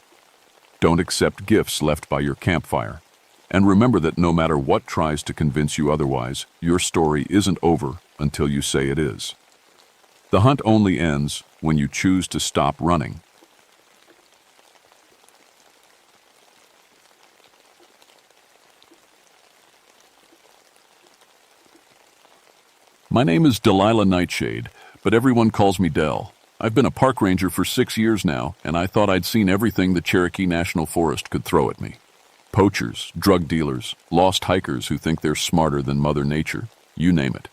A: Don't accept gifts left by your campfire. And remember that no matter what tries to convince you otherwise, your story isn't over until you say it is. The hunt only ends when you choose to stop running. My name is Delilah Nightshade, but everyone calls me Del. I've been a park ranger for 6 years now, and I thought I'd seen everything the Cherokee National Forest could throw at me. Poachers, drug dealers, lost hikers who think they're smarter than Mother Nature, you name it.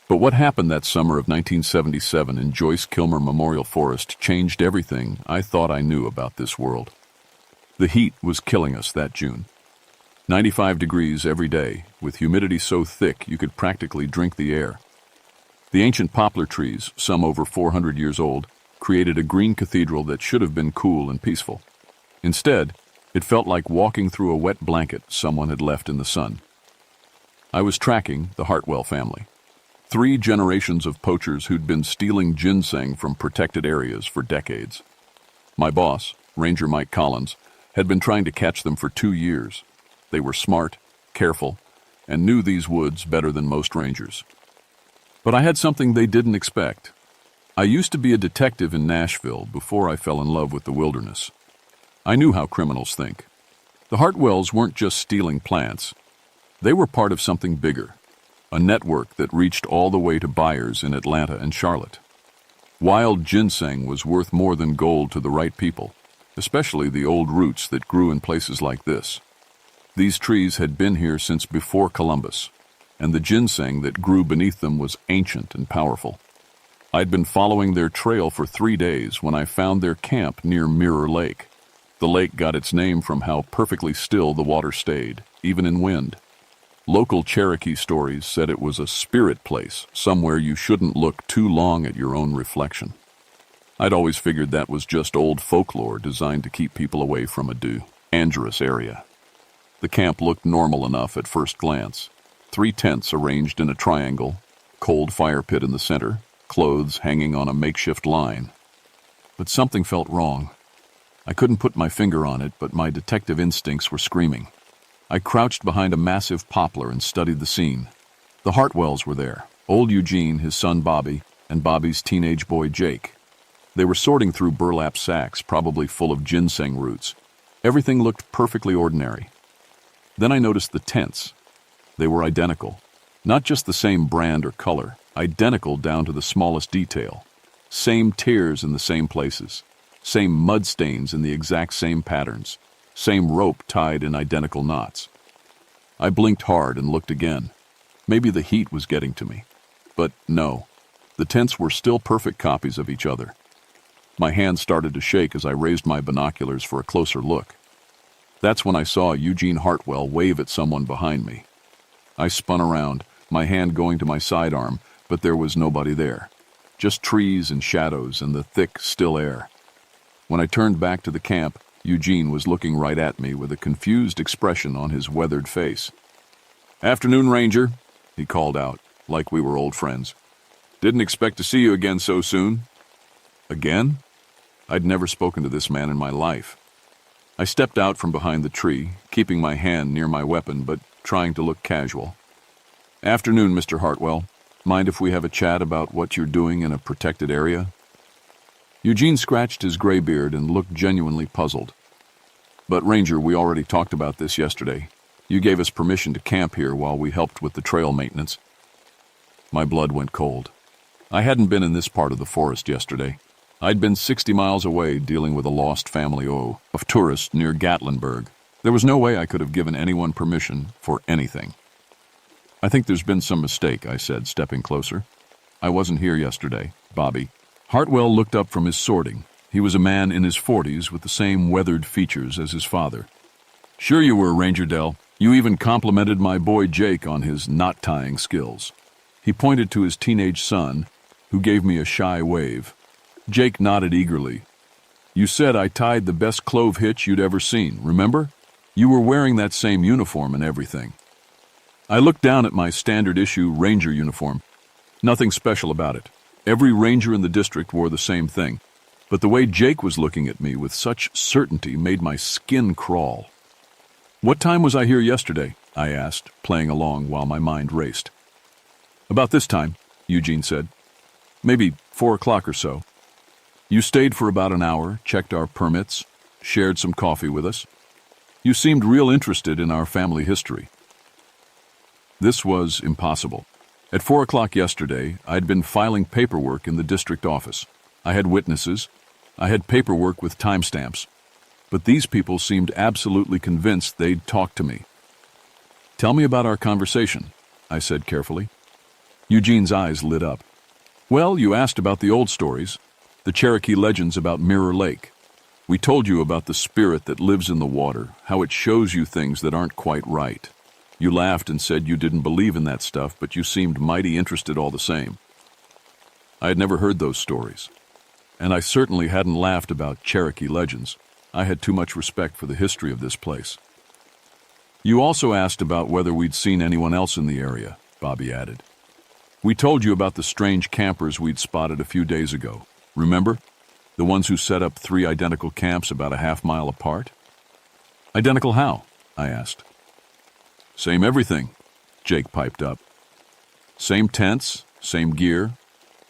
A: But what happened that summer of 1977 in Joyce Kilmer Memorial Forest changed everything I thought I knew about this world. The heat was killing us that June. 95 degrees every day, with humidity so thick you could practically drink the air. The ancient poplar trees, some over 400 years old, created a green cathedral that should have been cool and peaceful. Instead, it felt like walking through a wet blanket someone had left in the sun. I was tracking the Hartwell family. 3 generations of poachers who'd been stealing ginseng from protected areas for decades. My boss, Ranger Mike Collins, had been trying to catch them for 2 years. They were smart, careful, and knew these woods better than most rangers. But I had something they didn't expect. I used to be a detective in Nashville before I fell in love with the wilderness. I knew how criminals think. The Hartwells weren't just stealing plants. They were part of something bigger, a network that reached all the way to buyers in Atlanta and Charlotte. Wild ginseng was worth more than gold to the right people, especially the old roots that grew in places like this. These trees had been here since before Columbus, and the ginseng that grew beneath them was ancient and powerful. I'd been following their trail for 3 days when I found their camp near Mirror Lake. The lake got its name from how perfectly still the water stayed, even in wind. Local Cherokee stories said it was a spirit place, somewhere you shouldn't look too long at your own reflection. I'd always figured that was just old folklore designed to keep people away from a dangerous area. The camp looked normal enough at first glance. 3 tents arranged in a triangle, cold fire pit in the center, clothes hanging on a makeshift line. But something felt wrong. I couldn't put my finger on it, but my detective instincts were screaming. I crouched behind a massive poplar and studied the scene. The Hartwells were there, old Eugene, his son Bobby, and Bobby's teenage boy Jake. They were sorting through burlap sacks, probably full of ginseng roots. Everything looked perfectly ordinary. Then I noticed the tents. They were identical. Not just the same brand or color, identical down to the smallest detail. Same tiers in the same places. Same mud stains in the exact same patterns. Same rope tied in identical knots. I blinked hard and looked again. Maybe the heat was getting to me. But no, the tents were still perfect copies of each other. My hand started to shake as I raised my binoculars for a closer look. That's when I saw Eugene Hartwell wave at someone behind me. I spun around, my hand going to my sidearm, but there was nobody there. Just trees and shadows and the thick, still air. When I turned back to the camp, Eugene was looking right at me with a confused expression on his weathered face. "Afternoon, Ranger," he called out, like we were old friends. "Didn't expect to see you again so soon." Again? I'd never spoken to this man in my life. I stepped out from behind the tree, keeping my hand near my weapon, but trying to look casual. "Afternoon, Mr. Hartwell. Mind if we have a chat about what you're doing in a protected area?" Eugene scratched his gray beard and looked genuinely puzzled. "But Ranger, we already talked about this yesterday. You gave us permission to camp here while we helped with the trail maintenance." My blood went cold. I hadn't been in this part of the forest yesterday. I'd been 60 miles away dealing with a lost family of tourists near Gatlinburg. There was no way I could have given anyone permission for anything. "I think there's been some mistake," I said, stepping closer. "I wasn't here yesterday, Bobby." Hartwell looked up from his sorting. He was a man in his 40s with the same weathered features as his father. "Sure you were, Ranger Dell. You even complimented my boy Jake on his knot-tying skills." He pointed to his teenage son, who gave me a shy wave. Jake nodded eagerly. "You said I tied the best clove hitch you'd ever seen, remember? You were wearing that same uniform and everything." I looked down at my standard-issue Ranger uniform. Nothing special about it. Every ranger in the district wore the same thing. But the way Jake was looking at me with such certainty made my skin crawl. "What time was I here yesterday?" I asked, playing along while my mind raced. "About this time," Eugene said. "Maybe 4 o'clock or so. You stayed for about an hour, checked our permits, shared some coffee with us. You seemed real interested in our family history." This was impossible. At 4 o'clock yesterday, I'd been filing paperwork in the district office. I had witnesses. I had paperwork with timestamps. But these people seemed absolutely convinced they'd talk to me. "Tell me about our conversation," I said carefully. Eugene's eyes lit up. "Well, you asked about the old stories, the Cherokee legends about Mirror Lake. We told you about the spirit that lives in the water, how it shows you things that aren't quite right. You laughed and said you didn't believe in that stuff, but you seemed mighty interested all the same." I had never heard those stories, and I certainly hadn't laughed about Cherokee legends. I had too much respect for the history of this place. "You also asked about whether we'd seen anyone else in the area," Bobby added. "We told you about the strange campers we'd spotted a few days ago. Remember? The ones who set up 3 identical camps about a half-mile apart?" "Identical how?" I asked. "Same everything," Jake piped up. "Same tents, same gear,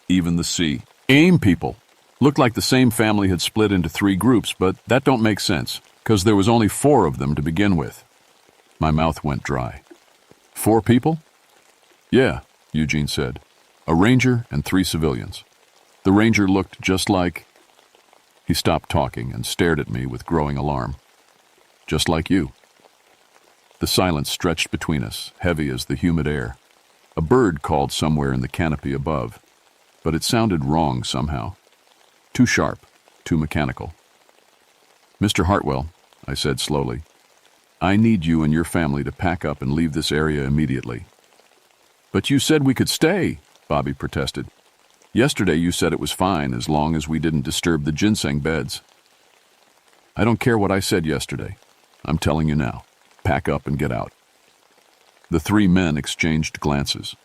A: even the sea. AIM people. Looked like the same family had split into 3 groups, but that don't make sense, 'cause there was only 4 of them to begin with." My mouth went dry. 4 people? "Yeah," Eugene said. "A ranger and 3 civilians. The ranger looked just like—" He stopped talking and stared at me with growing alarm. "Just like you." The silence stretched between us, heavy as the humid air. A bird called somewhere in the canopy above, but it sounded wrong somehow. Too sharp, too mechanical. "Mr. Hartwell," I said slowly, "I need you and your family to pack up and leave this area immediately." "But you said we could stay," Bobby protested. "Yesterday you said it was fine as long as we didn't disturb the ginseng beds." "I don't care what I said yesterday. I'm telling you now. Pack up and get out." The 3 men exchanged glances.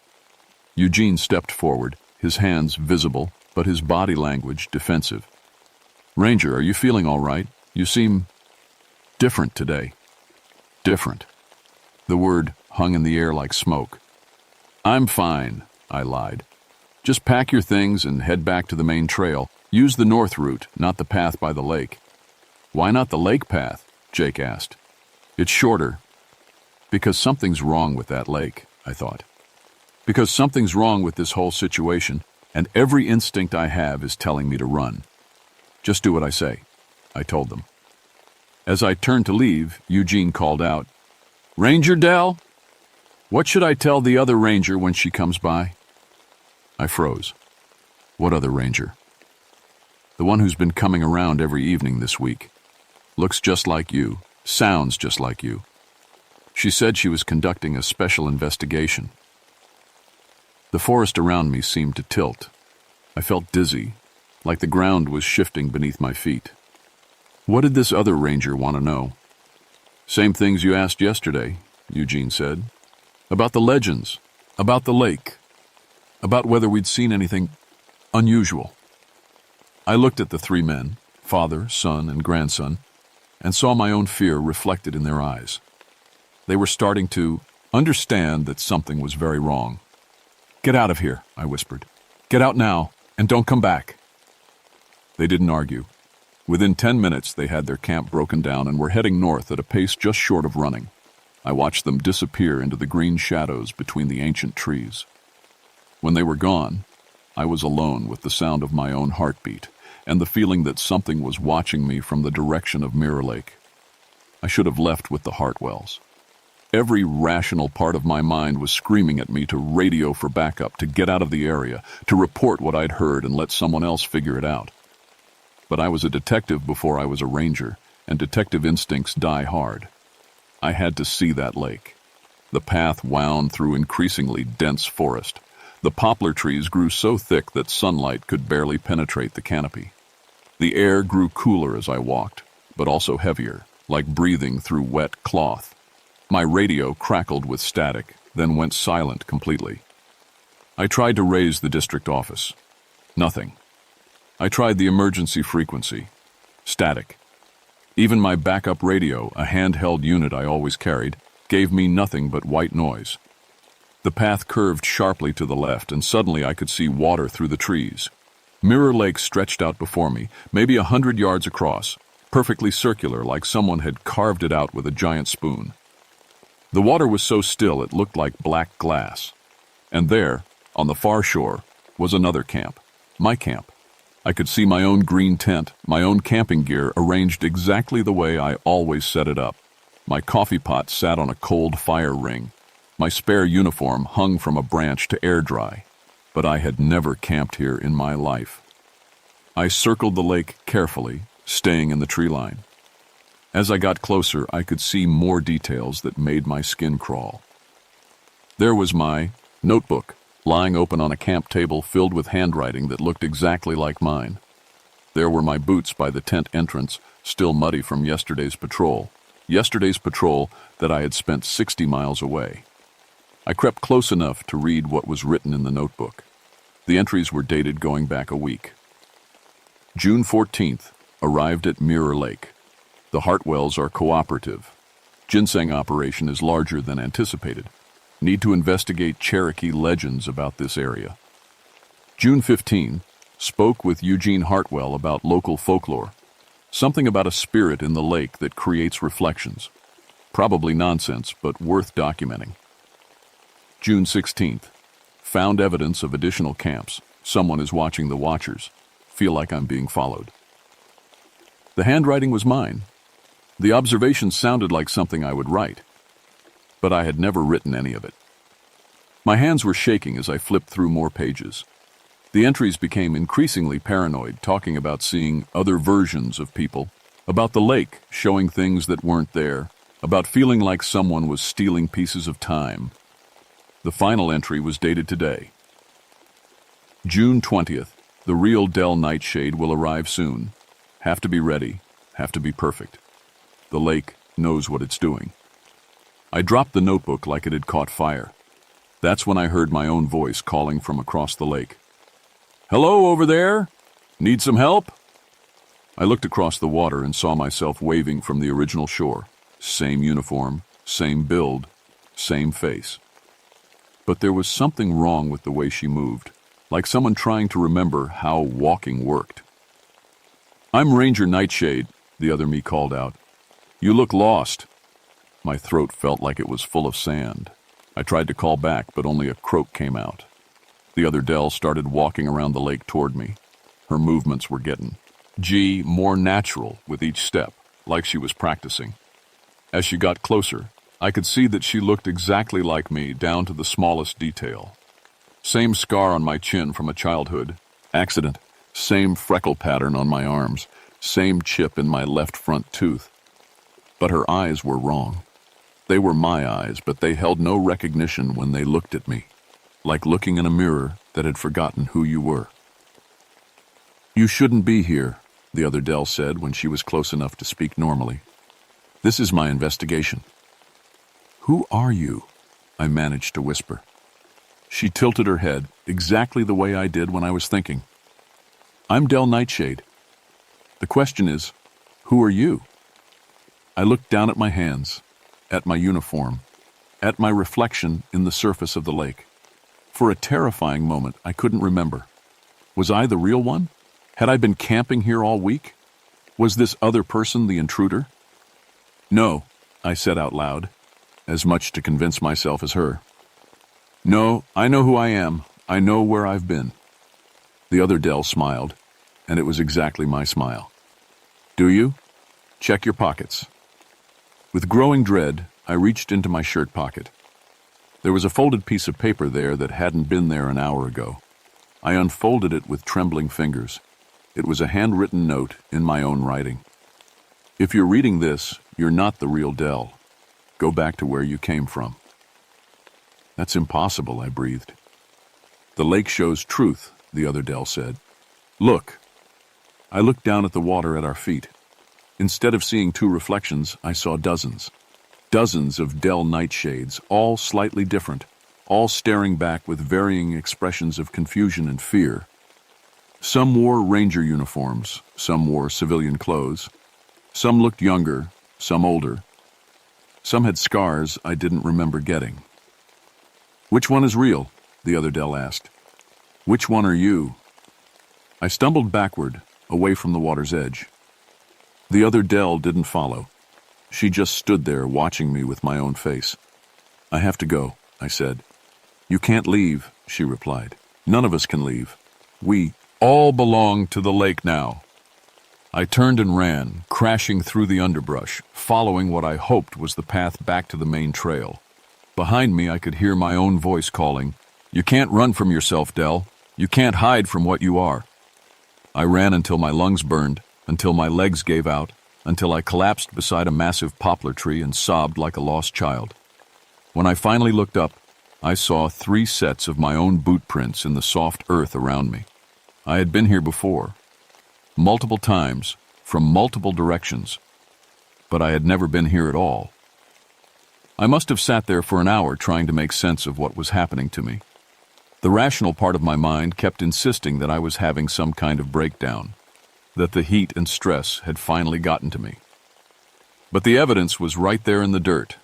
A: Eugene stepped forward, his hands visible, but his body language defensive. "Ranger, are you feeling all right? You seem different today." "Different." The word hung in the air like smoke. "I'm fine," I lied. "Just pack your things and head back to the main trail. Use the north route, not the path by the lake." "Why not the lake path?" Jake asked. "It's shorter." "Because something's wrong with that lake," I thought. "Because something's wrong with this whole situation, and every instinct I have is telling me to run." "Just do what I say," I told them. As I turned to leave, Eugene called out, "Ranger Dell? What should I tell the other ranger when she comes by?" I froze. "What other ranger?" "The one who's been coming around every evening this week. Looks just like you, sounds just like you. She said she was conducting a special investigation." The forest around me seemed to tilt. I felt dizzy, like the ground was shifting beneath my feet. What did this other ranger want to know? "Same things you asked yesterday," Eugene said. "About the legends, about the lake, about whether we'd seen anything unusual." I looked at the 3 men, father, son, and grandson, and saw my own fear reflected in their eyes. They were starting to understand that something was very wrong. "Get out of here," I whispered. "Get out now, and don't come back." They didn't argue. Within 10 minutes, they had their camp broken down and were heading north at a pace just short of running. I watched them disappear into the green shadows between the ancient trees. When they were gone, I was alone with the sound of my own heartbeat and the feeling that something was watching me from the direction of Mirror Lake. I should have left with the Hartwells. Every rational part of my mind was screaming at me to radio for backup, to get out of the area, to report what I'd heard and let someone else figure it out. But I was a detective before I was a ranger, and detective instincts die hard. I had to see that lake. The path wound through increasingly dense forest. The poplar trees grew so thick that sunlight could barely penetrate the canopy. The air grew cooler as I walked, but also heavier, like breathing through wet cloth. My radio crackled with static, then went silent completely. I tried to raise the district office. Nothing. I tried the emergency frequency. Static. Even my backup radio, a handheld unit I always carried, gave me nothing but white noise. The path curved sharply to the left, and suddenly I could see water through the trees. Mirror Lake stretched out before me, maybe 100 yards across, perfectly circular, like someone had carved it out with a giant spoon. The water was so still it looked like black glass. And there, On the far shore was another camp, my camp. I could see my own green tent, my own camping gear arranged exactly the way I always set it up. My coffee pot sat on a cold fire ring. My spare uniform hung from a branch to air dry. But I had never camped here in my life. I circled the lake carefully, staying in the tree line. As I got closer, I could see more details that made my skin crawl. There was my notebook, lying open on a camp table filled with handwriting that looked exactly like mine. There were my boots by the tent entrance, still muddy from yesterday's patrol that I had spent 60 miles away. I crept close enough to read what was written in the notebook. The entries were dated going back a week. June 14th, arrived at Mirror Lake. The Hartwells are cooperative. Ginseng operation is larger than anticipated. Need to investigate Cherokee legends about this area. June 15, spoke with Eugene Hartwell about local folklore. Something about a spirit in the lake that creates reflections. Probably nonsense, but worth documenting. June 16th, found evidence of additional camps. Someone is watching the watchers. Feel like I'm being followed. The handwriting was mine. The observations sounded like something I would write, but I had never written any of it. My hands were shaking as I flipped through more pages. The entries became increasingly paranoid, talking about seeing other versions of people, about the lake showing things that weren't there, about feeling like someone was stealing pieces of time. The final entry was dated today. June 20th, the real Dell Nightshade will arrive soon. Have to be ready, have to be perfect. The lake knows what it's doing. I dropped the notebook like it had caught fire. That's when I heard my own voice calling from across the lake. "Hello over there? Need some help?" I looked across the water and saw myself waving from the original shore. Same uniform, same build, same face. But there was something wrong with the way she moved, like someone trying to remember how walking worked. "I'm Ranger Nightshade," the other me called out. "You look lost." My throat felt like it was full of sand. I tried to call back, but only a croak came out. The other Dell started walking around the lake toward me. Her movements were getting more natural with each step, like she was practicing. As she got closer, I could see that she looked exactly like me down to the smallest detail. Same scar on my chin from a childhood accident, same freckle pattern on my arms, same chip in my left front tooth. But her eyes were wrong. They were my eyes, but they held no recognition when they looked at me, like looking in a mirror that had forgotten who you were. "You shouldn't be here," the other Dell said when she was close enough to speak normally. "This is my investigation." "Who are you?" I managed to whisper. She tilted her head exactly the way I did when I was thinking. "I'm Dell Nightshade. The question is, who are you?" I looked down at my hands, at my uniform, at my reflection in the surface of the lake. For a terrifying moment, I couldn't remember. Was I the real one? Had I been camping here all week? Was this other person the intruder? "No," I said out loud, as much to convince myself as her. "No, I know who I am. I know where I've been." The other Dell smiled, and it was exactly my smile. "Do you? Check your pockets." With growing dread, I reached into my shirt pocket. There was a folded piece of paper there that hadn't been there an hour ago. I unfolded it with trembling fingers. It was a handwritten note in my own writing. "If you're reading this, you're not the real Dell. Go back to where you came from." "That's impossible," I breathed. "The lake shows truth," the other Dell said. "Look." I looked down at the water at our feet. Instead of seeing two reflections, I saw dozens. Dozens of Dell Nightshades, all slightly different, all staring back with varying expressions of confusion and fear. Some wore ranger uniforms, some wore civilian clothes. Some looked younger, some older. Some had scars I didn't remember getting. "Which one is real?" the other Dell asked. "Which one are you?" I stumbled backward, away from the water's edge. The other Dell didn't follow. She just stood there watching me with my own face. "I have to go," I said. "You can't leave," she replied. "None of us can leave. We all belong to the lake now." I turned and ran, crashing through the underbrush, following what I hoped was the path back to the main trail. Behind me, I could hear my own voice calling, "You can't run from yourself, Dell. You can't hide from what you are." I ran until my lungs burned, until my legs gave out, until I collapsed beside a massive poplar tree and sobbed like a lost child. When I finally looked up, I saw 3 sets of my own boot prints in the soft earth around me. I had been here before, multiple times, from multiple directions, but I had never been here at all. I must have sat there for an hour trying to make sense of what was happening to me. The rational part of my mind kept insisting that I was having some kind of breakdown, that the heat and stress had finally gotten to me. But the evidence was right there in the dirt.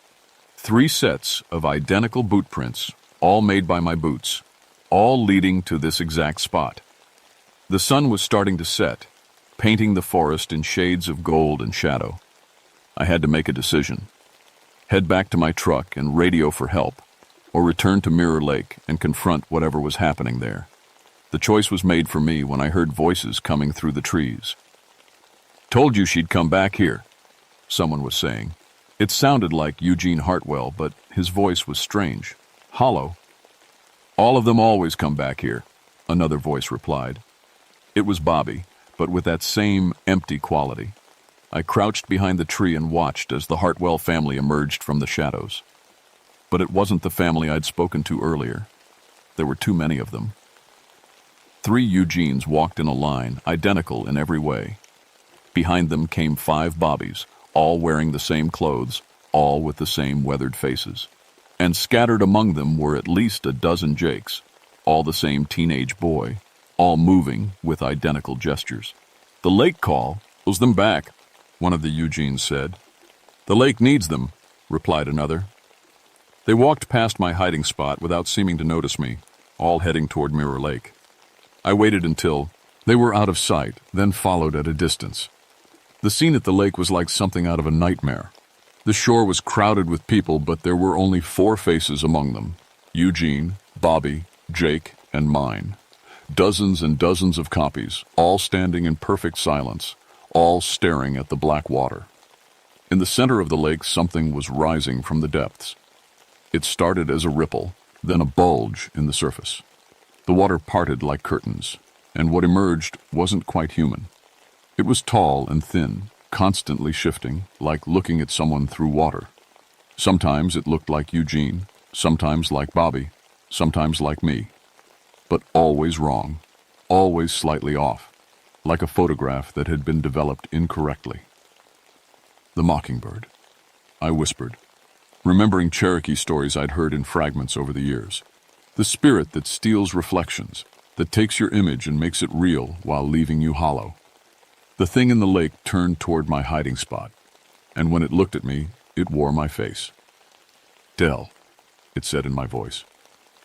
A: 3 sets of identical boot prints, all made by my boots, all leading to this exact spot. The sun was starting to set, painting the forest in shades of gold and shadow. I had to make a decision. Head back to my truck and radio for help, or return to Mirror Lake and confront whatever was happening there. The choice was made for me when I heard voices coming through the trees. "Told you she'd come back here," someone was saying. It sounded like Eugene Hartwell, but his voice was strange, hollow. "All of them always come back here," another voice replied. It was Bobby, but with that same empty quality. I crouched behind the tree and watched as the Hartwell family emerged from the shadows. But it wasn't the family I'd spoken to earlier. There were too many of them. 3 Eugenes walked in a line, identical in every way. Behind them came 5 Bobbies, all wearing the same clothes, all with the same weathered faces. And scattered among them were at least a dozen Jakes, all the same teenage boy, all moving with identical gestures. "The lake call pulls them back," one of the Eugenes said. "The lake needs them," replied another. They walked past my hiding spot without seeming to notice me, all heading toward Mirror Lake. I waited until they were out of sight, then followed at a distance. The scene at the lake was like something out of a nightmare. The shore was crowded with people, but there were only 4 faces among them: Eugene, Bobby, Jake, and mine. Dozens and dozens of copies, all standing in perfect silence, all staring at the black water. In the center of the lake, something was rising from the depths. It started as a ripple, then a bulge in the surface. The water parted like curtains, and what emerged wasn't quite human. It was tall and thin, constantly shifting, like looking at someone through water. Sometimes it looked like Eugene, sometimes like Bobby, sometimes like me. But always wrong, always slightly off, like a photograph that had been developed incorrectly. "The mockingbird," I whispered, remembering Cherokee stories I'd heard in fragments over the years. The spirit that steals reflections, that takes your image and makes it real while leaving you hollow. The thing in the lake turned toward my hiding spot, and when it looked at me, it wore my face. "Dell," it said in my voice,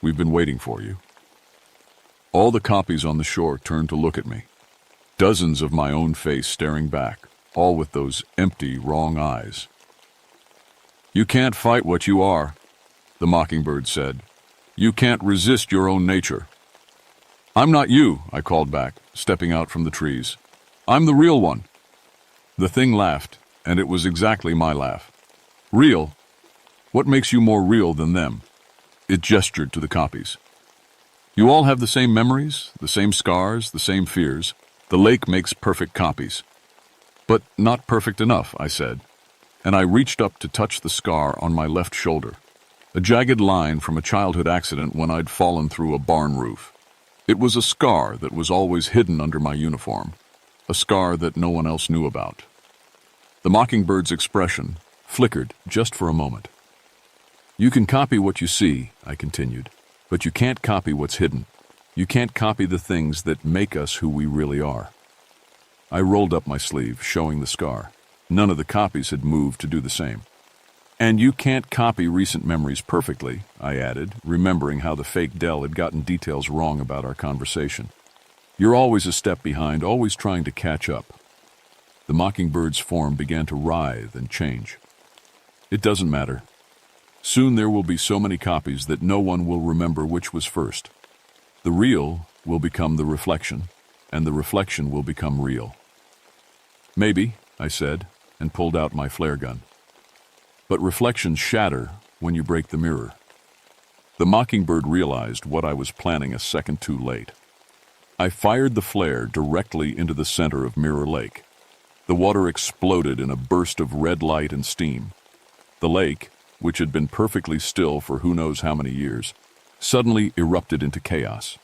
A: "we've been waiting for you." All the copies on the shore turned to look at me. Dozens of my own face staring back, all with those empty, wrong eyes. "You can't fight what you are," the mockingbird said. "You can't resist your own nature." "I'm not you," I called back, stepping out from the trees. "I'm the real one." The thing laughed, and it was exactly my laugh. "Real? What makes you more real than them?" It gestured to the copies. "You all have the same memories, the same scars, the same fears. The lake makes perfect copies." "But not perfect enough," I said, and I reached up to touch the scar on my left shoulder, a jagged line from a childhood accident when I'd fallen through a barn roof. It was a scar that was always hidden under my uniform, a scar that no one else knew about. The mockingbird's expression flickered just for a moment. "You can copy what you see," I continued, "but you can't copy what's hidden. You can't copy the things that make us who we really are." I rolled up my sleeve, showing the scar. None of the copies had moved to do the same. "And you can't copy recent memories perfectly," I added, remembering how the fake Dell had gotten details wrong about our conversation. "You're always a step behind, always trying to catch up." The mockingbird's form began to writhe and change. "It doesn't matter. Soon there will be so many copies that no one will remember which was first. The real will become the reflection, and the reflection will become real. Maybe, I said, and pulled out my flare gun. But reflections shatter when you break the mirror. The mockingbird realized what I was planning a second too late. I fired the flare directly into the center of Mirror Lake. The water exploded in a burst of red light and steam. The lake, which had been perfectly still for who knows how many years, suddenly erupted into chaos.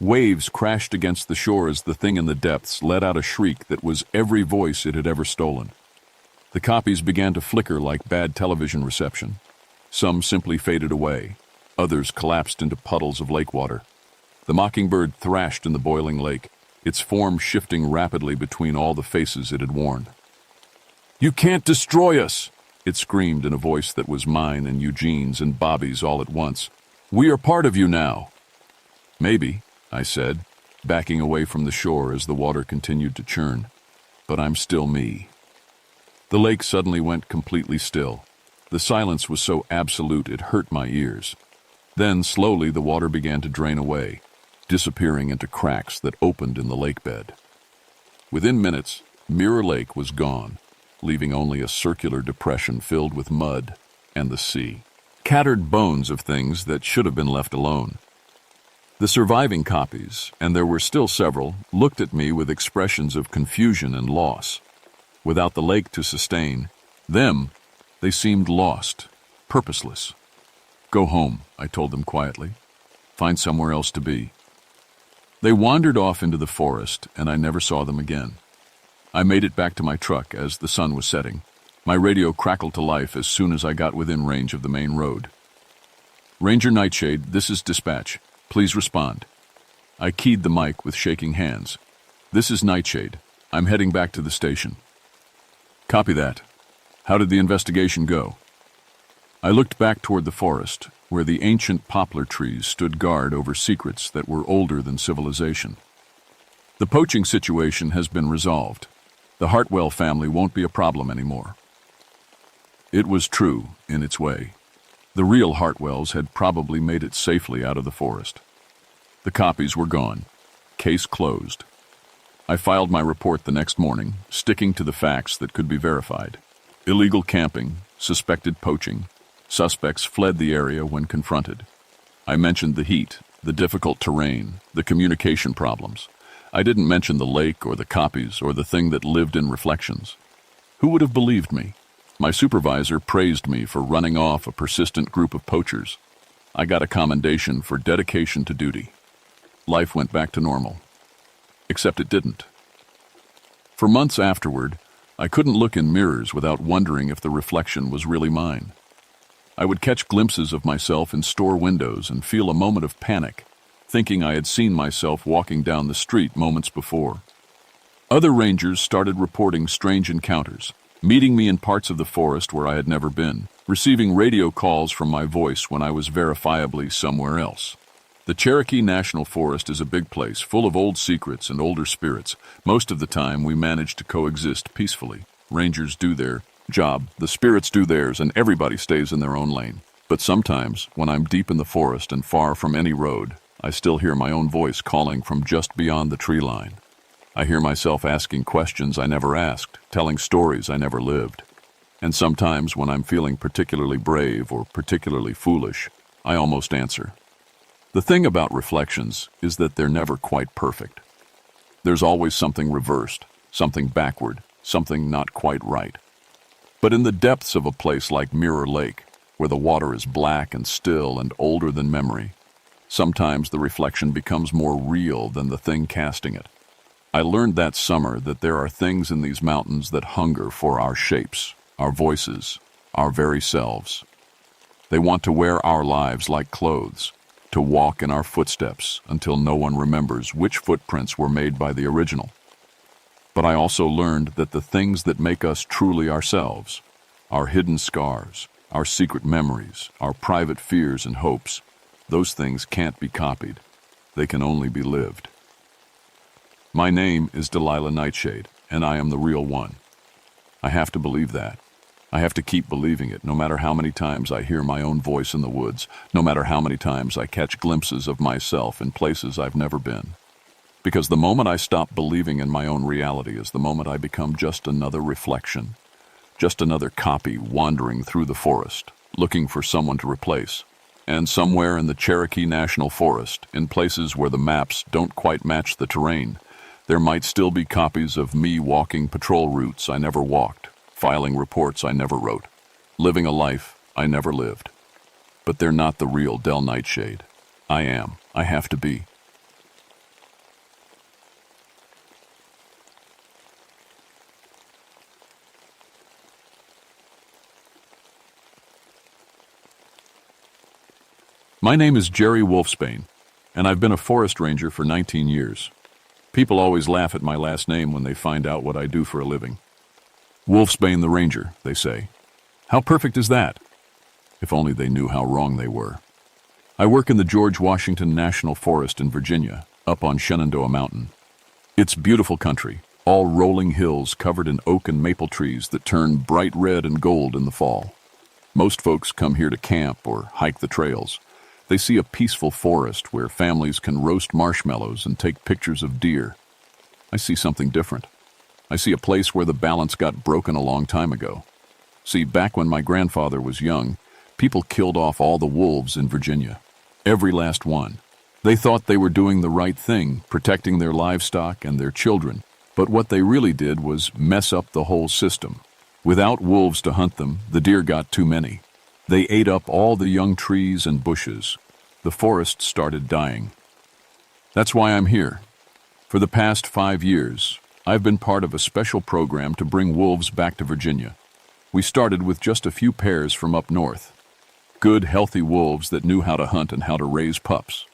A: Waves crashed against the shore as the thing in the depths let out a shriek that was every voice it had ever stolen. The copies began to flicker like bad television reception. Some simply faded away. Others collapsed into puddles of lake water. The mockingbird thrashed in the boiling lake, its form shifting rapidly between all the faces it had worn. "You can't destroy us!" it screamed in a voice that was mine and Eugene's and Bobby's all at once. "We are part of you now." "Maybe," I said, backing away from the shore as the water continued to churn. "But I'm still me." The lake suddenly went completely still. The silence was so absolute it hurt my ears. Then, slowly, the water began to drain away, disappearing into cracks that opened in the lake bed. Within minutes, Mirror Lake was gone, leaving only a circular depression filled with mud and the sea. Tattered bones of things that should have been left alone. The surviving copies, and there were still several, looked at me with expressions of confusion and loss. Without the lake to sustain them, they seemed lost, purposeless. "Go home," I told them quietly. "Find somewhere else to be." They wandered off into the forest, and I never saw them again. I made it back to my truck as the sun was setting. My radio crackled to life as soon as I got within range of the main road. "Ranger Nightshade, this is dispatch. Please respond." I keyed the mic with shaking hands. "This is Nightshade. I'm heading back to the station." "Copy that. How did the investigation go?" I looked back toward the forest, where the ancient poplar trees stood guard over secrets that were older than civilization. "The poaching situation has been resolved. The Hartwell family won't be a problem anymore." It was true, in its way. The real Hartwells had probably made it safely out of the forest. The copies were gone. Case closed. I filed my report the next morning, sticking to the facts that could be verified. Illegal camping, suspected poaching. Suspects fled the area when confronted. I mentioned the heat, the difficult terrain, the communication problems. I didn't mention the lake or the copies or the thing that lived in reflections. Who would have believed me? My supervisor praised me for running off a persistent group of poachers. I got a commendation for dedication to duty. Life went back to normal. Except it didn't. For months afterward, I couldn't look in mirrors without wondering if the reflection was really mine. I would catch glimpses of myself in store windows and feel a moment of panic, thinking I had seen myself walking down the street moments before. Other rangers started reporting strange encounters, meeting me in parts of the forest where I had never been, receiving radio calls from my voice when I was verifiably somewhere else. The Cherokee National Forest is a big place, full of old secrets and older spirits. Most of the time, we manage to coexist peacefully. Rangers do their job, the spirits do theirs, and everybody stays in their own lane. But sometimes, when I'm deep in the forest and far from any road, I still hear my own voice calling from just beyond the tree line. I hear myself asking questions I never asked, telling stories I never lived. And sometimes, when I'm feeling particularly brave or particularly foolish, I almost answer. The thing about reflections is that they're never quite perfect. There's always something reversed, something backward, something not quite right. But in the depths of a place like Mirror Lake, where the water is black and still and older than memory, sometimes the reflection becomes more real than the thing casting it. I learned that summer that there are things in these mountains that hunger for our shapes, our voices, our very selves. They want to wear our lives like clothes, to walk in our footsteps until no one remembers which footprints were made by the original. But I also learned that the things that make us truly ourselves, our hidden scars, our secret memories, our private fears and hopes, those things can't be copied. They can only be lived. My name is Delilah Nightshade, and I am the real one. I have to believe that. I have to keep believing it, no matter how many times I hear my own voice in the woods, no matter how many times I catch glimpses of myself in places I've never been. Because the moment I stop believing in my own reality is the moment I become just another reflection, just another copy wandering through the forest, looking for someone to replace. And somewhere in the Cherokee National Forest, in places where the maps don't quite match the terrain, there might still be copies of me walking patrol routes I never walked, filing reports I never wrote, living a life I never lived. But they're not the real Del Nightshade. I am. I have to be. My name is Jerry Wolfsbane, and I've been a forest ranger for 19 years. People always laugh at my last name when they find out what I do for a living. Wolfsbane the Ranger, they say. How perfect is that? If only they knew how wrong they were. I work in the George Washington National Forest in Virginia, up on Shenandoah Mountain. It's beautiful country, all rolling hills covered in oak and maple trees that turn bright red and gold in the fall. Most folks come here to camp or hike the trails. They see a peaceful forest where families can roast marshmallows and take pictures of deer. I see something different. I see a place where the balance got broken a long time ago. See, back when my grandfather was young, people killed off all the wolves in Virginia. Every last one. They thought they were doing the right thing, protecting their livestock and their children. But what they really did was mess up the whole system. Without wolves to hunt them, the deer got too many. They ate up all the young trees and bushes. The forest started dying. That's why I'm here. For the past 5 years, I've been part of a special program to bring wolves back to Virginia. We started with just a few pairs from up north. Good, healthy wolves that knew how to hunt and how to raise pups.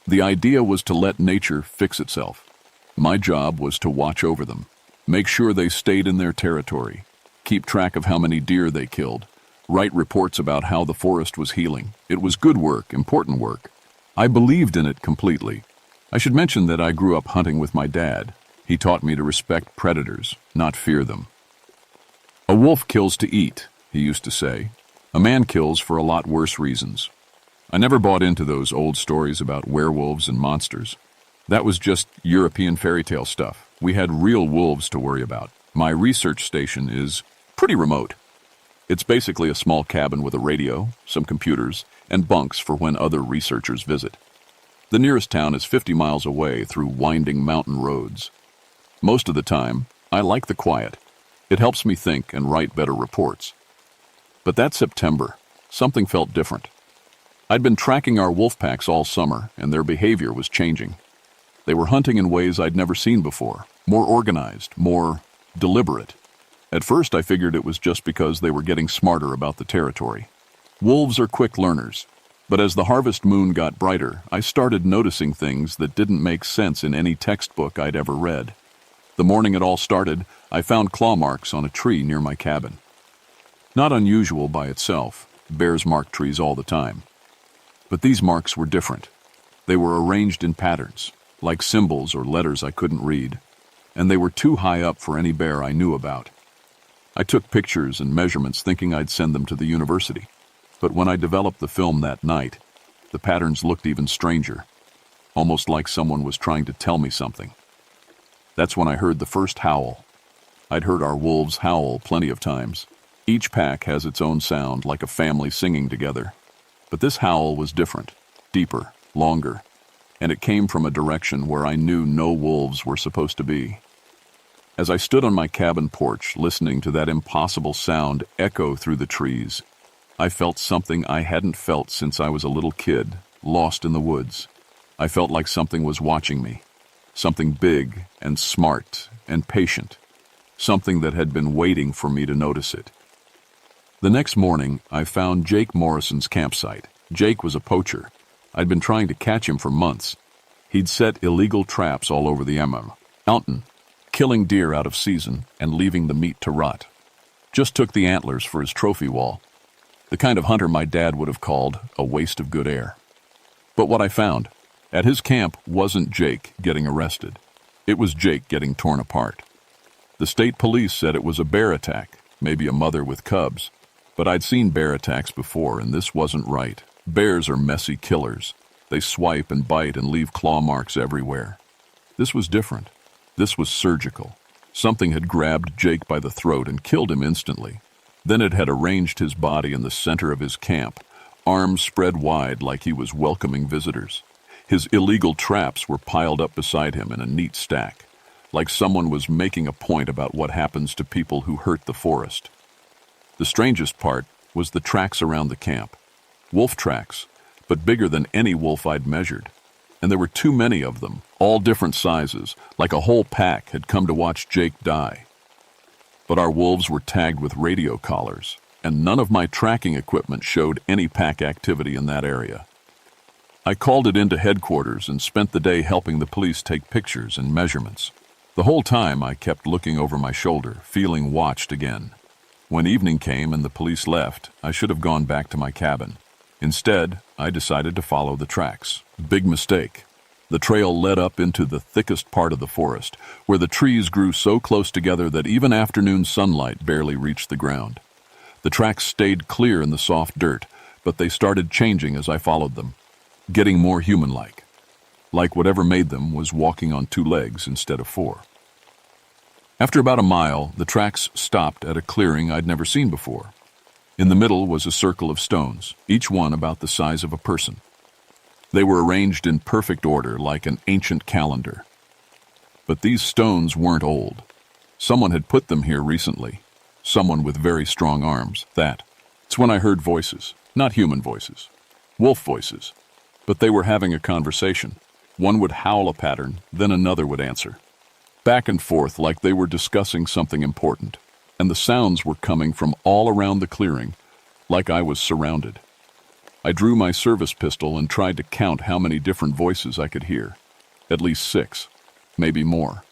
A: The idea was to let nature fix itself. My job was to watch over them, make sure they stayed in their territory, keep track of how many deer they killed, write reports about how the forest was healing. It was good work, important work. I believed in it completely. I should mention that I grew up hunting with my dad. He taught me to respect predators, not fear them. A wolf kills to eat, he used to say. A man kills for a lot worse reasons. I never bought into those old stories about werewolves and monsters. That was just European fairy tale stuff. We had real wolves to worry about. My research station is pretty remote. It's basically a small cabin with a radio, some computers, and bunks for when other researchers visit. The nearest town is 50 miles away through winding mountain roads. Most of the time, I like the quiet. It helps me think and write better reports. But that September, something felt different. I'd been tracking our wolf packs all summer, and their behavior was changing. They were hunting in ways I'd never seen before, more organized, more deliberate. At first, I figured it was just because they were getting smarter about the territory. Wolves are quick learners. But as the harvest moon got brighter, I started noticing things that didn't make sense in any textbook I'd ever read. The morning it all started, I found claw marks on a tree near my cabin. Not unusual by itself. Bears mark trees all the time. But these marks were different. They were arranged in patterns, like symbols or letters I couldn't read. And they were too high up for any bear I knew about. I took pictures and measurements thinking I'd send them to the university. But when I developed the film that night, the patterns looked even stranger, almost like someone was trying to tell me something. That's when I heard the first howl. I'd heard our wolves howl plenty of times. Each pack has its own sound, like a family singing together. But this howl was different, deeper, longer, and it came from a direction where I knew no wolves were supposed to be. As I stood on my cabin porch, listening to that impossible sound echo through the trees, I felt something I hadn't felt since I was a little kid, lost in the woods. I felt like something was watching me, something big and smart and patient, something that had been waiting for me to notice it. The next morning, I found Jake Morrison's campsite. Jake was a poacher. I'd been trying to catch him for months. He'd set illegal traps all over the mountain, killing deer out of season and leaving the meat to rot. Just took the antlers for his trophy wall. The kind of hunter my dad would have called a waste of good air. But what I found at his camp wasn't Jake getting arrested. It was Jake getting torn apart. The state police said it was a bear attack, maybe a mother with cubs. But I'd seen bear attacks before, and this wasn't right. Bears are messy killers. They swipe and bite and leave claw marks everywhere. This was different. This was surgical. Something had grabbed Jake by the throat and killed him instantly. Then it had arranged his body in the center of his camp, arms spread wide like he was welcoming visitors. His illegal traps were piled up beside him in a neat stack, like someone was making a point about what happens to people who hurt the forest. The strangest part was the tracks around the camp. Wolf tracks, but bigger than any wolf I'd measured. And there were too many of them, all different sizes, like a whole pack had come to watch Jake die. But our wolves were tagged with radio collars, and none of my tracking equipment showed any pack activity in that area. I called it into headquarters and spent the day helping the police take pictures and measurements. The whole time I kept looking over my shoulder, feeling watched again. When evening came and the police left, I should have gone back to my cabin. Instead, I decided to follow the tracks. Big mistake. The trail led up into the thickest part of the forest, where the trees grew so close together that even afternoon sunlight barely reached the ground. The tracks stayed clear in the soft dirt, but they started changing as I followed them, getting more human-like. Like whatever made them was walking on 2 legs instead of 4. After about a mile, the tracks stopped at a clearing I'd never seen before. In the middle was a circle of stones, each one about the size of a person. They were arranged in perfect order like an ancient calendar. But these stones weren't old. Someone had put them here recently. Someone with very strong arms. It's when I heard voices, not human voices, wolf voices. But they were having a conversation. One would howl a pattern, then another would answer. Back and forth like they were discussing something important. And the sounds were coming from all around the clearing, like I was surrounded. I drew my service pistol and tried to count how many different voices I could hear. At least 6, maybe more.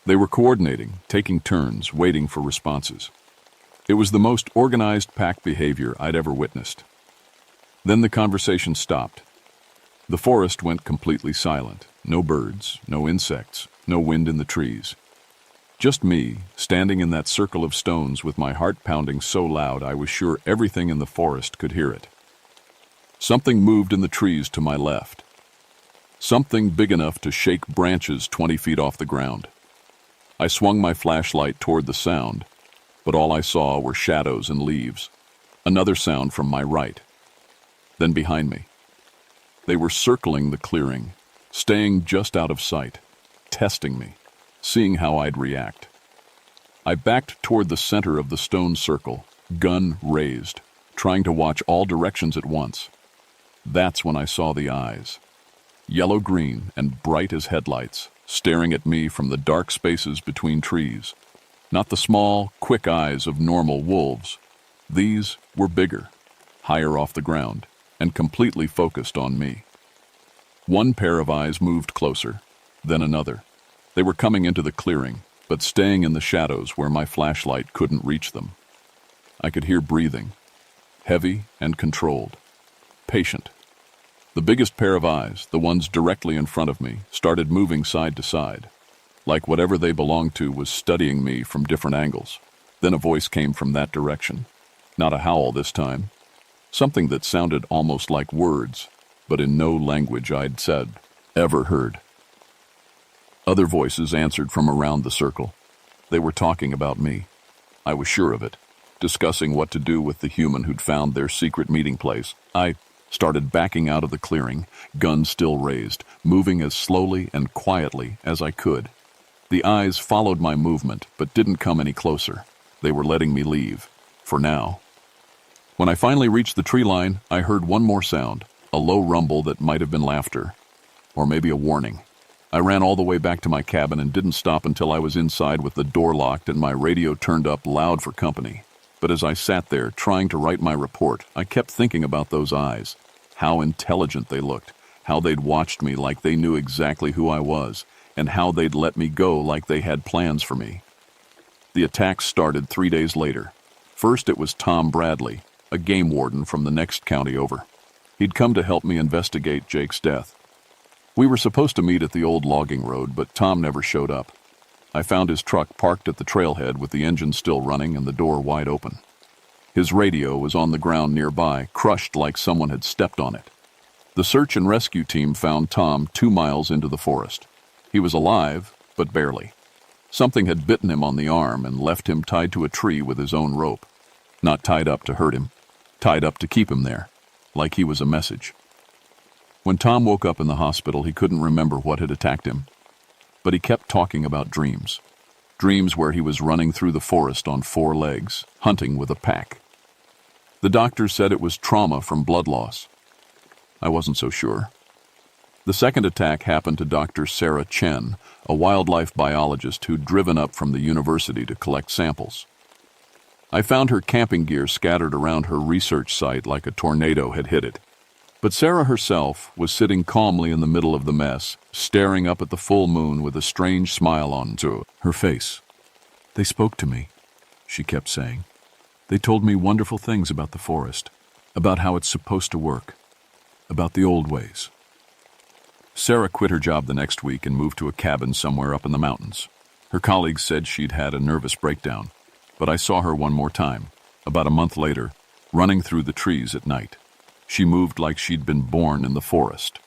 A: They were coordinating, taking turns, waiting for responses. It was the most organized pack behavior I'd ever witnessed. Then the conversation stopped. The forest went completely silent. No birds, no insects, no wind in the trees. Just me, standing in that circle of stones with my heart pounding so loud I was sure everything in the forest could hear it. Something moved in the trees to my left. Something big enough to shake branches 20 feet off the ground. I swung my flashlight toward the sound, but all I saw were shadows and leaves. Another sound from my right. Then behind me. They were circling the clearing, staying just out of sight, testing me, seeing how I'd react. I backed toward the center of the stone circle, gun raised, trying to watch all directions at once. That's when I saw the eyes. Yellow-green and bright as headlights, staring at me from the dark spaces between trees. Not the small, quick eyes of normal wolves. These were bigger, higher off the ground, and completely focused on me. One pair of eyes moved closer, then another. They were coming into the clearing, but staying in the shadows where my flashlight couldn't reach them. I could hear breathing, heavy and controlled, patient. The biggest pair of eyes, the ones directly in front of me, started moving side to side, like whatever they belonged to was studying me from different angles. Then a voice came from that direction. Not a howl this time. Something that sounded almost like words, but in no language I'd ever heard. Other voices answered from around the circle. They were talking about me. I was sure of it, discussing what to do with the human who'd found their secret meeting place. I started backing out of the clearing, gun still raised, moving as slowly and quietly as I could. The eyes followed my movement, but didn't come any closer. They were letting me leave, for now. When I finally reached the tree line, I heard one more sound, a low rumble that might have been laughter, or maybe a warning. I ran all the way back to my cabin and didn't stop until I was inside with the door locked and my radio turned up loud for company. But as I sat there trying to write my report, I kept thinking about those eyes. How intelligent they looked, how they'd watched me like they knew exactly who I was, and how they'd let me go like they had plans for me. The attacks started 3 days later. First it was Tom Bradley, a game warden from the next county over. He'd come to help me investigate Jake's death. We were supposed to meet at the old logging road, but Tom never showed up. I found his truck parked at the trailhead with the engine still running and the door wide open. His radio was on the ground nearby, crushed like someone had stepped on it. The search and rescue team found Tom 2 miles into the forest. He was alive, but barely. Something had bitten him on the arm and left him tied to a tree with his own rope. Not tied up to hurt him, tied up to keep him there, like he was a message. When Tom woke up in the hospital, he couldn't remember what had attacked him. But he kept talking about dreams. Dreams where he was running through the forest on 4 legs, hunting with a pack. The doctor said it was trauma from blood loss. I wasn't so sure. The second attack happened to Dr. Sarah Chen, a wildlife biologist who'd driven up from the university to collect samples. I found her camping gear scattered around her research site like a tornado had hit it. But Sarah herself was sitting calmly in the middle of the mess, staring up at the full moon with a strange smile on her face. "They spoke to me," she kept saying. "They told me wonderful things about the forest, about how it's supposed to work, about the old ways." Sarah quit her job the next week and moved to a cabin somewhere up in the mountains. Her colleagues said she'd had a nervous breakdown, but I saw her one more time, about a month later, running through the trees at night. She moved like she'd been born in the forest.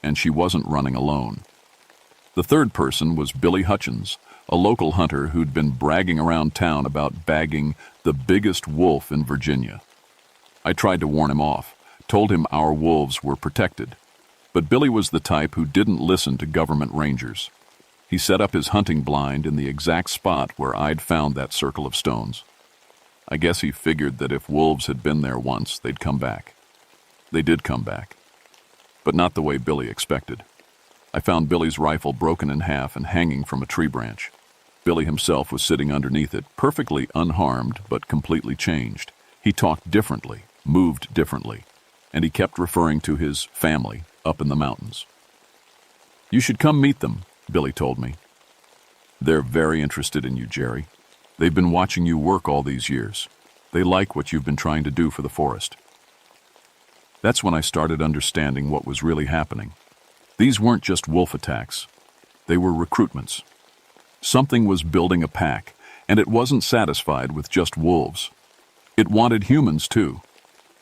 A: And she wasn't running alone. The third person was Billy Hutchins, a local hunter who'd been bragging around town about bagging the biggest wolf in Virginia. I tried to warn him off, told him our wolves were protected. But Billy was the type who didn't listen to government rangers. He set up his hunting blind in the exact spot where I'd found that circle of stones. I guess he figured that if wolves had been there once, they'd come back. They did come back, but not the way Billy expected. I found Billy's rifle broken in half and hanging from a tree branch. Billy himself was sitting underneath it, perfectly unharmed but completely changed. He talked differently, moved differently, and he kept referring to his family up in the mountains. "You should come meet them," Billy told me. "They're very interested in you, Jerry. They've been watching you work all these years. They like what you've been trying to do for the forest." That's when I started understanding what was really happening. These weren't just wolf attacks. They were recruitments. Something was building a pack, and it wasn't satisfied with just wolves. It wanted humans, too.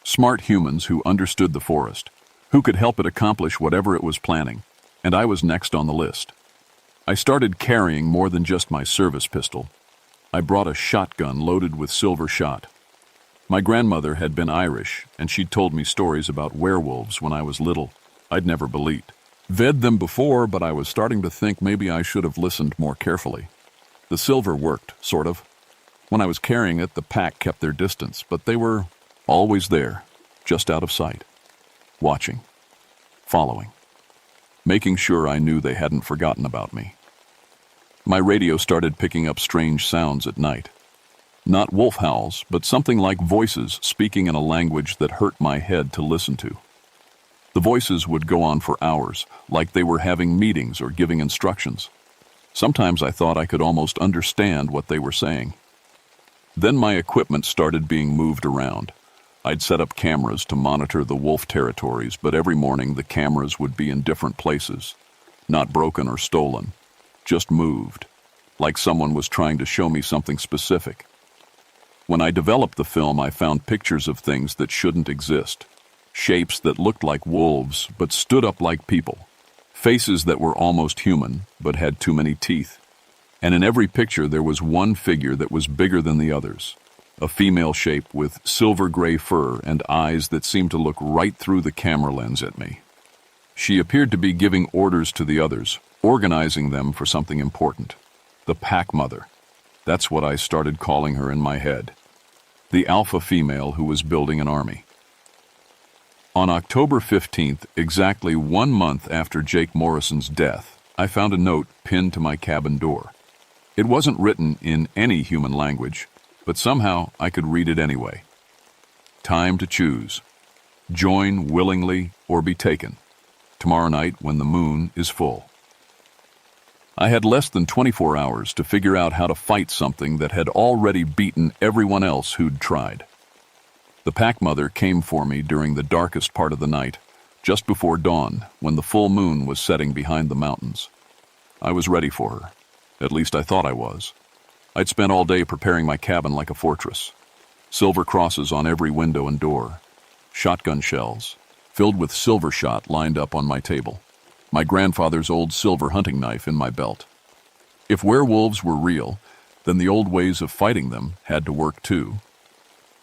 A: Smart humans who understood the forest, who could help it accomplish whatever it was planning, and I was next on the list. I started carrying more than just my service pistol. I brought a shotgun loaded with silver shot. My grandmother had been Irish, and she'd told me stories about werewolves when I was little. I'd never believed them before, but I was starting to think maybe I should have listened more carefully. The silver worked, sort of. When I was carrying it, the pack kept their distance, but they were always there, just out of sight, watching, following, making sure I knew they hadn't forgotten about me. My radio started picking up strange sounds at night. Not wolf howls, but something like voices speaking in a language that hurt my head to listen to. The voices would go on for hours, like they were having meetings or giving instructions. Sometimes I thought I could almost understand what they were saying. Then my equipment started being moved around. I'd set up cameras to monitor the wolf territories, but every morning the cameras would be in different places, not broken or stolen, just moved, like someone was trying to show me something specific. When I developed the film, I found pictures of things that shouldn't exist, shapes that looked like wolves but stood up like people, faces that were almost human but had too many teeth. And in every picture there was one figure that was bigger than the others, a female shape with silver gray fur and eyes that seemed to look right through the camera lens at me. She appeared to be giving orders to the others, organizing them for something important. The pack mother. That's what I started calling her in my head. The alpha female who was building an army. On October 15th, exactly 1 month after Jake Morrison's death, I found a note pinned to my cabin door. It wasn't written in any human language, but somehow I could read it anyway. Time to choose. Join willingly or be taken. Tomorrow night when the moon is full. I had less than 24 hours to figure out how to fight something that had already beaten everyone else who'd tried. The pack mother came for me during the darkest part of the night, just before dawn, when the full moon was setting behind the mountains. I was ready for her, At least I thought I was. I'd spent all day preparing my cabin like a fortress. Silver crosses on every window and door. Shotgun shells, filled with silver shot, lined up on my table. My grandfather's old silver hunting knife in my belt. If werewolves were real, then the old ways of fighting them had to work too.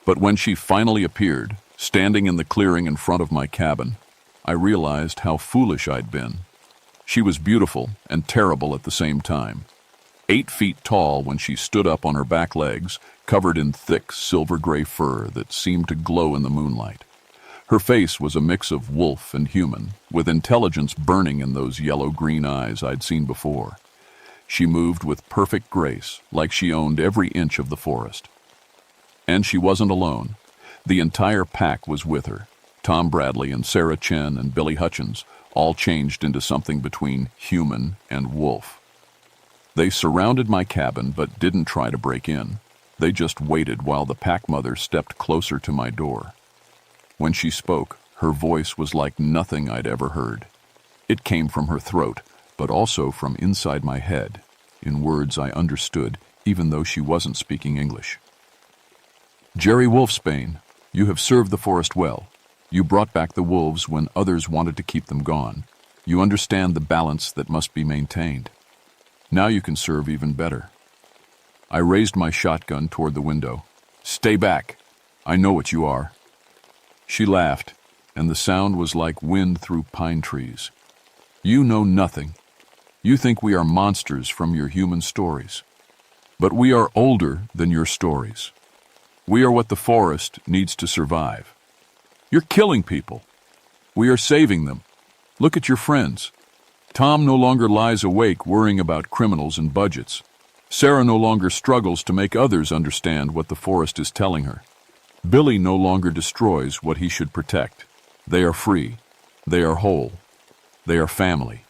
A: But when she finally appeared, standing in the clearing in front of my cabin, I realized how foolish I'd been. She was beautiful and terrible at the same time. 8 feet tall when she stood up on her back legs, covered in thick silver-gray fur that seemed to glow in the moonlight. Her face was a mix of wolf and human, with intelligence burning in those yellow-green eyes I'd seen before. She moved with perfect grace, like she owned every inch of the forest. And she wasn't alone. The entire pack was with her. Tom Bradley and Sarah Chen and Billy Hutchins, all changed into something between human and wolf. They surrounded my cabin but didn't try to break in. They just waited while the pack mother stepped closer to my door. When she spoke, her voice was like nothing I'd ever heard. It came from her throat, but also from inside my head, in words I understood, even though she wasn't speaking English. Jerry Wolfsbane, you have served the forest well. You brought back the wolves when others wanted to keep them gone. You understand the balance that must be maintained. Now you can serve even better. I raised my shotgun toward the window. Stay back. I know what you are. She laughed, and the sound was like wind through pine trees. You know nothing. You think we are monsters from your human stories. But we are older than your stories. We are what the forest needs to survive. You're killing people. We are saving them. Look at your friends. Tom no longer lies awake worrying about criminals and budgets. Sarah no longer struggles to make others understand what the forest is telling her. Billy no longer destroys what he should protect. They are free. They are whole. They are family.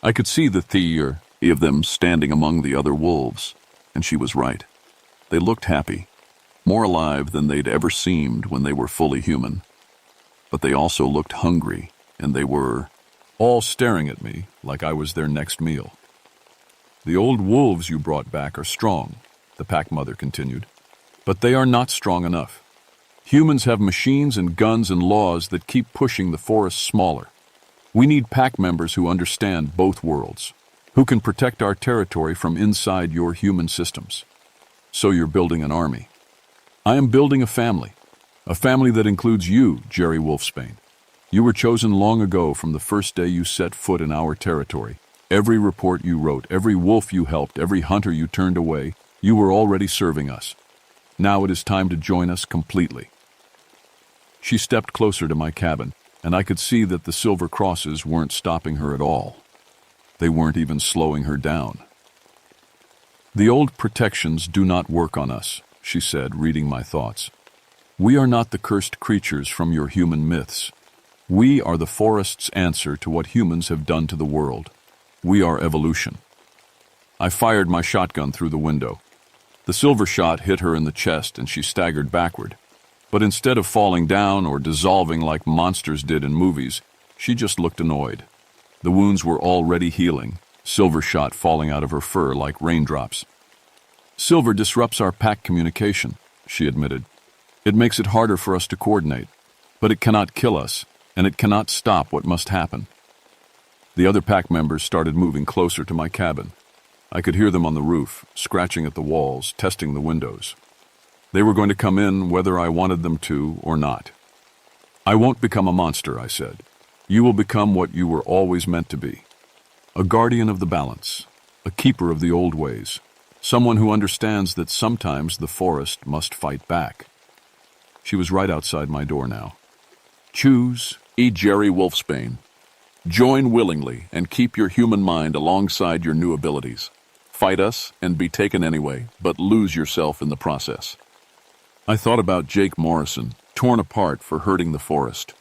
A: I could see the theory of them standing among the other wolves, and she was right. They looked happy, more alive than they'd ever seemed when they were fully human. But they also looked hungry, and they were all staring at me like I was their next meal. The old wolves you brought back are strong, the pack mother continued, but they are not strong enough. Humans have machines and guns and laws that keep pushing the forest smaller. We need pack members who understand both worlds, who can protect our territory from inside your human systems. So you're building an army. I am building a family that includes you, Jerry Wolfsbane. You were chosen long ago from the first day you set foot in our territory. Every report you wrote, every wolf you helped, every hunter you turned away, you were already serving us. Now it is time to join us completely. She stepped closer to my cabin, and I could see that the silver crosses weren't stopping her at all. They weren't even slowing her down. The old protections do not work on us, she said, reading my thoughts. We are not the cursed creatures from your human myths. We are the forest's answer to what humans have done to the world. We are evolution. I fired my shotgun through the window. The silver shot hit her in the chest and she staggered backward. But instead of falling down or dissolving like monsters did in movies, she just looked annoyed. The wounds were already healing, silver shot falling out of her fur like raindrops. Silver disrupts our pack communication, she admitted. It makes it harder for us to coordinate, but it cannot kill us, and it cannot stop what must happen. The other pack members started moving closer to my cabin. I could hear them on the roof, scratching at the walls, testing the windows. They were going to come in whether I wanted them to or not. I won't become a monster, I said. You will become what you were always meant to be. A guardian of the balance, a keeper of the old ways, someone who understands that sometimes the forest must fight back. She was right outside my door now. Choose, Jerry Wolfsbane. Join willingly and keep your human mind alongside your new abilities. Fight us and be taken anyway, but lose yourself in the process. I thought about Jake Morrison, torn apart for hurting the forest.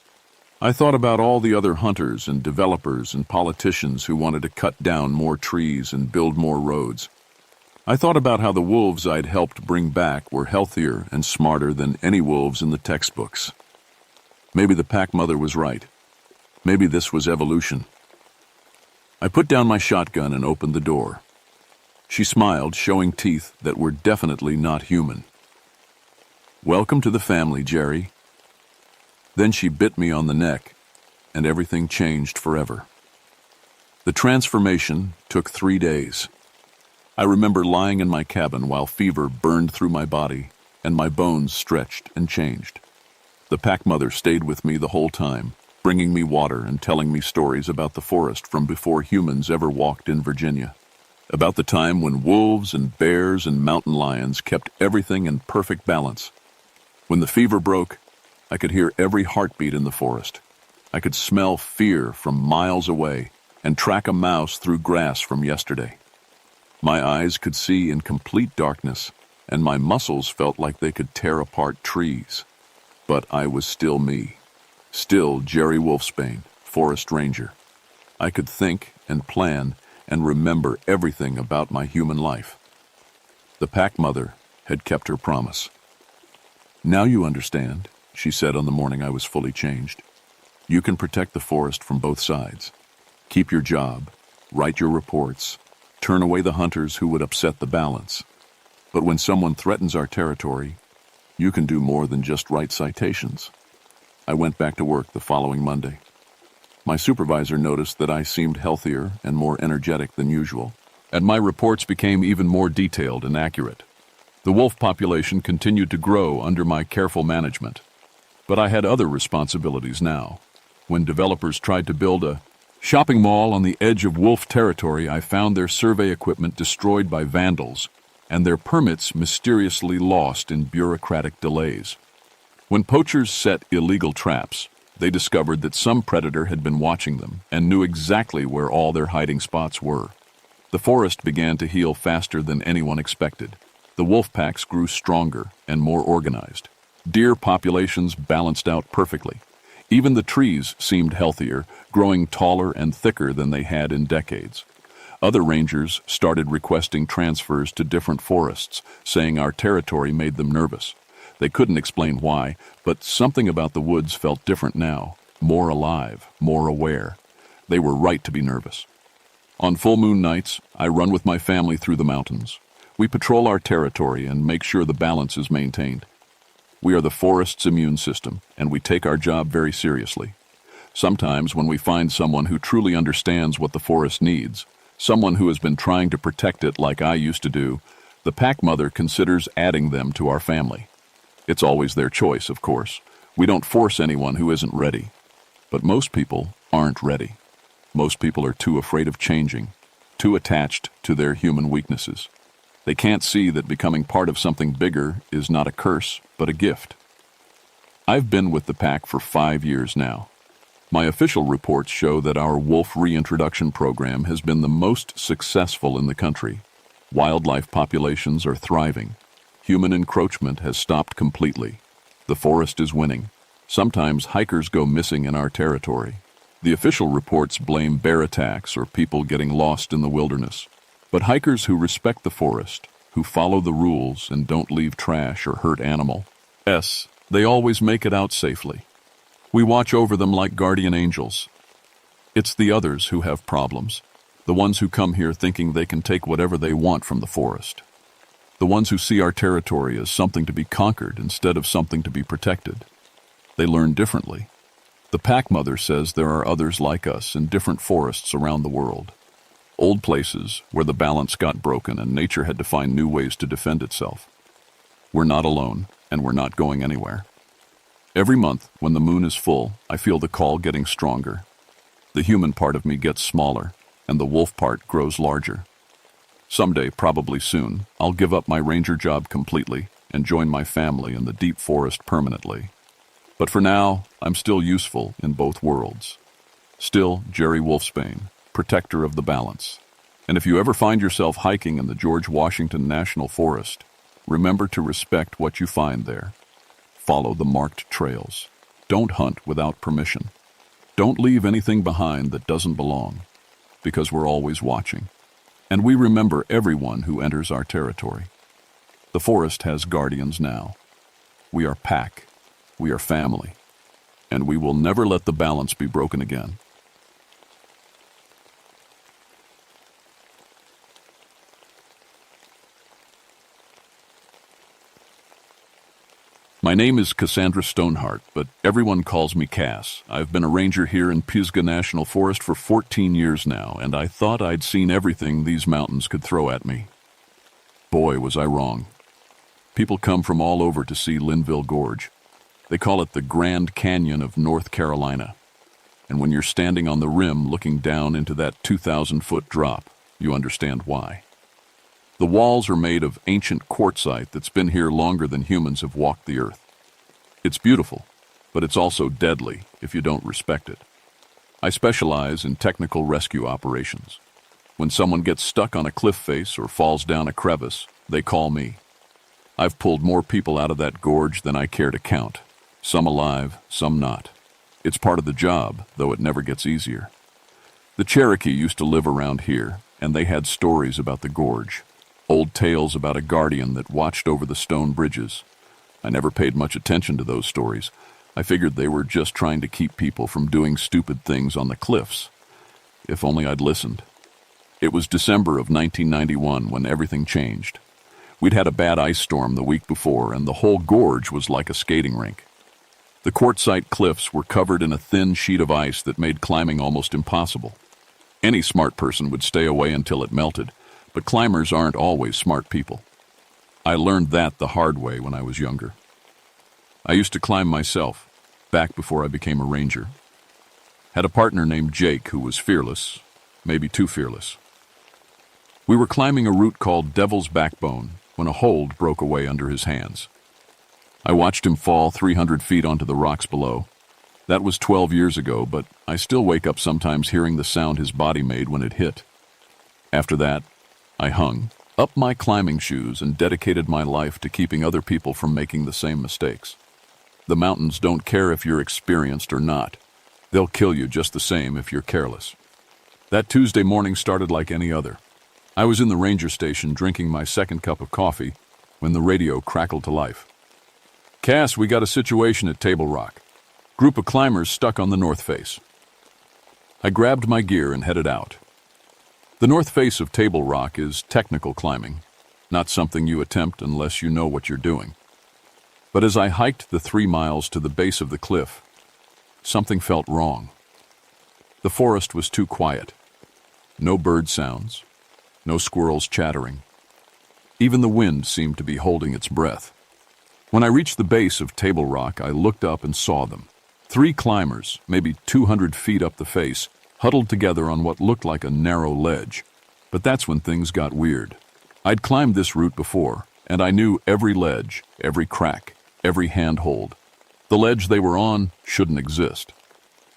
A: I thought about all the other hunters and developers and politicians who wanted to cut down more trees and build more roads. I thought about how the wolves I'd helped bring back were healthier and smarter than any wolves in the textbooks. Maybe the pack mother was right. Maybe this was evolution. I put down my shotgun and opened the door. She smiled, showing teeth that were definitely not human. "Welcome to the family, Jerry." Then she bit me on the neck, and everything changed forever. The transformation took 3 days. I remember lying in my cabin while fever burned through my body and my bones stretched and changed. The pack mother stayed with me the whole time, bringing me water and telling me stories about the forest from before humans ever walked in Virginia. About the time when wolves and bears and mountain lions kept everything in perfect balance. When the fever broke, I could hear every heartbeat in the forest. I could smell fear from miles away and track a mouse through grass from yesterday. My eyes could see in complete darkness, and my muscles felt like they could tear apart trees. But I was still me, still Jerry Wolfsbane, Forest Ranger. I could think and plan and remember everything about my human life. The pack mother had kept her promise. "Now you understand," she said on the morning I was fully changed. "You can protect the forest from both sides. Keep your job, write your reports, turn away the hunters who would upset the balance. But when someone threatens our territory, you can do more than just write citations." I went back to work the following Monday. My supervisor noticed that I seemed healthier and more energetic than usual, and my reports became even more detailed and accurate. The wolf population continued to grow under my careful management. But I had other responsibilities now. When developers tried to build a shopping mall on the edge of wolf territory, I found their survey equipment destroyed by vandals and their permits mysteriously lost in bureaucratic delays. When poachers set illegal traps, they discovered that some predator had been watching them and knew exactly where all their hiding spots were. The forest began to heal faster than anyone expected. The wolf packs grew stronger and more organized. Deer populations balanced out perfectly. Even the trees seemed healthier, growing taller and thicker than they had in decades. Other rangers started requesting transfers to different forests, saying our territory made them nervous. They couldn't explain why, but something about the woods felt different now, more alive, more aware. They were right to be nervous. On full moon nights, I run with my family through the mountains. We patrol our territory and make sure the balance is maintained. We are the forest's immune system, and we take our job very seriously. Sometimes when we find someone who truly understands what the forest needs, someone who has been trying to protect it like I used to do, the pack mother considers adding them to our family. It's always their choice, of course. We don't force anyone who isn't ready. But most people aren't ready. Most people are too afraid of changing, too attached to their human weaknesses. They can't see that becoming part of something bigger is not a curse, but a gift. I've been with the pack for 5 years now. My official reports show that our wolf reintroduction program has been the most successful in the country. Wildlife populations are thriving. Human encroachment has stopped completely. The forest is winning. Sometimes hikers go missing in our territory. The official reports blame bear attacks or people getting lost in the wilderness. But hikers who respect the forest, who follow the rules and don't leave trash or hurt animals, they always make it out safely. We watch over them like guardian angels. It's the others who have problems, the ones who come here thinking they can take whatever they want from the forest. The ones who see our territory as something to be conquered instead of something to be protected. They learn differently. The pack mother says there are others like us in different forests around the world. Old places where the balance got broken and nature had to find new ways to defend itself. We're not alone, and we're not going anywhere. Every month, when the moon is full, I feel the call getting stronger. The human part of me gets smaller, and the wolf part grows larger. Someday, probably soon, I'll give up my ranger job completely and join my family in the deep forest permanently. But for now, I'm still useful in both worlds. Still Jerry Wolfsbane, protector of the balance. And if you ever find yourself hiking in the George Washington National Forest, remember to respect what you find there. Follow the marked trails. Don't hunt without permission. Don't leave anything behind that doesn't belong, because we're always watching. And we remember everyone who enters our territory. The forest has guardians now. We are pack. We are family. And we will never let the balance be broken again. My name is Cassandra Stoneheart, but everyone calls me Cass. I've been a ranger here in Pisgah National Forest for 14 years now, and I thought I'd seen everything these mountains could throw at me. Boy, was I wrong. People come from all over to see Linville Gorge. They call it the Grand Canyon of North Carolina. And when you're standing on the rim looking down into that 2,000-foot drop, you understand why. The walls are made of ancient quartzite that's been here longer than humans have walked the earth. It's beautiful, but it's also deadly if you don't respect it. I specialize in technical rescue operations. When someone gets stuck on a cliff face or falls down a crevice, they call me. I've pulled more people out of that gorge than I care to count, some alive, some not. It's part of the job, though it never gets easier. The Cherokee used to live around here, and they had stories about the gorge. Old tales about a guardian that watched over the stone bridges. I never paid much attention to those stories. I figured they were just trying to keep people from doing stupid things on the cliffs. If only I'd listened. It was December of 1991 when everything changed. We'd had a bad ice storm the week before, and the whole gorge was like a skating rink. The quartzite cliffs were covered in a thin sheet of ice that made climbing almost impossible. Any smart person would stay away until it melted, but climbers aren't always smart people. I learned that the hard way when I was younger. I used to climb myself, back before I became a ranger. Had a partner named Jake who was fearless, maybe too fearless. We were climbing a route called Devil's Backbone when a hold broke away under his hands. I watched him fall 300 feet onto the rocks below. That was 12 years ago, but I still wake up sometimes hearing the sound his body made when it hit. After that, I hung up my climbing shoes and dedicated my life to keeping other people from making the same mistakes. The mountains don't care if you're experienced or not. They'll kill you just the same if you're careless. That Tuesday morning started like any other. I was in the ranger station drinking my second cup of coffee when the radio crackled to life. Cass, we got a situation at Table Rock. Group of climbers stuck on the north face. I grabbed my gear and headed out. The north face of Table Rock is technical climbing, not something you attempt unless you know what you're doing. But as I hiked the 3 miles to the base of the cliff, something felt wrong. The forest was too quiet. No bird sounds, no squirrels chattering. Even the wind seemed to be holding its breath. When I reached the base of Table Rock, I looked up and saw them. 3 climbers, maybe 200 feet up the face, huddled together on what looked like a narrow ledge. But that's when things got weird. I'd climbed this route before, and I knew every ledge, every crack, every handhold. The ledge they were on shouldn't exist.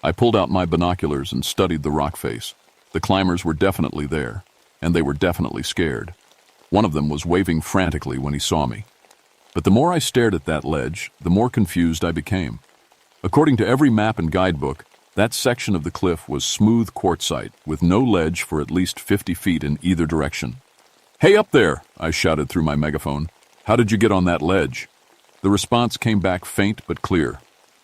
A: I pulled out my binoculars and studied the rock face. The climbers were definitely there, and they were definitely scared. One of them was waving frantically when he saw me. But the more I stared at that ledge, the more confused I became. According to every map and guidebook, that section of the cliff was smooth quartzite, with no ledge for at least 50 feet in either direction. "Hey, up there!" I shouted through my megaphone. "How did you get on that ledge?" The response came back faint but clear.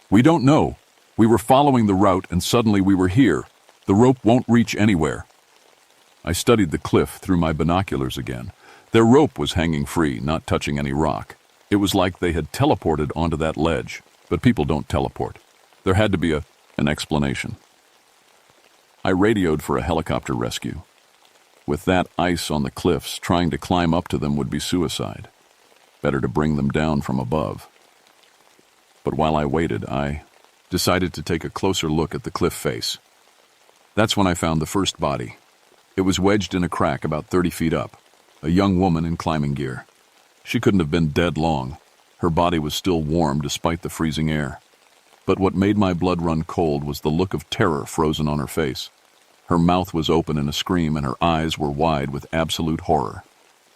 A: "We don't know. We were following the route and suddenly we were here. The rope won't reach anywhere." I studied the cliff through my binoculars again. Their rope was hanging free, not touching any rock. It was like they had teleported onto that ledge, but people don't teleport. There had to be an explanation. I radioed for a helicopter rescue. With that ice on the cliffs, trying to climb up to them would be suicide. Better to bring them down from above. But while I waited, I decided to take a closer look at the cliff face. That's when I found the first body. It was wedged in a crack about 30 feet up, a young woman in climbing gear. She couldn't have been dead long. Her body was still warm despite the freezing air. But what made my blood run cold was the look of terror frozen on her face. Her mouth was open in a scream and her eyes were wide with absolute horror.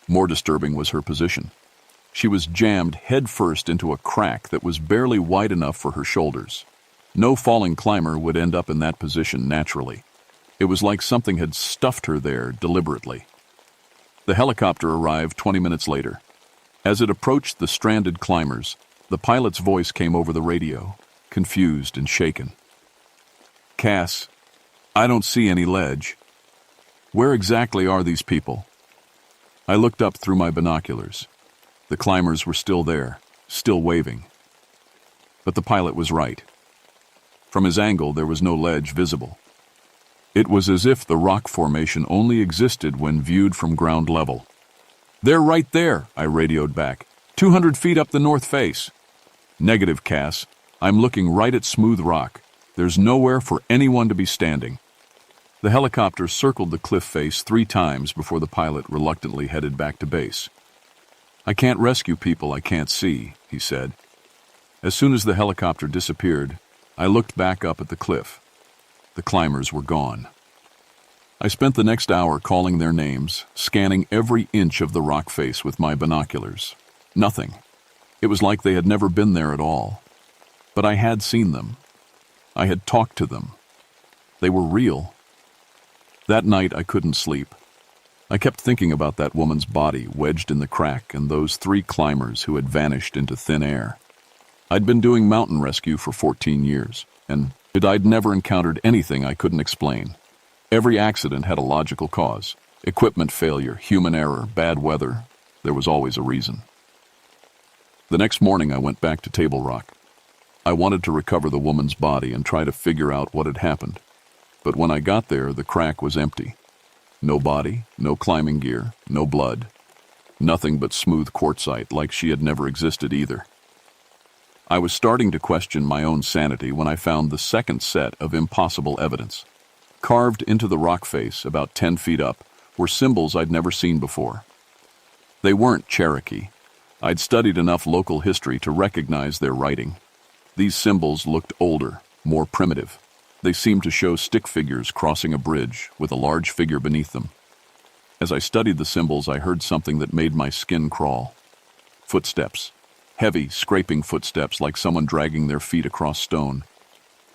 A: More disturbing was her position. She was jammed headfirst into a crack that was barely wide enough for her shoulders. No falling climber would end up in that position naturally. It was like something had stuffed her there deliberately. The helicopter arrived 20 minutes later. As it approached the stranded climbers, the pilot's voice came over the radio, confused and shaken. "Cass, I don't see any ledge. Where exactly are these people?" I looked up through my binoculars. The climbers were still there, still waving. But the pilot was right. From his angle, there was no ledge visible. It was as if the rock formation only existed when viewed from ground level. "They're right there," I radioed back. 200 feet up the north face. "Negative, Cass. I'm looking right at smooth rock. There's nowhere for anyone to be standing." The helicopter circled the cliff face 3 times before the pilot reluctantly headed back to base. "I can't rescue people I can't see," he said. As soon as the helicopter disappeared, I looked back up at the cliff. The climbers were gone. I spent the next hour calling their names, scanning every inch of the rock face with my binoculars. Nothing. It was like they had never been there at all. But I had seen them. I had talked to them. They were real. That night I couldn't sleep. I kept thinking about that woman's body wedged in the crack and those 3 climbers who had vanished into thin air. I'd been doing mountain rescue for 14 years, and I'd never encountered anything I couldn't explain. Every accident had a logical cause. Equipment failure, human error, bad weather. There was always a reason. The next morning I went back to Table Rock. I wanted to recover the woman's body and try to figure out what had happened. But when I got there, the crack was empty. No body, no climbing gear, no blood. Nothing but smooth quartzite, like she had never existed either. I was starting to question my own sanity when I found the second set of impossible evidence. Carved into the rock face, about 10 feet up, were symbols I'd never seen before. They weren't Cherokee. I'd studied enough local history to recognize their writing. These symbols looked older, more primitive. They seemed to show stick figures crossing a bridge with a large figure beneath them. As I studied the symbols, I heard something that made my skin crawl. Footsteps. Heavy, scraping footsteps like someone dragging their feet across stone.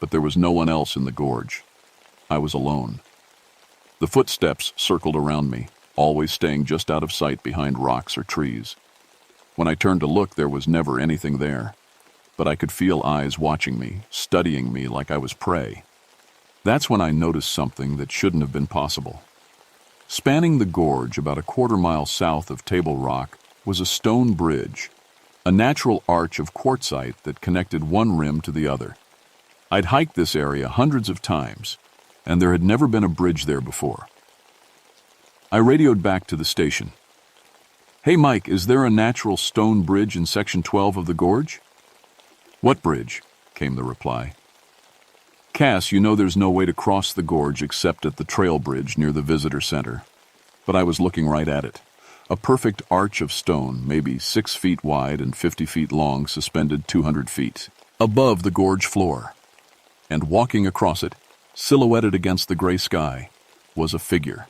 A: But there was no one else in the gorge. I was alone. The footsteps circled around me, always staying just out of sight behind rocks or trees. When I turned to look, there was never anything there. But I could feel eyes watching me, studying me like I was prey. That's when I noticed something that shouldn't have been possible. Spanning the gorge about a quarter-mile south of Table Rock was a stone bridge, a natural arch of quartzite that connected one rim to the other. I'd hiked this area hundreds of times, and there had never been a bridge there before. I radioed back to the station. "Hey Mike, is there a natural stone bridge in Section 12 of the gorge?" "What bridge?" came the reply. "Cass, you know there's no way to cross the gorge except at the trail bridge near the visitor center." But I was looking right at it. A perfect arch of stone, maybe 6 feet wide and 50 feet long, suspended 200 feet above the gorge floor. And walking across it, silhouetted against the gray sky, was a figure.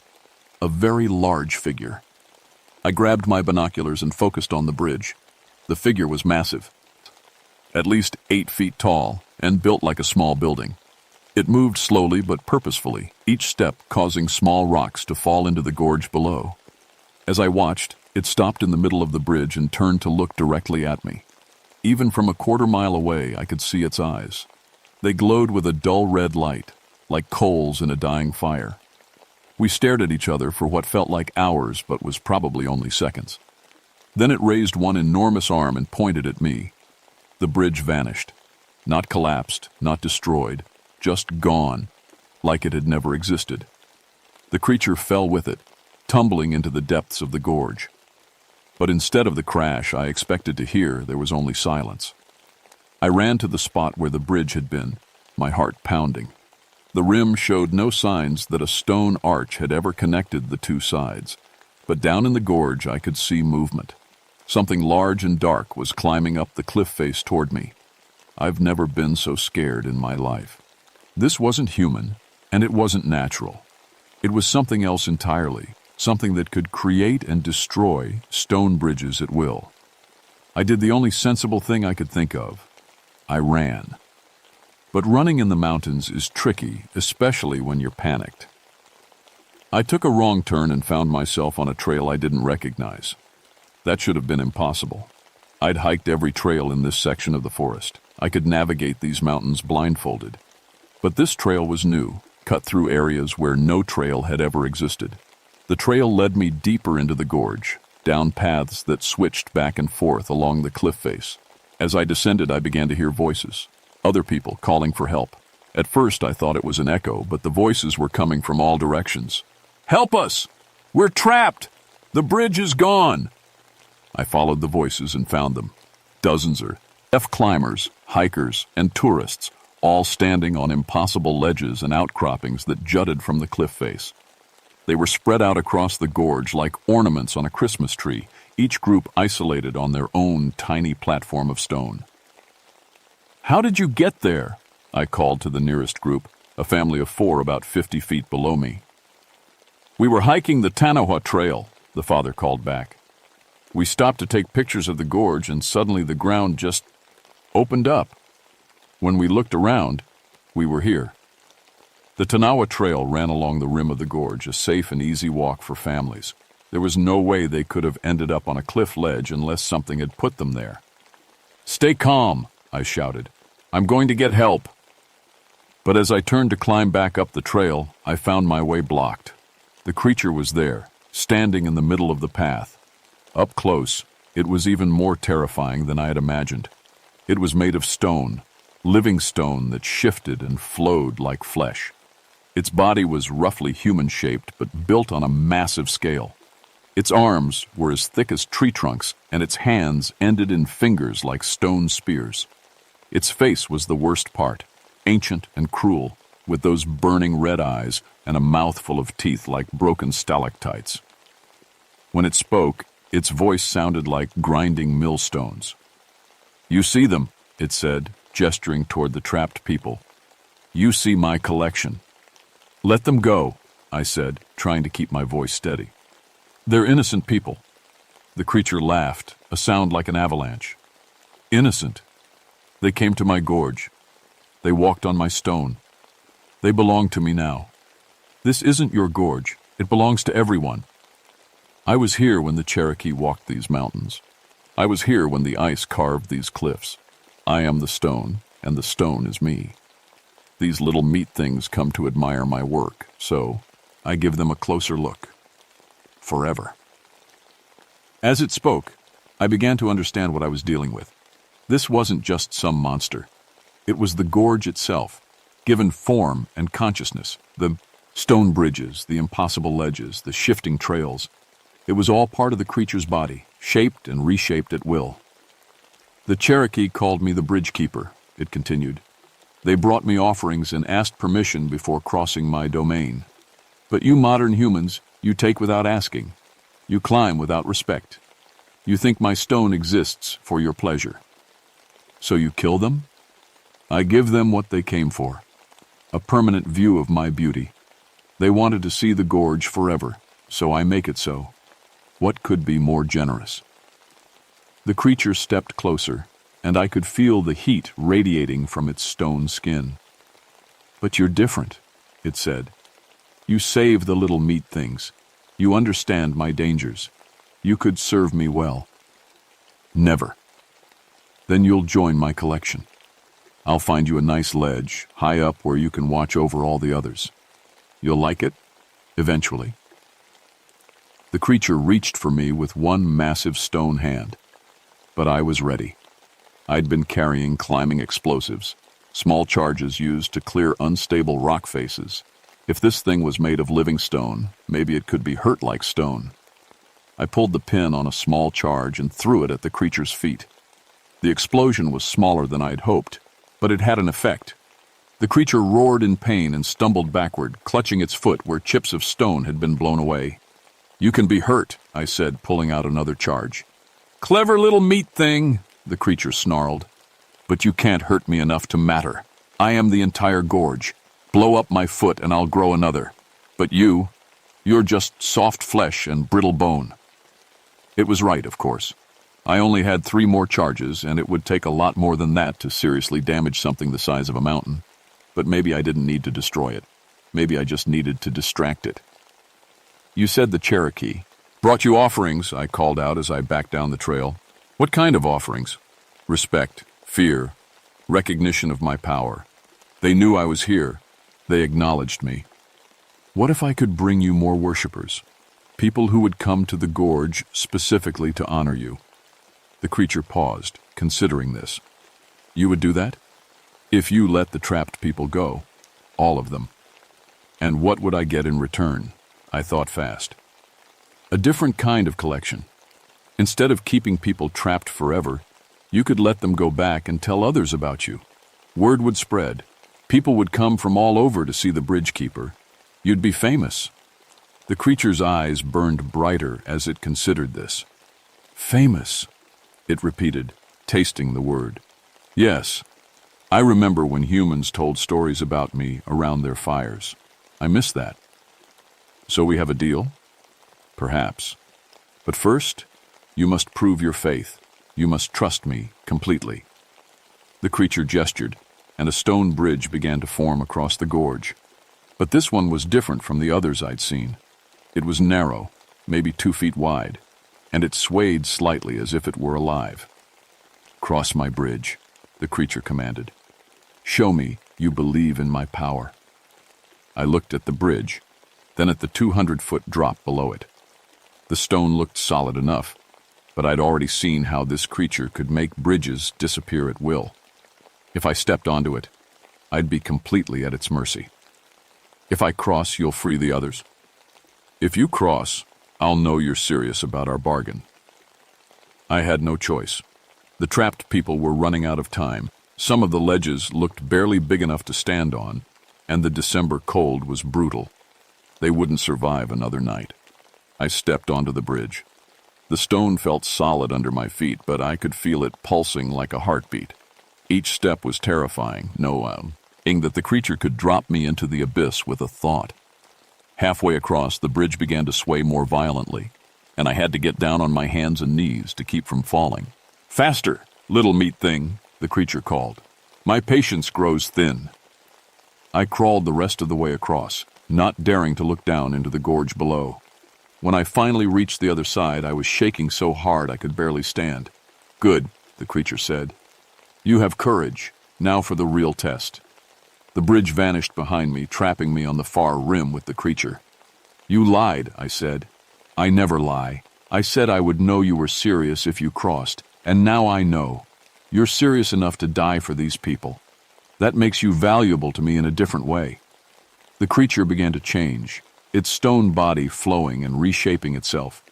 A: A very large figure. I grabbed my binoculars and focused on the bridge. The figure was massive. At least 8 feet tall and built like a small building. It moved slowly but purposefully, each step causing small rocks to fall into the gorge below. As I watched, it stopped in the middle of the bridge and turned to look directly at me. Even from a quarter-mile away, I could see its eyes. They glowed with a dull red light, like coals in a dying fire. We stared at each other for what felt like hours but was probably only seconds. Then it raised one enormous arm and pointed at me. The bridge vanished. Not collapsed, not destroyed, just gone, like it had never existed. The creature fell with it, tumbling into the depths of the gorge. But instead of the crash I expected to hear, there was only silence. I ran to the spot where the bridge had been, my heart pounding. The rim showed no signs that a stone arch had ever connected the two sides, but down in the gorge I could see movement. Something large and dark was climbing up the cliff face toward me. I've never been so scared in my life. This wasn't human, and it wasn't natural. It was something else entirely, something that could create and destroy stone bridges at will. I did the only sensible thing I could think of. I ran. But running in the mountains is tricky, especially when you're panicked. I took a wrong turn and found myself on a trail I didn't recognize. That should have been impossible. I'd hiked every trail in this section of the forest. I could navigate these mountains blindfolded. But this trail was new, cut through areas where no trail had ever existed. The trail led me deeper into the gorge, down paths that switched back and forth along the cliff face. As I descended, I began to hear voices, other people calling for help. At first, I thought it was an echo, but the voices were coming from all directions. "Help us! We're trapped! The bridge is gone!" I followed the voices and found them. Dozens of climbers, hikers, and tourists, all standing on impossible ledges and outcroppings that jutted from the cliff face. They were spread out across the gorge like ornaments on a Christmas tree, each group isolated on their own tiny platform of stone. "How did you get there?" I called to the nearest group, a family of 4 about 50 feet below me. "We were hiking the Tanawa Trail," the father called back. "We stopped to take pictures of the gorge, and suddenly the ground just opened up. When we looked around, we were here." The Tanawa Trail ran along the rim of the gorge, a safe and easy walk for families. There was no way they could have ended up on a cliff ledge unless something had put them there. "Stay calm," I shouted. "I'm going to get help." But as I turned to climb back up the trail, I found my way blocked. The creature was there, standing in the middle of the path. Up close, it was even more terrifying than I had imagined. It was made of stone, living stone that shifted and flowed like flesh. Its body was roughly human-shaped, but built on a massive scale. Its arms were as thick as tree trunks, and its hands ended in fingers like stone spears. Its face was the worst part, ancient and cruel, with those burning red eyes and a mouth full of teeth like broken stalactites. When it spoke, its voice sounded like grinding millstones. "You see them," it said, gesturing toward the trapped people. "You see my collection." "Let them go," I said, trying to keep my voice steady. "They're innocent people." The creature laughed, a sound like an avalanche. "Innocent? They came to my gorge. They walked on my stone. They belong to me now. This isn't your gorge. It belongs to everyone. I was here when the Cherokee walked these mountains. I was here when the ice carved these cliffs. I am the stone, and the stone is me. These little meat things come to admire my work, so I give them a closer look. Forever." As it spoke, I began to understand what I was dealing with. This wasn't just some monster. It was the gorge itself, given form and consciousness. The stone bridges, the impossible ledges, the shifting trails. It was all part of the creature's body, shaped and reshaped at will. "The Cherokee called me the bridge keeper," it continued. "They brought me offerings and asked permission before crossing my domain. But you modern humans, you take without asking. You climb without respect. You think my stone exists for your pleasure. So you kill them? I give them what they came for, a permanent view of my beauty. They wanted to see the gorge forever, so I make it so. What could be more generous?" The creature stepped closer, and I could feel the heat radiating from its stone skin. "But you're different," it said. "You save the little meat things. You understand my dangers. You could serve me well." "Never." "Then you'll join my collection. I'll find you a nice ledge, high up where you can watch over all the others. You'll like it? Eventually." The creature reached for me with one massive stone hand. But I was ready. I'd been carrying climbing explosives, small charges used to clear unstable rock faces. If this thing was made of living stone, maybe it could be hurt like stone. I pulled the pin on a small charge and threw it at the creature's feet. The explosion was smaller than I'd hoped, but it had an effect. The creature roared in pain and stumbled backward, clutching its foot where chips of stone had been blown away. "You can be hurt," I said, pulling out another charge. "Clever little meat thing," the creature snarled. "But you can't hurt me enough to matter. I am the entire gorge. Blow up my foot and I'll grow another. But you're just soft flesh and brittle bone." It was right, of course. I only had 3 more charges, and it would take a lot more than that to seriously damage something the size of a mountain. But maybe I didn't need to destroy it. Maybe I just needed to distract it. "You said the Cherokee brought you offerings," I called out as I backed down the trail. "What kind of offerings?" "Respect, fear, recognition of my power. They knew I was here. They acknowledged me. What if I could bring you more worshippers? People who would come to the gorge specifically to honor you?" The creature paused, considering this. You would do that? If you let the trapped people go, all of them. And what would I get in return? I thought fast. A different kind of collection. Instead of keeping people trapped forever, you could let them go back and tell others about you. Word would spread. People would come from all over to see the bridge keeper. You'd be famous. The creature's eyes burned brighter as it considered this. Famous, it repeated, tasting the word. Yes, I remember when humans told stories about me around their fires. I miss that. So we have a deal? Perhaps. But first, you must prove your faith. You must trust me completely. The creature gestured, and a stone bridge began to form across the gorge. But this one was different from the others I'd seen. It was narrow, maybe 2 feet wide, and it swayed slightly as if it were alive. Cross my bridge, the creature commanded. Show me you believe in my power. I looked at the bridge, then at the 200-foot drop below it. The stone looked solid enough, but I'd already seen how this creature could make bridges disappear at will. If I stepped onto it, I'd be completely at its mercy. If I cross, you'll free the others. If you cross, I'll know you're serious about our bargain. I had no choice. The trapped people were running out of time. Some of the ledges looked barely big enough to stand on, and the December cold was brutal. They wouldn't survive another night. I stepped onto the bridge. The stone felt solid under my feet, but I could feel it pulsing like a heartbeat. Each step was terrifying, knowing that the creature could drop me into the abyss with a thought. Halfway across, the bridge began to sway more violently, and I had to get down on my hands and knees to keep from falling. Faster, little meat thing, the creature called. My patience grows thin. I crawled the rest of the way across, not daring to look down into the gorge below. When I finally reached the other side, I was shaking so hard I could barely stand. Good, the creature said. You have courage. Now for the real test. The bridge vanished behind me, trapping me on the far rim with the creature. You lied, I said. I never lie. I said I would know you were serious if you crossed, and now I know. You're serious enough to die for these people. That makes you valuable to me in a different way. The creature began to change, its stone body flowing and reshaping itself.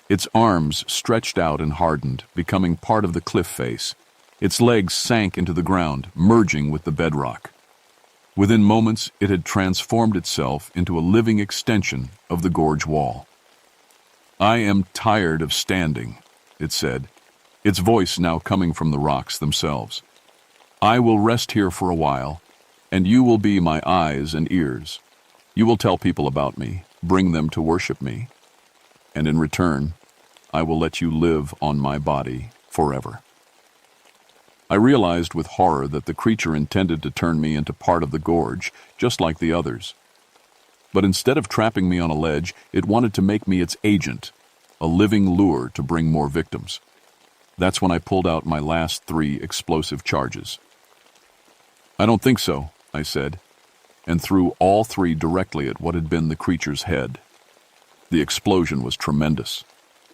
A: Its arms stretched out and hardened, becoming part of the cliff face. Its legs sank into the ground, merging with the bedrock. Within moments, it had transformed itself into a living extension of the gorge wall. I am tired of standing, it said, its voice now coming from the rocks themselves. I will rest here for a while, and you will be my eyes and ears. You will tell people about me, bring them to worship me, and in return, I will let you live on my body forever. I realized with horror that the creature intended to turn me into part of the gorge, just like the others. But instead of trapping me on a ledge, it wanted to make me its agent, a living lure to bring more victims. That's when I pulled out my last 3 explosive charges. I don't think so, I said, and threw all 3 directly at what had been the creature's head. The explosion was tremendous.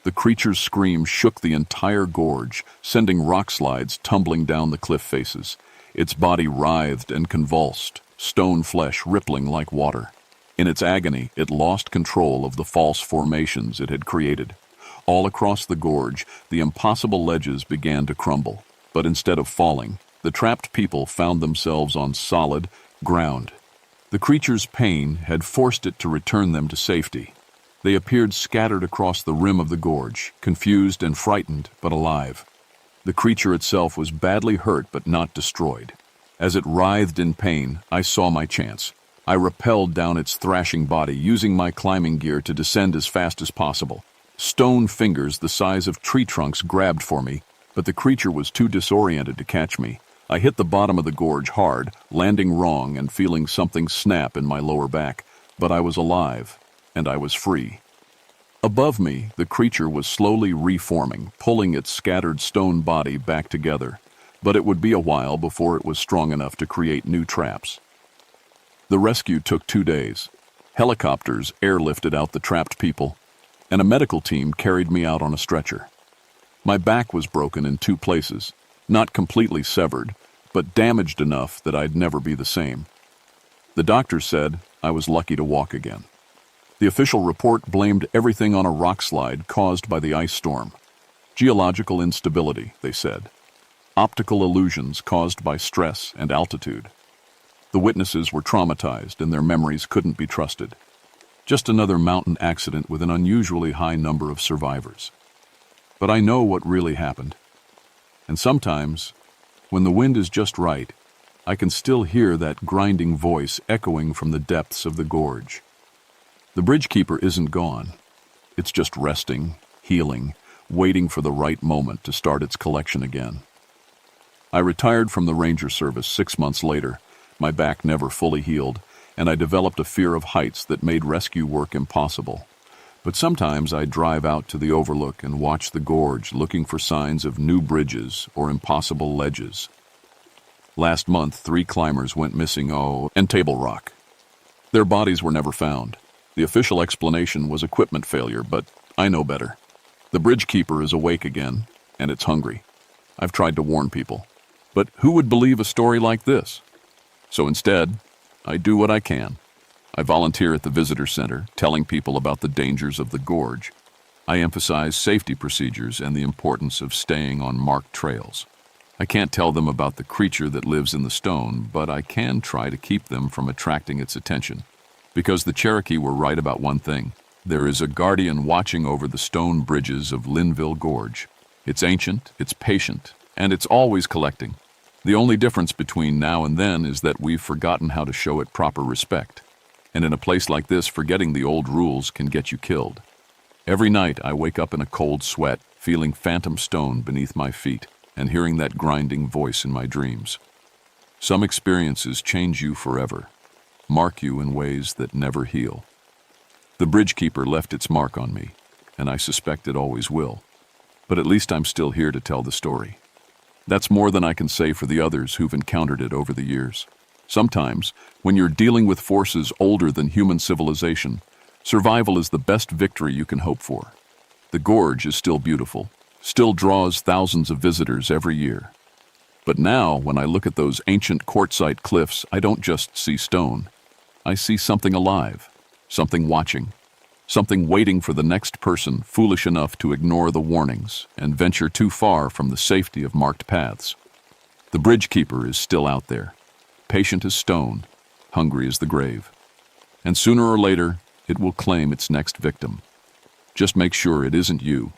A: The creature's scream shook the entire gorge, sending rock slides tumbling down the cliff faces. Its body writhed and convulsed, stone flesh rippling like water. In its agony, it lost control of the false formations it had created. All across the gorge, the impossible ledges began to crumble, but instead of falling, the trapped people found themselves on solid ground. The creature's pain had forced it to return them to safety. They appeared scattered across the rim of the gorge, confused and frightened, but alive. The creature itself was badly hurt but not destroyed. As it writhed in pain, I saw my chance. I rappelled down its thrashing body, using my climbing gear to descend as fast as possible. Stone fingers the size of tree trunks grabbed for me, but the creature was too disoriented to catch me. I hit the bottom of the gorge hard, landing wrong and feeling something snap in my lower back, but I was alive. And I was free. Above me, the creature was slowly reforming, pulling its scattered stone body back together, but it would be a while before it was strong enough to create new traps. The rescue took 2 days. Helicopters airlifted out the trapped people, and a medical team carried me out on a stretcher. My back was broken in 2 places, not completely severed, but damaged enough that I'd never be the same. The doctor said I was lucky to walk again. The official report blamed everything on a rock slide caused by the ice storm. Geological instability, they said. Optical illusions caused by stress and altitude. The witnesses were traumatized and their memories couldn't be trusted. Just another mountain accident with an unusually high number of survivors. But I know what really happened. And sometimes, when the wind is just right, I can still hear that grinding voice echoing from the depths of the gorge. The bridgekeeper isn't gone. It's just resting, healing, waiting for the right moment to start its collection again. I retired from the ranger service 6 months later, my back never fully healed, and I developed a fear of heights that made rescue work impossible. But sometimes I'd drive out to the overlook and watch the gorge looking for signs of new bridges or impossible ledges. Last month, 3 climbers went missing in Table Rock. Their bodies were never found. The official explanation was equipment failure, but I know better. The bridgekeeper is awake again, and it's hungry. I've tried to warn people. But who would believe a story like this? So instead, I do what I can. I volunteer at the visitor center, telling people about the dangers of the gorge. I emphasize safety procedures and the importance of staying on marked trails. I can't tell them about the creature that lives in the stone, but I can try to keep them from attracting its attention. Because the Cherokee were right about one thing. There is a guardian watching over the stone bridges of Linville Gorge. It's ancient, it's patient, and it's always collecting. The only difference between now and then is that we've forgotten how to show it proper respect. And in a place like this, forgetting the old rules can get you killed. Every night I wake up in a cold sweat, feeling phantom stone beneath my feet, and hearing that grinding voice in my dreams. Some experiences change you forever, mark you in ways that never heal. The bridgekeeper left its mark on me, and I suspect it always will. But at least I'm still here to tell the story. That's more than I can say for the others who've encountered it over the years. Sometimes, when you're dealing with forces older than human civilization, survival is the best victory you can hope for. The gorge is still beautiful, still draws thousands of visitors every year. But now, when I look at those ancient quartzite cliffs, I don't just see stone. I see something alive, something watching, something waiting for the next person foolish enough to ignore the warnings and venture too far from the safety of marked paths. The bridgekeeper is still out there, patient as stone, hungry as the grave. And sooner or later, it will claim its next victim. Just make sure it isn't you.